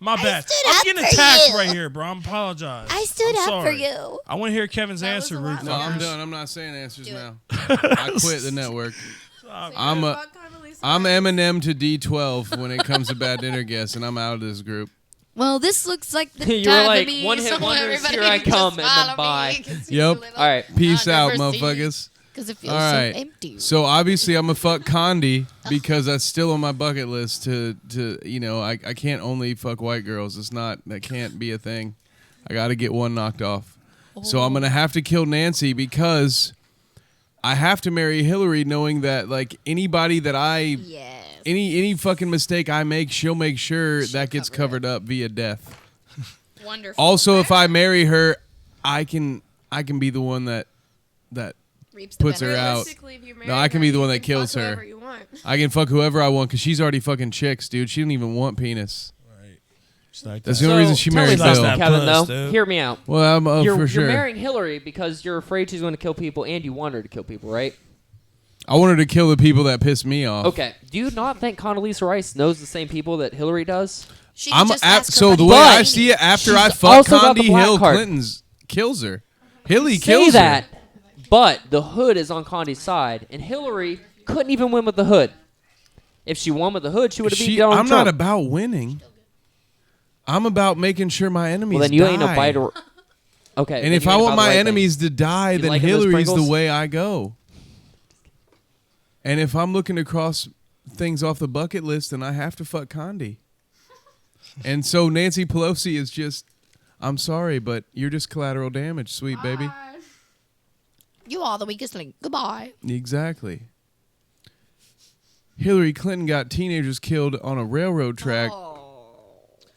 My bad. stood I'm up getting for attacked you. right here, bro. I'm apologize. I stood I'm up for sorry. you. I want to hear Kevin's That was answer, a rude lot. No, I'm fuckers. done. I'm not saying answers Do it. now. I quit the network. I'm Eminem to D12 when it comes to bad dinner guests, and I'm out of this group. Well, this looks like the You were time like, for me. one hit so wonders, everybody here I just come, and then follow bye. me 'cause Yep. you live All right. Peace out, Diversity. motherfuckers. Because it feels All right. so empty. So obviously I'm a fuck Condi because that's still on my bucket list to you know, I can't only fuck white girls. That can't be a thing. I got to get one knocked off. So I'm going to have to kill Nancy because I have to marry Hillary knowing that like anybody that Yes. any fucking mistake I make, she'll make sure that gets cover covered up via death. Wonderful. Also, if I marry her, I can be the one that Reaps the puts her benefits. out. Realistically, if you're married, No, I can be now, the you one that kills fuck her. whoever you want. I can fuck whoever I want because she's already fucking chicks, dude. She didn't even want penis. It's like That's that. the only reason she tell married me something, Bill. Kevin, though. Puss, dude. Hear me out. Well, I'm You're for sure. marrying Hillary because you're afraid she's going to kill people and you want her to kill people, right? I want her to kill the people that piss me off. Okay. Do you not think Condoleezza Rice knows the same people that Hillary does? She can just ask her So the buddy way what I he see needs. it, after She's I fuck also got the Condi black Hill, card. Clinton's kills her. Hilly Say kills that, her. but the hood is on Condi's side, and Hillary couldn't even win with the hood. If she won with the hood, she would have beat Donald I'm Trump. not about winning. I'm about making sure my enemies well, then you die. ain't no fighter. Okay. And then if you I ain't want about the my right enemies to die, You then liking those Hillary's the Pringles? way I go. And if I'm looking to cross things off the bucket list, then I have to fuck Condi. And so Nancy Pelosi is just, I'm sorry, but you're just collateral damage, sweet baby. You are the weakest link. Goodbye. Exactly. Hillary Clinton got teenagers killed on a railroad track.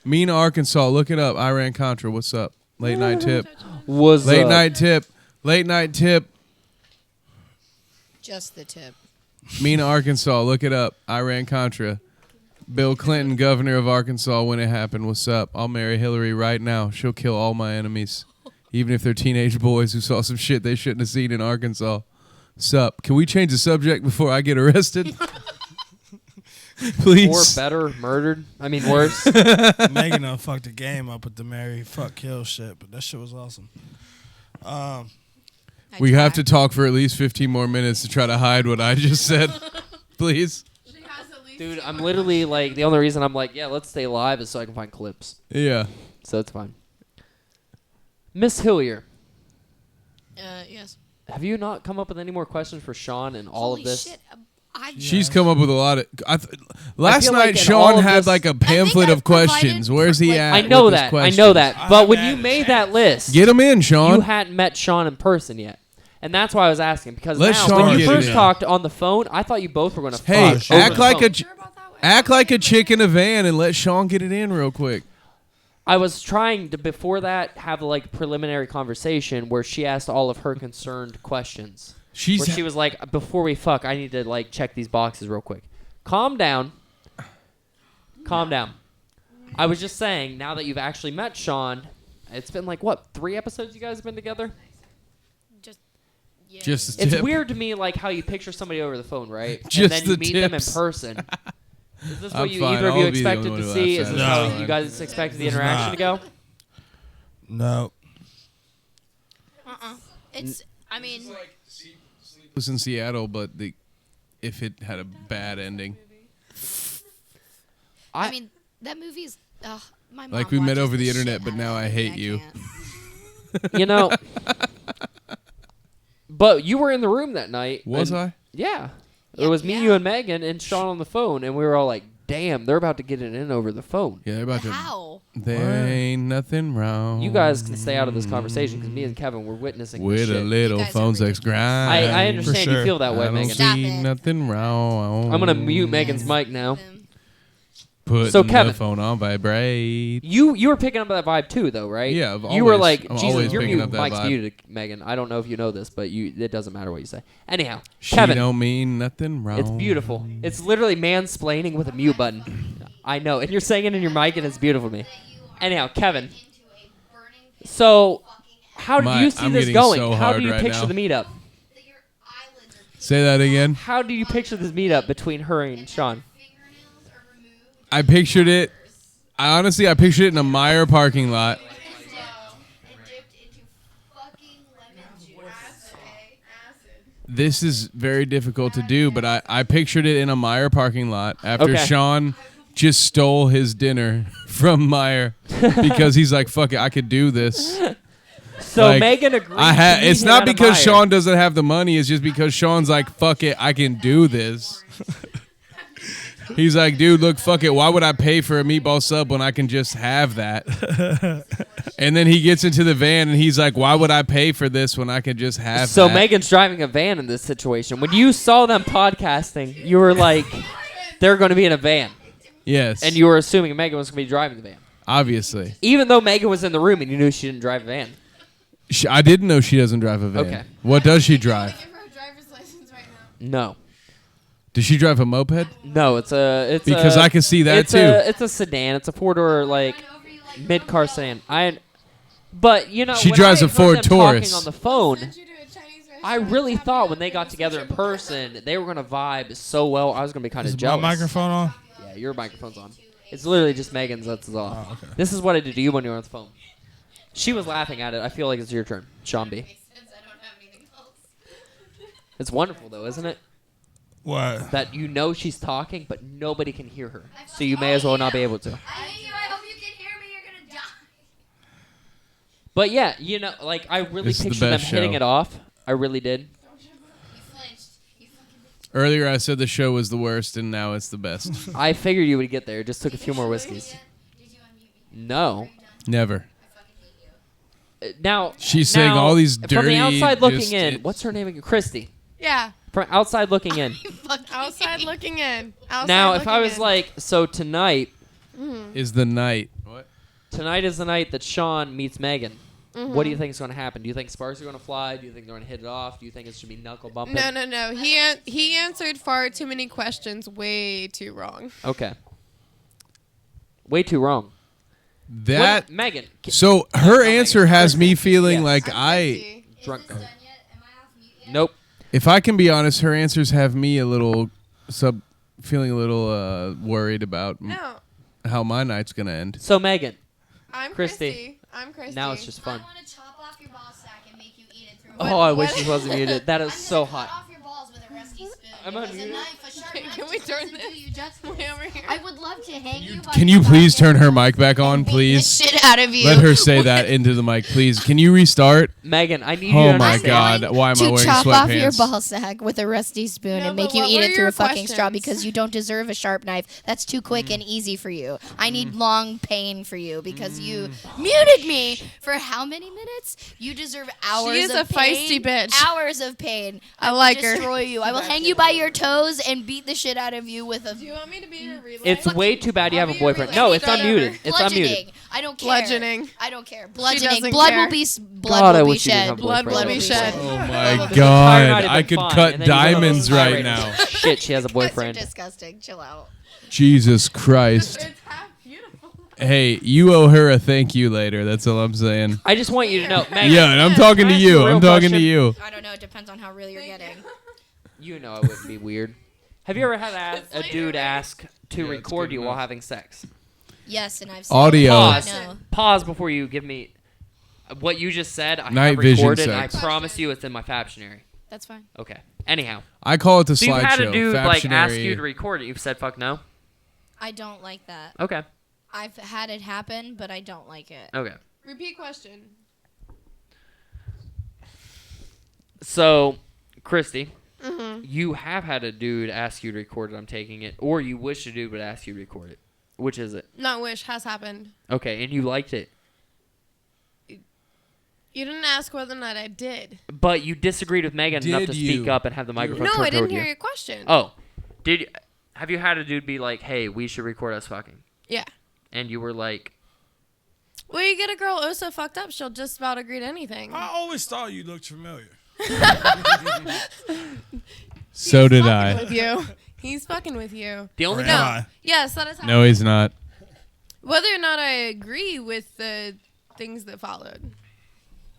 Mena, Arkansas. Look it up. Iran-Contra. What's up? Late night tip. thing. Was Late night tip. Late night tip. Just the tip. Mena, Arkansas. Look it up. Iran-Contra. Bill Clinton, governor of Arkansas, when it happened. What's up? I'll marry Hillary right now. She'll kill all my enemies, even if they're teenage boys who saw some shit they shouldn't have seen in Arkansas. Sup? Can we change the subject before I get arrested? Please. Or better, murdered. I mean, worse. Megan done fucked the game up with the Mary fuck kill shit, but that shit was awesome. We have to talk for at least 15 more minutes to try to hide what I just said. Please. She has at least Dude, two I'm more. literally like, the only reason I'm like, yeah, let's stay live is so I can find clips. Yeah. So it's fine. Miss Hillier, Yes. have you not come up with any more questions for Sean and all Holy of this? shit. I She's come up with a lot of. Last feel night, like in Sean all of had this- like a pamphlet I've of questions. provided Where's he like- at? I know with his that. I questions? know that. I But when haven't you had a made that chance. list, Get him in, Sean. you hadn't met Sean in person yet. And that's why I was asking. Because Let now, Sean when you get it first in. talked on the phone, I thought you both were going to Hey, fuck over act the like phone. a Sure about that one? act like a chick in a van and let Sean get it in real quick. I was trying to, before that, have like preliminary conversation where she asked all of her concerned questions. She's Where she was like, before we fuck, I need to like check these boxes real quick. Calm down. Calm down. I was just saying, now that you've actually met Sean, it's been like, what, 3 episodes you guys have been together? just a It's tip. weird to me, like, how you picture somebody over the phone, right? Just and then you the meet them in tips. person. Is this I'm what you fine. either of you I'll be the expected only to one see? who Is has this that. how No. you guys expected the It's interaction not. to go? No. It's, I mean, It was in Seattle, but if it had a bad ending, I mean, that movie's, my mom like we met watches over the shit internet, but out now of I it, hate and you. can't. You know. But you were in the room that night. Was and- I? Yeah. It Yeah, was me, yeah. you, and Megan, and Sean on the phone, and we were all like, damn, they're about to get it in over the phone. Yeah, they're about to. How? There ain't nothing wrong. You guys can stay out of this conversation because me and Kevin were witnessing this with a shit. little You guys are phone sex ridiculous. grind. I understand sure. you feel that way, I don't Megan. Stop see it. nothing wrong. I'm going to mute Megan's mic now. Put So, Kevin. the phone on vibrate. You were picking up that vibe too, though, right? Yeah, I've You were always- like, I'm Jesus, always your picking mute up that mic's vibe. muted, Megan. I don't know if you know this, but it doesn't matter what you say. Anyhow, She Kevin, don't mean nothing wrong. it's beautiful. It's literally mansplaining with a mute button. I know, and you're saying it in your mic, and it's beautiful to me. Anyhow, Kevin. So, how do My- you see I'm this getting going? so How do hard you right picture now. the meetup? Say that again. How do you picture this meetup between her and Sean? I pictured it. I pictured it in a Meijer parking lot. This is very difficult to do, but I pictured it in a Meijer parking lot after Okay. Sean just stole his dinner from Meijer because he's like, fuck it, I could do this. So Like, Megan agreed. to meet It's him not at a because Meijer. Sean doesn't have the money. It's just because Sean's like, fuck it, I can do this. He's like, dude, look, fuck it. Why would I pay for a meatball sub when I can just have that? And then he gets into the van and he's like, why would I pay for this when I can just have So that? Megan's driving a van in this situation. When you saw them podcasting, you were like, they're going to be in a van. Yes. And you were assuming Megan was going to be driving the van. Obviously. Even though Megan was in the room and you knew she didn't drive a van. I didn't know she doesn't drive a van. Okay. What does she drive? No. Does she drive a moped? No, Because I can see that it's too. It's a sedan. It's a 4-door mid-car sedan. But She when drives I a heard Ford them Taurus. talking on the phone, I really thought when they got together in person, they were gonna vibe so well. I was gonna be kind of Is my jealous. microphone on? Yeah, your microphone's on. It's literally just Megan's that's off. Oh, okay. This is what I did to you when you were on the phone. She was laughing at it. I feel like it's your turn, Shawn B. It's wonderful though, isn't it? What? That she's talking, but nobody can hear her. So you may as well not be able to. I hate you. I hope you can hear me. You're gonna die. But yeah, I really This is the pictured them best hitting show. it off. I really did. You flinched. You fucking. Earlier I said the show was the worst, and now it's the best. I figured you would get there. It just took a few more whiskeys. Did you unmute me? No. Never. I fucking hate you. Now She's saying all these from dirty, the outside looking just- in. What's her name again? Christy. Yeah. From outside looking in. Outside looking in. Outside Now, if I looking was in. like, so tonight Is the night. What? Tonight is the night that Shawn meets Megan. What do you think is going to happen? Do you think sparks are going to fly? Do you think they're going to hit it off? Do you think it should be knuckle bumping? No. He answered far too many questions way too wrong. Okay. Way too wrong. That. Megan. So her No, answer Megan. has me feeling Yes. like Christy. Drunk. Is this done yet? Am I off mute yet? Nope. if I can be honest, her answers have me a little feeling a little worried about No, how my night's gonna end. So Megan. I'm Christy. Christy. I'm Christy. Now it's just I fun. want to chop off your ball sack and make you eat it through. Oh, I wish what- she wasn't muted. That is I'm so gonna cut hot. off your balls with a rusty spoon. I'm Because unmuted. a knife, a sharp knife Can we just turn doesn't this do you justice. way over here? I would love to hang you. by Can your you please turn her goddamn mic back on, and beat the please? shit out of you. Let her say that into the mic, please. Can you restart? Megan, I need you Oh to my understand. God! Why am I to wearing chop off your sweatpants? ball sack with a rusty spoon No, and make but you what eat were it through your a fucking straw questions? because you don't deserve a sharp knife. That's too quick and easy for you. I need long pain for you because you muted me for how many minutes? You deserve hours is of a feisty pain. bitch. Hours of pain. I will like her. destroy you. I will hang you by your toes and beat the shit out of you with a Do you want me to be your relay? It's way too bad you have a I'll be your boyfriend. relay No, it's starter. unmuted. It's unmuted. bludgeoning. I don't care. Bludgeoning. I don't care. doesn't Bludgeoning. Blood care. will be blood God, I will be wish you didn't shed. have a Blood boyfriend. will be shed. Oh my This entire night God! had I been could fun, cut and then you go diamonds to right tirade. now. Shit, she has a You guys are boyfriend. disgusting. Chill out. Jesus Christ! It's half beautiful. Hey, you owe her a thank you later. That's all I'm saying. I just want you to know, Megan. Yeah, and I'm talking to Can I ask you. a real I'm talking to question? you. I don't know. It depends on how real you're getting. You know it wouldn't be weird. Have you ever had a dude ask to Yeah, it's record good you while enough. having sex? Yes, and I've seen Audio. Pause. No. Pause before you give me what you just said. I Night have vision recorded. And I sex. promise you, it's in my Fabtionary. That's fine. Okay. Anyhow, I call it the so you've had a slideshow. dude like ask Fabtionary. you to record it. You've said fuck no. I don't like that. Okay. I've had it happen, but I don't like it. Okay. Repeat question. So, Christy, Mm-hmm. you have had a dude ask you to record it. I'm taking it, or you wish a dude would ask you to record it. Which is it? Not wish has happened. Okay, and you liked it, You didn't ask whether or not I did. but you disagreed with Megan enough Did to speak you? up and have the microphone No, turned I didn't toward hear you. your question. Oh, did you, have you had a dude be like, "Hey, we should record us fucking," Yeah. and you were like, Well, you get a girl oh so fucked up, she'll just about agree to anything. I always thought you looked familiar. So did fucking I. With you. He's fucking with you. "The only Or No. am I? Yes, that is happening. No, he's not. Whether or not I agree with the things that followed,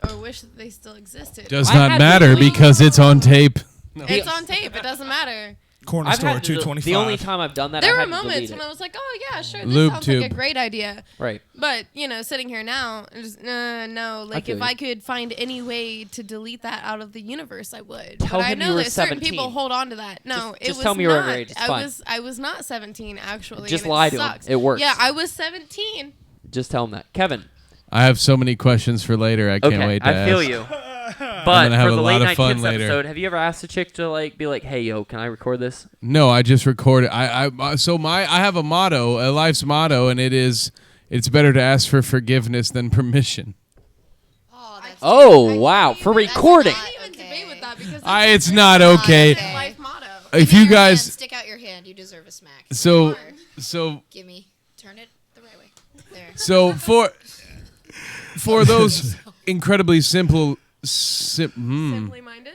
or wish that they still existed. Does I not had matter to- because it's on tape. It's on tape. It doesn't matter. Corner I've store had to del- 225. The only time I've done that, There I were had to moments delete when it. I was like, "Oh yeah, sure, this Lube sounds tube. like a great idea." Right. But sitting here now, just, no. Like feel if you. I could find any way to delete that out of the universe, I would. Tell but I him know you were that certain 17. people hold on to that. No, Just- it just was tell me you were not. underage, it's fine. I was not 17 actually. Just and lie it to him. sucks. It works. Yeah, I was 17. Just tell him that, Kevin. I have so many questions for later. I can't Okay, wait to I feel ask. you. I'm But gonna have for a the lot late of night fun tips later. episode, have you ever asked a chick to like be like, "Hey, yo, can I record this?" No, I just recorded. I have a motto, a life's motto, and it's better to ask for forgiveness than permission. Oh, that's Oh, wow, for recording. I can't even debate with that because It's not okay. that's life motto. If Give me you your hand. guys, stick out your hand, you deserve a smack. so Or so give me, turn it the right way. There. so for those incredibly simple, Simply minded.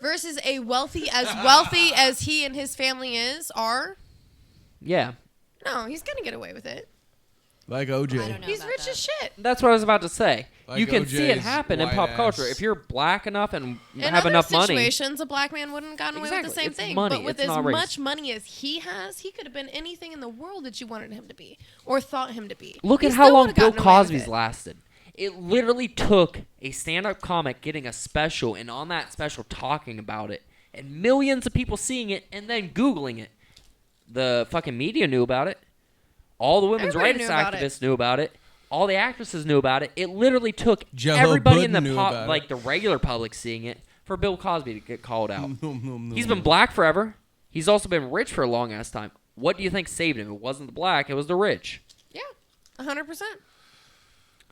versus a wealthy as he and his family are Yeah. No, he's gonna get away with it. Like I OJ. don't know He's about rich that. as shit. That's what I was about to say. Like you can see it OJ's happen in white pop culture. ass. If you're black enough and In have other enough money. situations, a black man wouldn't have gotten away with the Exactly. same It's thing. money. But with It's as not race. much money as he has, he could have been anything in the world that you wanted him to be or thought him to be. Look He at how still long would've Bill gotten away with Cosby's it. lasted. It literally took a stand-up comic getting a special and on that special talking about it and millions of people seeing it and then Googling it. The fucking media knew about it. All the women's Everybody rights knew about activists knew about it. All the actresses knew about it. It literally took Jello everybody in Puddin' the knew pop, about it. like the regular public seeing it for Bill Cosby to get called out. He's He's been black forever. He's also been rich for a long ass time. What do you think saved him? It wasn't the black, it was the rich. Yeah, 100%.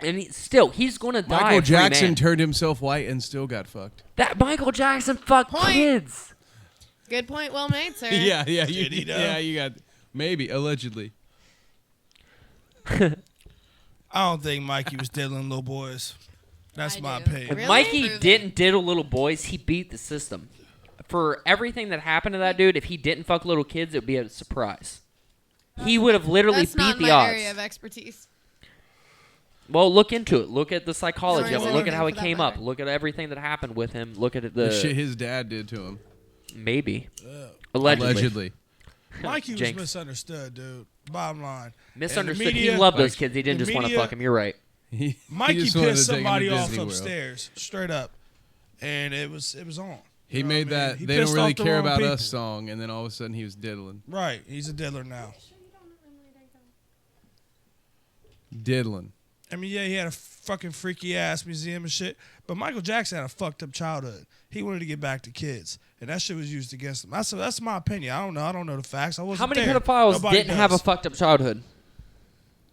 And he's going to die. Michael a free Jackson man. turned himself white and still got fucked. That Michael Jackson fucked Point. kids. Good point, well made, sir. You Did he, though? yeah, you got maybe allegedly. I don't think Mikey was diddling little boys. That's I my do. opinion. If Really? Mikey Prove it. didn't diddle little boys, he beat the system. For everything that happened to that dude, if he didn't fuck little kids, it would be a surprise. He would have literally That's not beat the my odds. area of expertise. Well, look into it. Look at the psychology of it. Sorry, Look at how for it that came matter. up. Look at everything that happened with him. Look at The the shit his dad did to him. maybe allegedly. Allegedly. Mikey was Jinx. misunderstood, dude. Bottom line. Misunderstood. media- He loved those like, kids. He didn't the just want to media- fuck him. You're right. He Mikey just wanted pissed to take him to somebody off Disney World. upstairs, straight up, and it was on. He You know made what I mean? that He "They Don't pissed Really off the Care wrong About people. Us" song, and then all of a sudden he was diddling. Right, he's a diddler now. Diddling. I mean, yeah, he had a fucking freaky ass museum and shit, but Michael Jackson had a fucked up childhood. He wanted to get back to kids, and that shit was used against him. That's my opinion. I don't know. I don't know the facts. I wasn't How many there. pedophiles Nobody didn't have a does. fucked up childhood?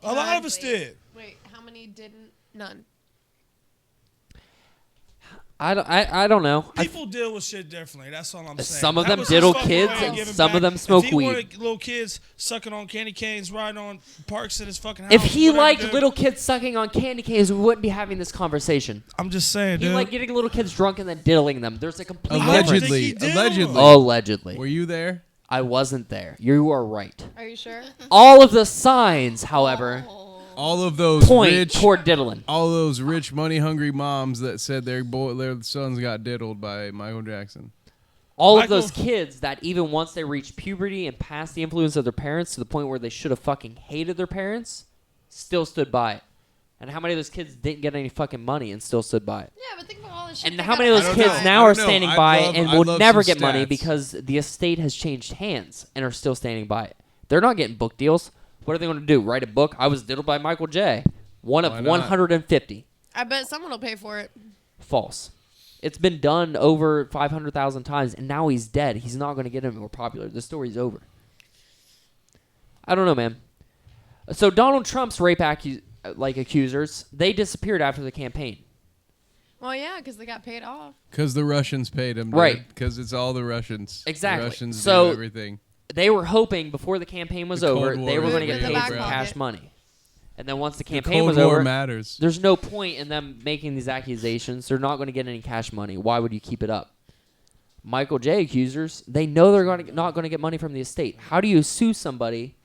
A lot of us did. Wait, how many didn't? None. I don't know. People deal with shit differently. That's all I'm saying. Some of That them was his diddle fucking kids way of and giving some of back. them smoke if he weed. wanted little kids sucking on candy canes, riding on parks in his fucking house. If he whatever, liked dude. little kids sucking on candy canes, we wouldn't be having this conversation. I'm just saying, He dude. liked getting little kids drunk and then diddling them. There's a complete I don't difference. think he Allegedly. did. Allegedly. Allegedly. Were you there? I wasn't there. You are right. Are you sure? All of the signs, however, All of those point rich, toward diddling. all those rich, money-hungry moms that said their sons got diddled by Michael Jackson. All of Michael- those kids that even once they reached puberty and past the influence of their parents to the point where they should have fucking hated their parents, still stood by it. And how many of those kids didn't get any fucking money and still stood by it? Yeah, but think about all the shit. And they how got many of I those don't kids know. now I are don't know. standing I'd by love- and I'd will love never some get money stats. because the estate has changed hands and are still standing by it? They're not getting book deals. What are they going to do? Write a book? I was diddled by Michael J. One Why of not? 150. I bet someone will pay for it. False. It's been done over 500,000 times, and now he's dead. He's not going to get any more popular. The story's over. I don't know, man. So Donald Trump's rape accusers, they disappeared after the campaign. Well, yeah, because they got paid off. Because the Russians paid him. Right. Because it's all the Russians. Exactly. The Russians So- do everything. They were hoping before the campaign was The Cold over, War they were is going to get in the paid back some pocket. cash money. And then once the The campaign Cold was War over, matters. there's no point in them making these accusations. They're not going to get any cash money. Why would you keep it up? Michael J. accusers, they know they're not going to get money from the estate. How do you sue somebody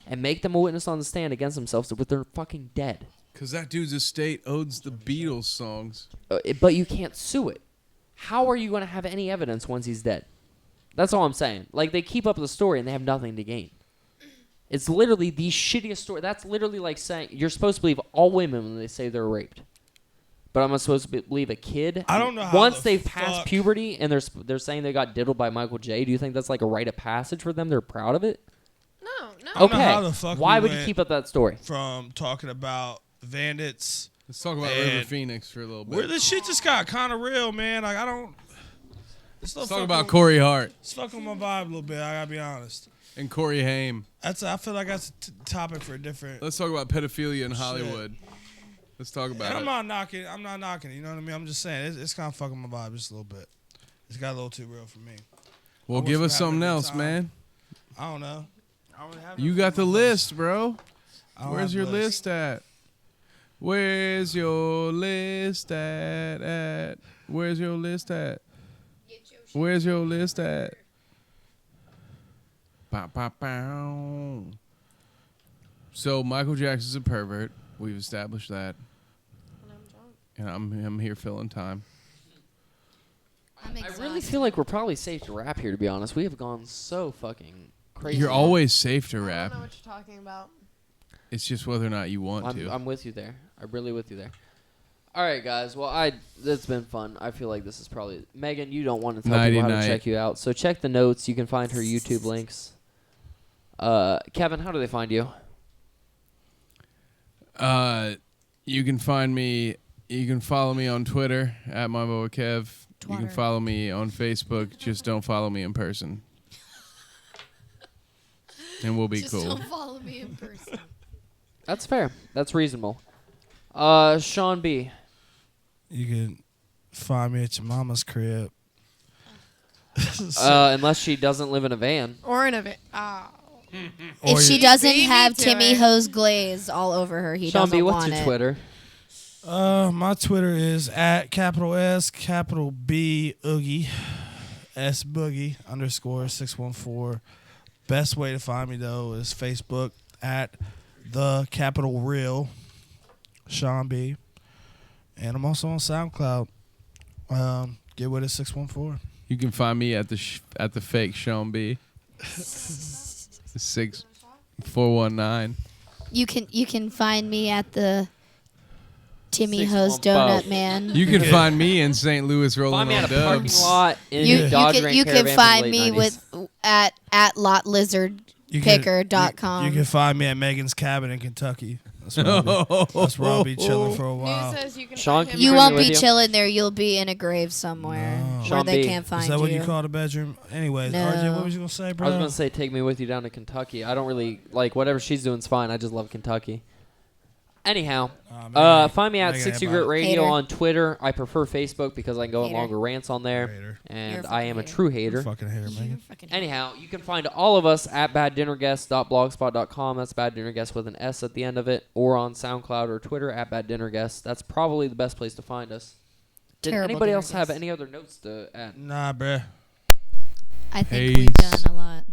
and make them a witness on the stand against themselves if they're fucking dead? Because that dude's estate owns the Beatles songs. But you can't sue it. How are you going to have any evidence once he's dead? That's all I'm saying. Like, they keep up the story and they have nothing to gain. It's literally the shittiest story. That's literally like saying you're supposed to believe all women when they say they're raped. But I'm supposed to believe a kid? I don't know how Once the they've passed fuck- puberty and they're saying they got diddled by Michael J., do you think that's like a rite of passage for them? They're proud of it? No. I don't know Okay. how the fuck Why we would you went keep up that story? from talking about bandits Let's talk about And River Phoenix for a little bit. where this shit just got kind of real, man. Like, I don't. Let's talk about Corey Hart It's fucking my vibe a little bit. I gotta be honest. and Corey Haim. I feel like that's a topic for a different. Let's talk about pedophilia in Hollywood. Let's talk about And it. I'm not knocking. You know what I mean? I'm just saying it's kind of fucking my vibe just a little bit. It's got a little too real for me. Well, I give wasn't us having something a good else, time. man. I don't know. I don't really have You no got the fucking list, bro. I don't Where's have your the list at? Where's your list at? Where's your list at? Where's your list at? Pow, pow, pow. So Michael Jackson's a pervert. We've established that. And I'm here filling time. I'm I exhausted. really feel like we're probably safe to wrap here, to be honest. We have gone so fucking crazy. You're always safe to I rap. don't know what you're talking about. It's just whether or not you want to. I'm with you there. I'm really with you there. All right, guys. Well, it's been fun. I feel like this is probably Megan. You don't want to tell people how to check you out, so check the notes. You can find her YouTube links. Kevin, how do they find you? You can find me. You can follow me on Twitter at MyBoaKev. You can follow me on Facebook. Just don't follow me in person, and we'll be Just cool. don't follow me in person. That's fair. That's reasonable. Shawn B. You can find me at your mama's crib. Unless she doesn't live in a van. Or in a bit. If she you- doesn't Beat me have to Timmy it. Hose glaze all over her, he Shawn doesn't B, what's want your it. Twitter? My Twitter is at S, B, Oogie, S Boogie _614. Best way to find me though is Facebook at the Real Shawn B, and I'm also on SoundCloud. Get with it 614. You can find me at the fake Shawn B. 6419. You can find me at the Timmy Hose 615. Donut Man. You can find me in St. Louis rolling Find me on at a parking dubs. lot in You a Dodge can Ram you Caravan can from the find late me 90s. with at lotlizardpicker.com. You can find me at Megan's Cabin in Kentucky. That's where I'll be chilling for a while. News says you can Sean, find can him You bring won't me with be you? chilling there. You'll be in a grave somewhere No. where Sean they B. can't find Is that you. what you call the bedroom? Anyways, No. RJ, what was you gonna say, bro? I was going to say take me with you down to Kentucky. I don't really, like, whatever she's doing's fine. I just love Kentucky. Anyhow, Megan- find me at Megan 60 ain't Grit about it. Radio Hater. on Twitter. I prefer Facebook because I can go on Hater. longer rants on there. Hater. You're And a I am a fucking true You're hater. fucking hater, Megan. Anyhow, you can find all of us at baddinnerguest.blogspot.com. That's baddinnerguest with an S at the end of it. Or on SoundCloud or Twitter at baddinnerguest. That's probably the best place to find us. Did Terrible anybody dinner else have guest. any other notes to add? Nah, bruh. I think we've Peace. done a lot.